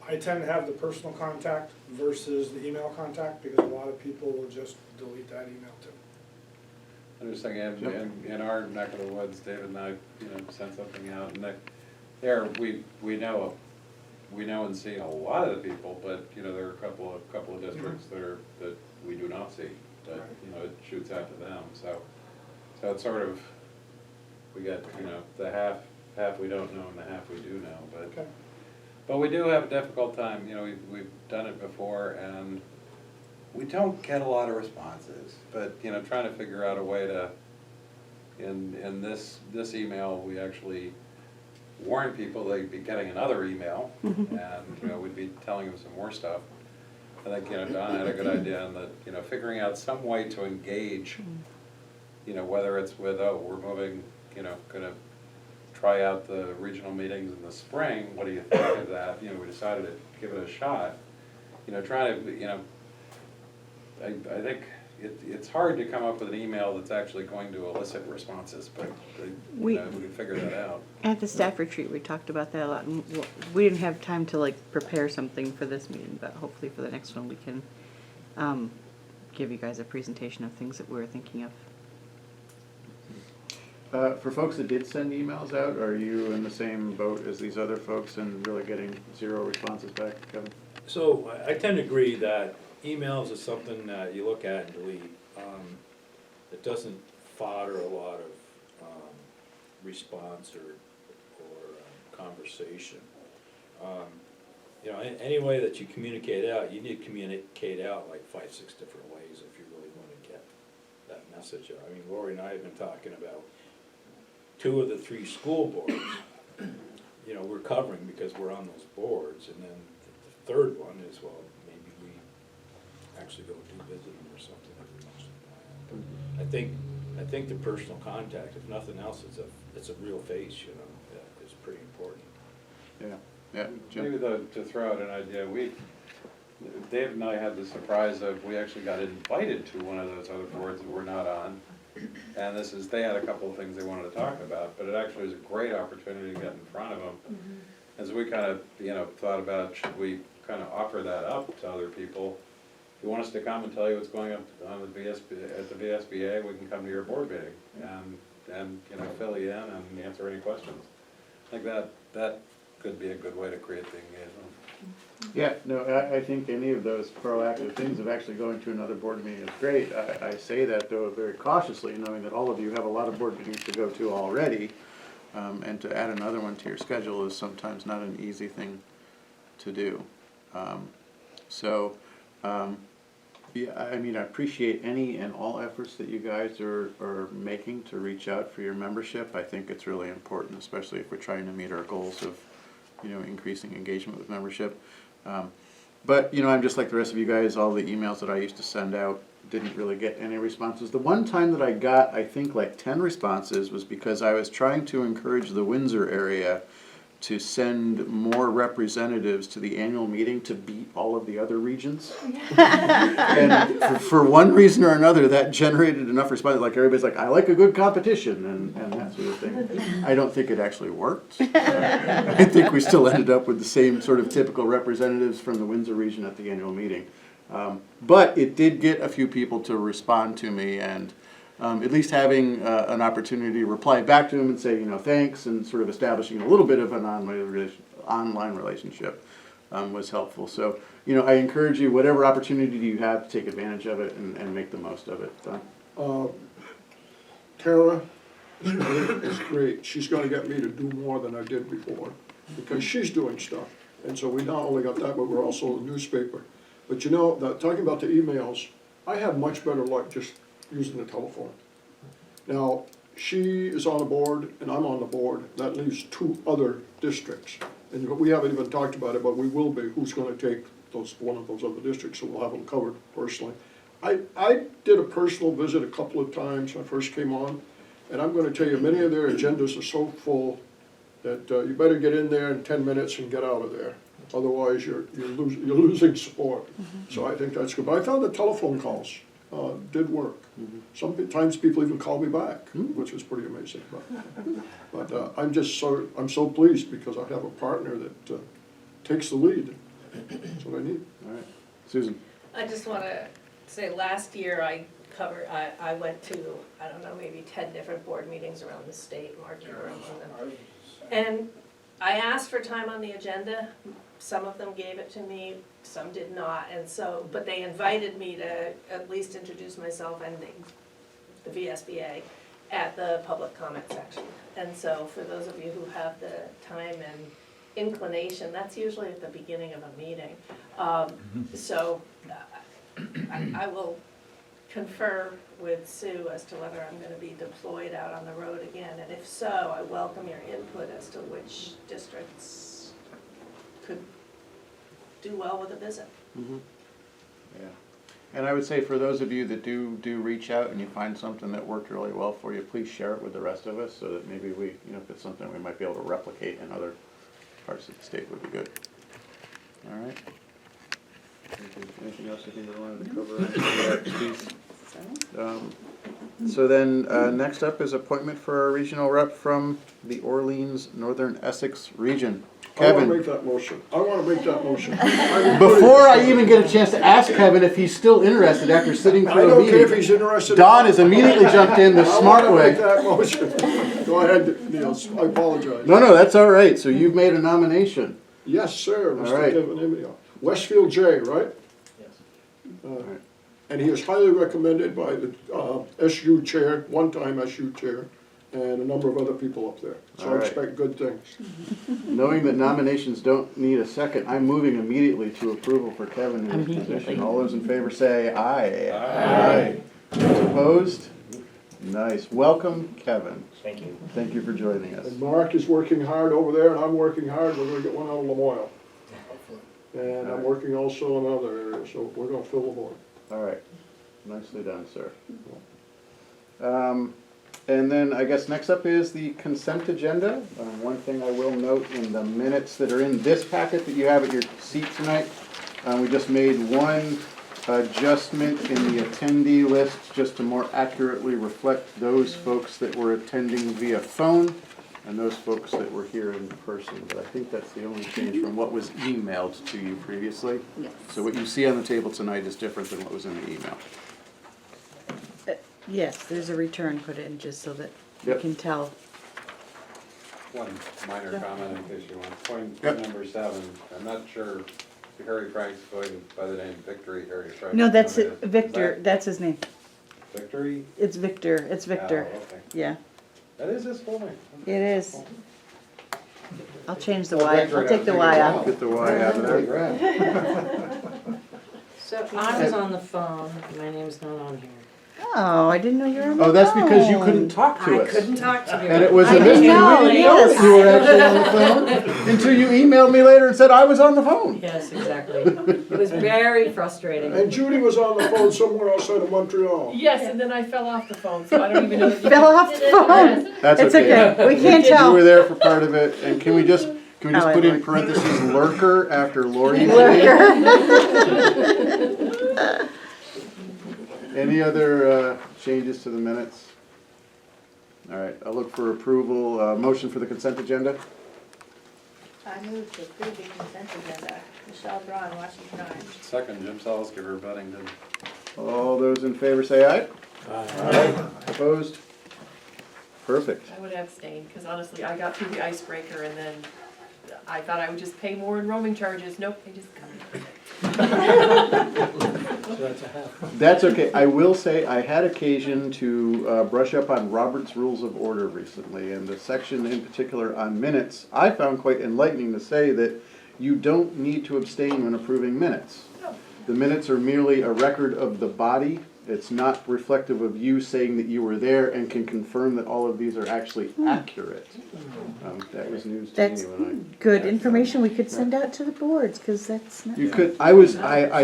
I tend to have the personal contact versus the email contact because a lot of people will just delete that email too. I'm just thinking, in our neck of the woods, David and I, you know, sent something out, and there, we know and see a lot of the people, but, you know, there are a couple of districts that we do not see, but, you know, it shoots out to them, so it's sort of, we got, you know, the half we don't know and the half we do know, but we do have a difficult time, you know, we've done it before, and we don't get a lot of responses, but, you know, trying to figure out a way to, in this email, we actually warn people they'd be getting another email, and, you know, we'd be telling them some more stuff. I think, you know, Don had a good idea in that, you know, figuring out some way to engage, you know, whether it's with, oh, we're moving, you know, gonna try out the regional meetings in the spring, what do you think of that? You know, we decided to give it a shot. You know, trying to, you know, I think it's hard to come up with an email that's actually going to elicit responses, but we can figure that out. At the staff retreat, we talked about that a lot, and we didn't have time to like prepare something for this meeting, but hopefully for the next one we can give you guys a presentation of things that we were thinking of. For folks that did send emails out, are you in the same boat as these other folks and really getting 0 responses back, Kevin? So I tend to agree that emails is something that you look at and delete. It doesn't fodder a lot of response or conversation. You know, any way that you communicate out, you need to communicate out like 5, 6 different ways if you really want to get that message out. I mean, Lori and I have been talking about 2 of the 3 school boards, you know, we're covering because we're on those boards, and then the 3rd one is, well, maybe we actually go do visit them or something every once in a while. But I think the personal contact, if nothing else, it's a real face, you know, is pretty important. Yeah, Jim? Maybe to throw out an idea, Dave and I had the surprise of, we actually got invited to one of those other boards that we're not on. And they had a couple of things they wanted to talk about, but it actually was a great opportunity to get in front of them. As we kind of, you know, thought about, should we kind of offer that up to other people? If you want us to come and tell you what's going on at the VSBA, we can come to your board meeting and you know, fill you in and answer any questions. I think that could be a good way to create the engagement. Yeah, no, I think any of those proactive things of actually going to another board meeting is great. I say that though very cautiously, knowing that all of you have a lot of board meetings to go to already, and to add another one to your schedule is sometimes not an easy thing to do. Yeah, I mean, I appreciate any and all efforts that you guys are making to reach out for your membership. I think it's really important, especially if we're trying to meet our goals of, you know, increasing engagement with membership. But, you know, I'm just like the rest of you guys, all the emails that I used to send out didn't really get any responses. The one time that I got, I think, like 10 responses was because I was trying to encourage the Windsor area to send more representatives to the annual meeting to beat all of the other regions. And for one reason or another, that generated enough response. Like everybody's like, I like a good competition and that sort of thing. I don't think it actually worked. I think we still ended up with the same sort of typical representatives from the Windsor region at the annual meeting. But it did get a few people to respond to me, and at least having an opportunity to reply back to him and say, thanks, and sort of establishing a little bit of an online relationship was helpful. So, I encourage you, whatever opportunity you have, to take advantage of it and make the most of it. Tara is great. She's gonna get me to do more than I did before, because she's doing stuff. And so we not only got that, but we're also a newspaper. But talking about the emails, I have much better luck just using the telephone. Now, she is on the board and I'm on the board. That leaves 2 other districts. And we haven't even talked about it, but we will be, who's gonna take one of those other districts, so we'll have them covered personally. I did a personal visit a couple of times when I first came on, and I'm gonna tell you, many of their agendas are so full that you better get in there in 10 minutes and get out of there. Otherwise, you're losing support. So I think that's good. But I found the telephone calls did work. Sometimes people even call me back, which is pretty amazing. But I'm so pleased because I have a partner that takes the lead. That's what I need. All right. Susan? I just want to say, last year I went to, I don't know, maybe 10 different board meetings around the state, Mark, you were among them. And I asked for time on the agenda. Some of them gave it to me, some did not, and so, but they invited me to at least introduce myself and the VSBA at the public comment section. And so for those of you who have the time and inclination, that's usually at the beginning of a meeting. So I will confer with Sue as to whether I'm gonna be deployed out on the road again, and if so, I welcome your input as to which districts could do well with a visit. Yeah. And I would say for those of you that do reach out and you find something that worked really well for you, please share it with the rest of us so that maybe we, if it's something we might be able to replicate in other parts of the state would be good. All right. Anything else you think we wanted to cover? So then, next up is appointment for our regional rep from the Orleans Northern Essex region. Kevin. I wanna make that motion. Before I even get a chance to ask Kevin if he's still interested after sitting through a meeting. I don't care if he's interested. Don has immediately jumped in the smart way. I wanna make that motion. Go ahead, Neil, I apologize. No, that's all right. So you've made a nomination. Yes, sir, All Mr. right. Kevin Emio. Westfield J, right? Yes. And he is highly recommended by the SU chair, one-time SU chair, and a number of other people up there. So All I right. expect good things. Knowing that nominations don't need a second, I'm moving immediately to approval for Kevin in his position. All those in favor say aye. Aye. Opposed? Nice. Welcome, Kevin. Thank you. Thank you for joining us. And Mark is working hard over there, and I'm working hard. We're gonna get one out of Lamoille. And I'm working also in other areas, so we're gonna fill the board. All right. Nicely done, sir. And then I guess next up is the consent agenda. One thing I will note in the minutes that are in this packet that you have at your seat tonight, we just made one adjustment in the attendee list just to more accurately reflect those folks that were attending via phone and those folks that were here in person. But I think that's the only change from what was emailed to you previously. Yes. So what you see on the table tonight is different than what was in the email. Yes, there's a return put in just so that you Yep. can tell. One minor comment in case you want. Point Yep. number 7, I'm not sure if Harry Frank's going by the name Victory Harry Frank. No, that's Is it, Victor, that's his name. that Victory? It's Victor, Oh, okay. yeah, That is his full name. it is. I'll change the Oh, Y, Victory, I'll take the I'm Y thinking, out. wow. Get the Y out of there. So I was on the phone, my name's not on here. Oh, I didn't know you were on the Oh, that's because you phone. couldn't talk to I us. couldn't talk to you. And it was I a mystery. We didn't know, didn't know yes. that you were actually on the phone until you emailed me later and said I was on the phone. Yes, exactly. It was very frustrating. And Judy was on the phone somewhere outside of Montreal. Yes, and then I fell off the phone, so I don't even know that you. Fell off the phone. That's It's okay. okay, we can't You tell. were there for part of it, and can we just Oh, put I in would. parentheses lurker after Lori's name? Lurker. Any other changes to the minutes? All right, I'll look for approval, motion for the consent agenda. I move to approve the consent agenda. Michelle Braun, Washington Orange. Second, Jim Salzgiver, Bennington. All those in favor say aye. Aye. Opposed? Perfect. I would abstain, because honestly, I got through the icebreaker and then I thought I would just pay more in roaming charges. Nope, they just come. So that's a half. That's okay. I will say I had occasion to brush up on Robert's Rules of Order recently, and the section in particular on minutes, I found quite enlightening to say that you don't need to abstain when approving minutes. The minutes are merely a record of the body. It's not reflective of you saying that you were there and can confirm that all of these are actually accurate. That was news to That's me when good information we could send out to the boards, because that's not. you could, I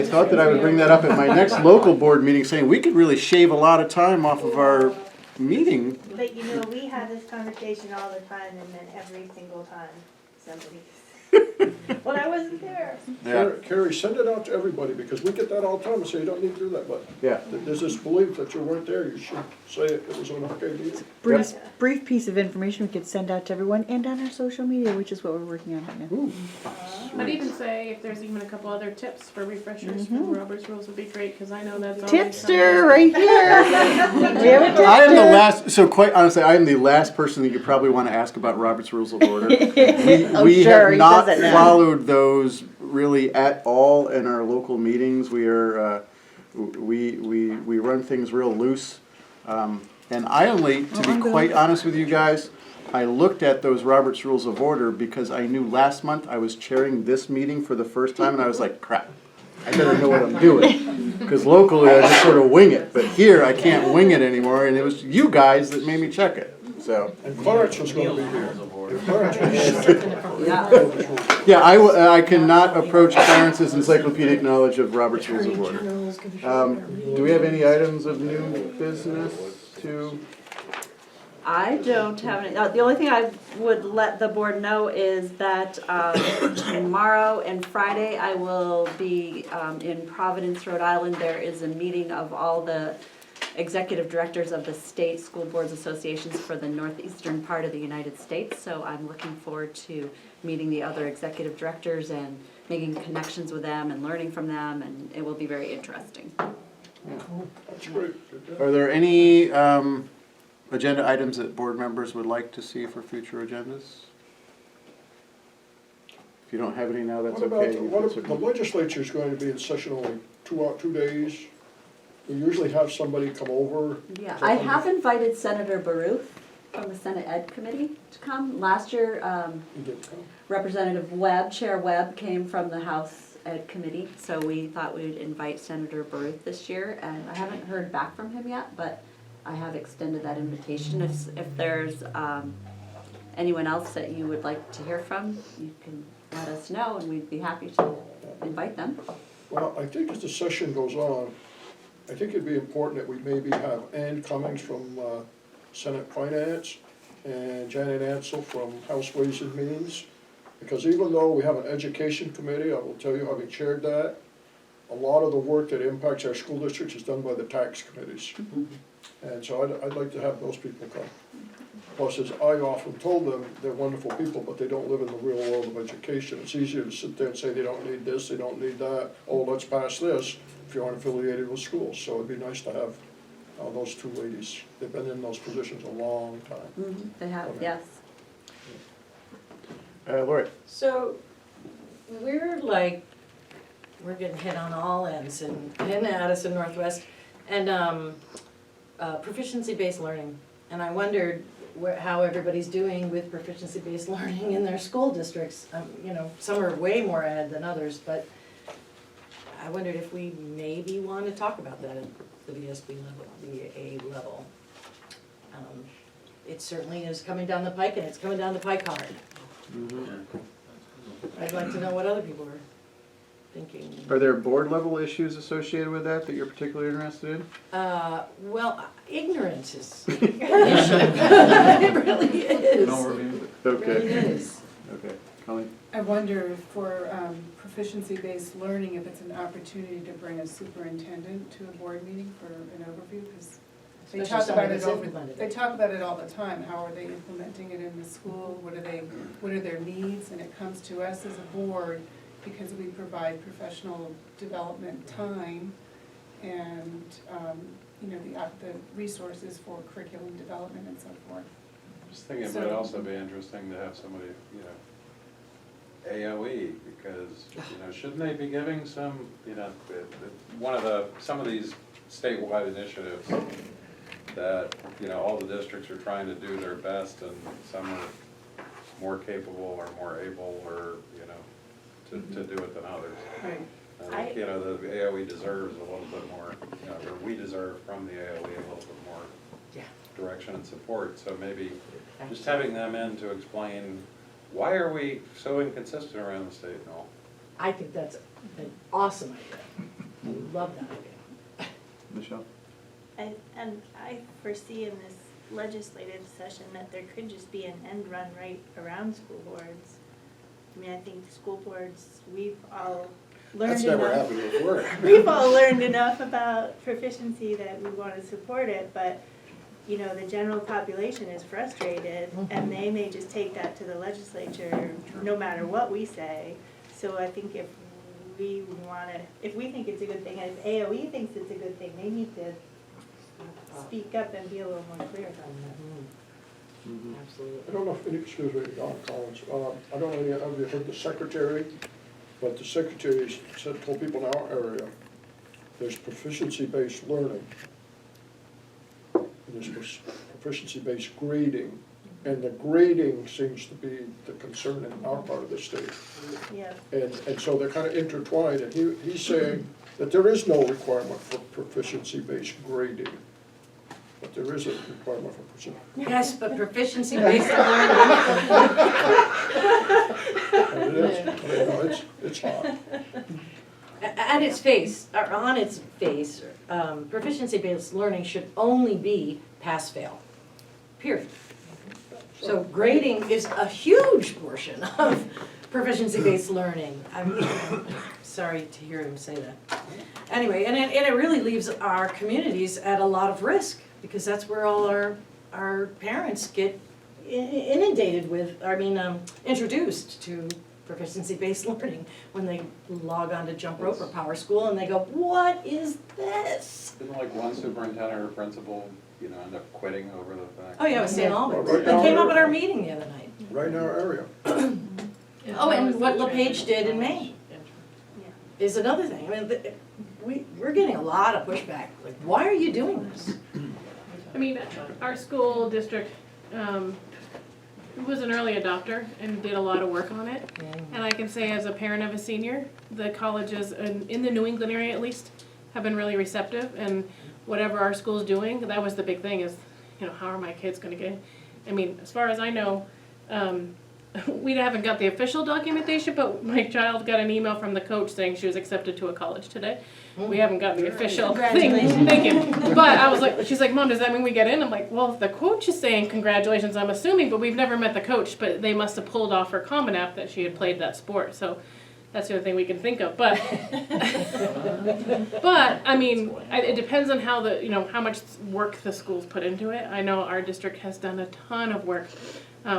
thought that I would bring that up at my next local board meeting, saying we could really shave a lot of time off of our meeting. But you know, we have this conversation all the time, and then every single time, somebody, well, I wasn't there. Yeah, Carrie, send it out to everybody, because we get that all the time, and say you don't need to do that, but yeah. there's this belief that you weren't there, you should say it was an okay meeting. Brief piece of information we could send out to everyone and on our social media, which is what we're working on right now. Ooh, I'd even say if there's even a couple other tips for refreshers from Robert's Rules would be great, because I know that's always Tipster right here. We have a tipster. I am the last, so quite honestly, I am the last person that you probably want to ask about Robert's Rules of Order. We sure, have he not does it now. followed those really at all in our local meetings. We are, we run things real loose. And I only, to be quite honest with you guys, I looked at those Robert's Rules of Order because I knew last month I was chairing this meeting for the first time, and I was like, crap, I better know what I'm doing. Because locally I just sort of wing it, but here I can't wing it anymore, and it was you guys that made me check it, so. and Clarence was gonna be here. Clarence was Yeah, I cannot approach Clarence's encyclopedic knowledge of Robert's Rules of Order. Do we have any items of new business to? I don't have any, the only thing I would let the board know is that tomorrow and Friday I will be in Providence, Rhode Island. There is a meeting of all the executive directors of the state school boards associations for the northeastern part of the United States. So I'm looking forward to meeting the other executive directors and making connections with them and learning from them, and it will be very interesting. That's great. Are there any agenda items that board members would like to see for future agendas? If you don't have any now, that's What about, okay. what if the legislature's going to be in session only 2 days? We usually have somebody come over. Yeah, I have invited Senator Baruch from the Senate Ed Committee to come. Last year, He did come. Representative Webb, Chair Webb, came from the House Ed Committee, so we thought we would invite Senator Baruch this year, and I haven't heard back from him yet, but I have extended that invitation. If there's anyone else that you would like to hear from, you can let us know, and we'd be happy to invite them. Well, I think as the session goes on, I think it'd be important that we maybe have Ann Cummings from Senate Finance and Janet Ansel from House Ways and Means. Because even though we have an education committee, I will tell you, having chaired that, a lot of the work that impacts our school districts is done by the tax committees. And so I'd like to have those people come. Plus, as I often told them, they're wonderful people, but they don't live in the real world of education. It's easier to sit there and say they don't need this, they don't need that, oh, let's pass this, if you aren't affiliated with schools. So it'd be nice to have those two ladies. They've been in those positions a long time. They have, yes. Lori? So, we're getting hit on all ends in Addison Northwest, and proficiency-based learning. And I wondered how everybody's doing with proficiency-based learning in their school districts. You know, some are way more ahead than others, but I wondered if we maybe want to talk about that at the VSBA level. It certainly is coming down the pike, and it's coming down the pike hard. I'd like to know what other people are thinking. Are there board level issues associated with that you're particularly interested in? Well, ignorance is an issue. It really is. It Okay. really is. Okay, Colleen? I wonder for proficiency-based learning, if it's an opportunity to bring a superintendent to a board meeting for an overview, because they Especially talk about somebody it, that's implemented it. they talk about it all the time. How are they implementing it in the school? What are their needs? And it comes to us as a board because we provide professional development time. and, you know, the resources for curriculum development and so forth. Just thinking it might also be interesting to have somebody, you know, AOE, because, you know, shouldn't they be giving some, you know, some of these statewide initiatives that, you know, all the districts are trying to do their best, and some are more capable or more able, or, you know, to do it than others. Right. I think, you know, the AOE deserves a little bit more, you know, or we deserve from the AOE a little bit more direction and support, so maybe just having them in to explain, why are we so inconsistent around the state and all? I think that's an awesome idea. I love that idea. Michelle? And I foresee in this legislative session that there could just be an end run right around school boards. I mean, I think the school boards, we've all learned That's enough. never happened before. We've all learned enough about proficiency that we want to support it, but, you know, the general population is frustrated, and they may just take that to the legislature, no matter what we say. So I think if we think it's a good thing, and if AOE thinks it's a good thing, they need to speak up and be a little more clear about that. Absolutely. I don't know if, excuse me, Collins, I don't know if you heard the secretary, but the secretary told people in our area, there's proficiency-based learning, and there's proficiency-based grading, and the grading seems to be the concern in our part of the state. Yeah. And so they're kind of intertwined, and he's saying that there is no requirement for proficiency-based grading, but there is a requirement for proficiency. Yes, but proficiency-based learning. And it is, you know, it's hard. At its face, or on its face, proficiency-based learning should only be pass-fail, period. So grading is a huge portion of proficiency-based learning. I'm sorry to hear him say that. Anyway, and it really leaves our communities at a lot of risk, because that's where all our parents get inundated with, introduced to proficiency-based learning when they log on to Jump Rope or Power School and they go, what is this? Didn't like one superintendent or principal, you know, end up quitting over the fact? Oh, yeah, it was St. Albans. Right It now- came up at our meeting the other night. Right in our area. Oh, and what LePage did in Maine is another thing. I mean, we're getting a lot of pushback. Like, why are you doing this? I mean, our school district was an early adopter and did a lot of work on it. And I can say as a parent of a senior, the colleges in the New England area at least have been really receptive, and whatever our school's doing, that was the big thing is, you know, how are my kids gonna get, I mean, as far as I know, we haven't got the official documentation, but my child got an email from the coach saying she was accepted to a college today. We haven't gotten the official thing, thank you. But I was like, she's like, Mom, does that mean we get in? I'm like, well, if the coach is saying congratulations, I'm assuming, but we've never met the coach, but they must have pulled off her Common App that she had played that sport, so that's the only thing we can think of, but, but, I mean, it depends on how how much work the schools put into it. I know our district has done a ton of work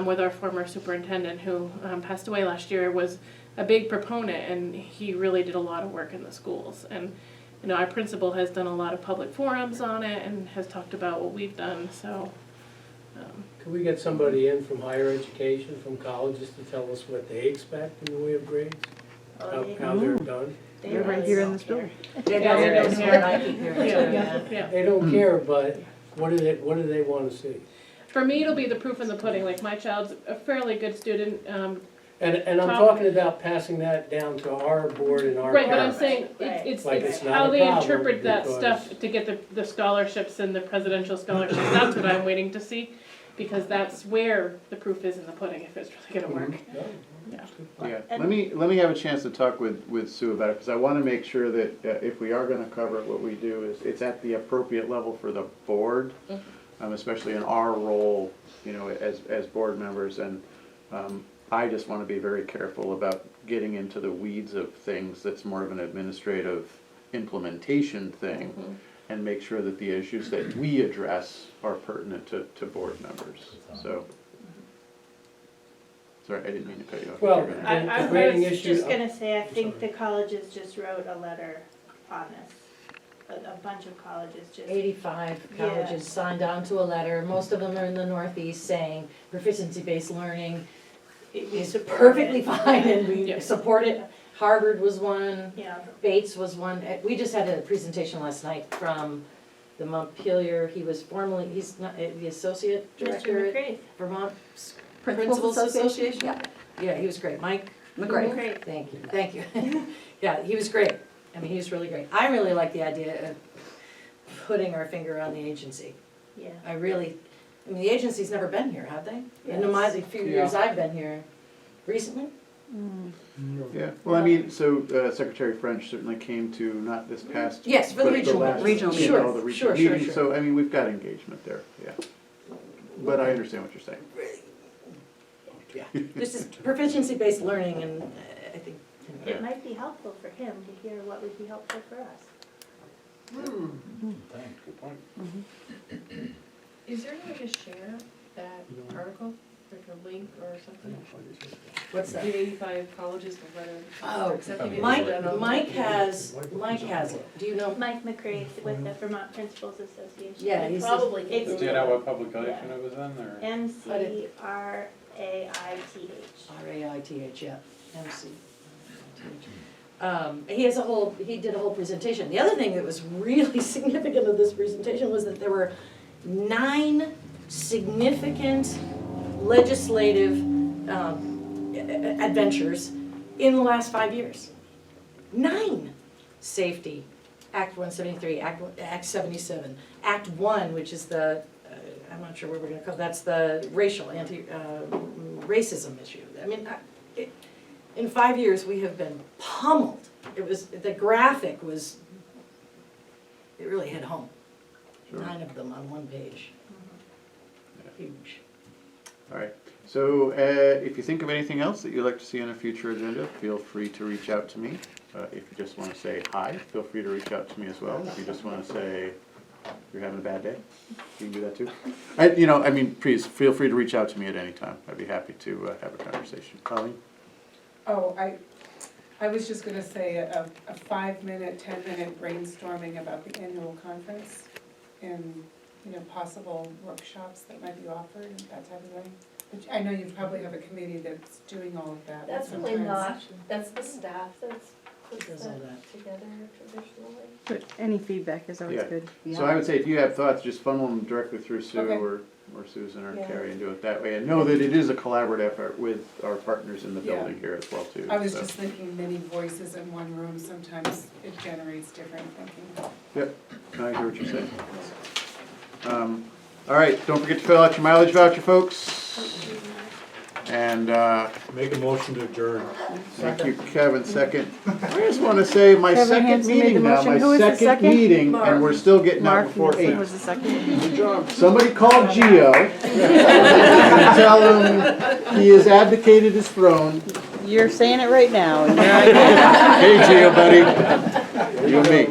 with our former superintendent who passed away last year, was a big proponent, and he really did a lot of work in the schools. And, you know, our principal has done a lot of public forums on it and has talked about what we've done, so. Could we get somebody in from higher education, from colleges, to tell us what they expect in the way of grades? How they're done? They're right here in this building. They don't care, I keep hearing it, Yeah. They don't care, but what do they want to see? For me, it'll be the proof in the pudding, like my child's a fairly good student, And I'm talking about passing that down to our board and our right, but I'm parents. saying, Right. it's Like, it's not how a they problem interpret that because- stuff to get the scholarships and the presidential scholarships, that's what I'm waiting to see, because that's where the proof is in the pudding, if it's really gonna work. Yeah. Yeah, let me have a chance to talk with Sue about it, because I want to make sure that if we are going to cover it, what we do is, it's at the appropriate level for the board, especially in our role, you know, as board members, and I just want to be very careful about getting into the weeds of things that's more of an administrative implementation thing, and make sure that the issues that we address are pertinent to board members, so. Sorry, I didn't mean to cut you off. Well, You're gonna- I The grading was issue- just gonna say, I think the colleges just wrote a letter on this. a bunch of colleges just. 85 Yeah. colleges signed on to a letter, most of them are in the Northeast, saying proficiency-based learning is perfectly fine and we Yeah. support it. Harvard was one, Yeah, Bates was one. We just had a presentation last night from the Montpelier, he was formerly, he's not, the associate Mr. director at McCray. Vermont Principals Association? Yeah, yeah, he was great. Mike? McGrath. Great. Thank you. Yeah, he was great. I mean, he was really great. I really like the idea of putting our finger on the agency. Yeah. I mean, the agency's never been here, have they? In the few Yeah. years I've been here. Recently? Yeah, well, I mean, so Secretary French certainly came to, not this past. Yes, for the but regional last, Regional you know, Sure, the regional sure, meetings. sure. So, I mean, we've got engagement there, yeah. But I understand what you're saying. Yeah. This is proficiency-based learning and I think. It might be helpful for him to hear what would be helpful for us. Thanks, good point. Is there any way to share that article, like a link or something? What's that? Give 85 colleges the letter. Oh, accepting it. Mike has it. Do you know? Mike McCray with the Vermont Principals Association. Yeah, he's. Probably. It's Do you know what publication it was in, or? MCRAITH. RAITH, yeah, MC. He did a whole presentation. The other thing that was really significant of this presentation was that there were 9 significant legislative adventures in the last 5 years. 9! Safety, Act 173, Act 77, Act 1, which is the, I'm not sure what we're gonna call, that's the racism issue. I mean, in 5 years, we have been pummeled. The graphic was, it really hit home. Sure. 9 of them on one page. Huge. All right, so if you think of anything else that you'd like to see on a future agenda, feel free to reach out to me. If you just want to say hi, feel free to reach out to me as well. If you just want to say you're having a bad day, you can do that too. Please feel free to reach out to me at any time. I'd be happy to have a conversation. Colleen? Oh, I was just gonna say a 5-minute, 10-minute brainstorming about the annual conference and, possible workshops that might be offered and that type of thing. But I know you probably have a committee that's doing all of that. but That's really sometimes- not, that's the staff that's puts Does all that that. together traditionally. But any feedback is always Yeah. good. So I would say if you have thoughts, just funnel them directly through Sue Okay. or Susan or Yeah. Carrie and do it that way. And know that it is a collaborative effort with our partners in the Yeah. building here as well too. I was so. just thinking many voices in one room, sometimes it generates different thinking. Yep, I hear what you're saying. All right, don't forget to fill out your mileage voucher, folks. And Make a motion to adjourn. thank you, Kevin, second. I just want to say my Kevin second Hanson made meeting the now, motion. my Who was the second second? meeting, and we're still getting out Mark before Nielsen 8. was the second. Good job. Somebody called Gio and tell him he has abdicated his throne. You're saying it right now. And you're Hey, Gio, buddy. You and me.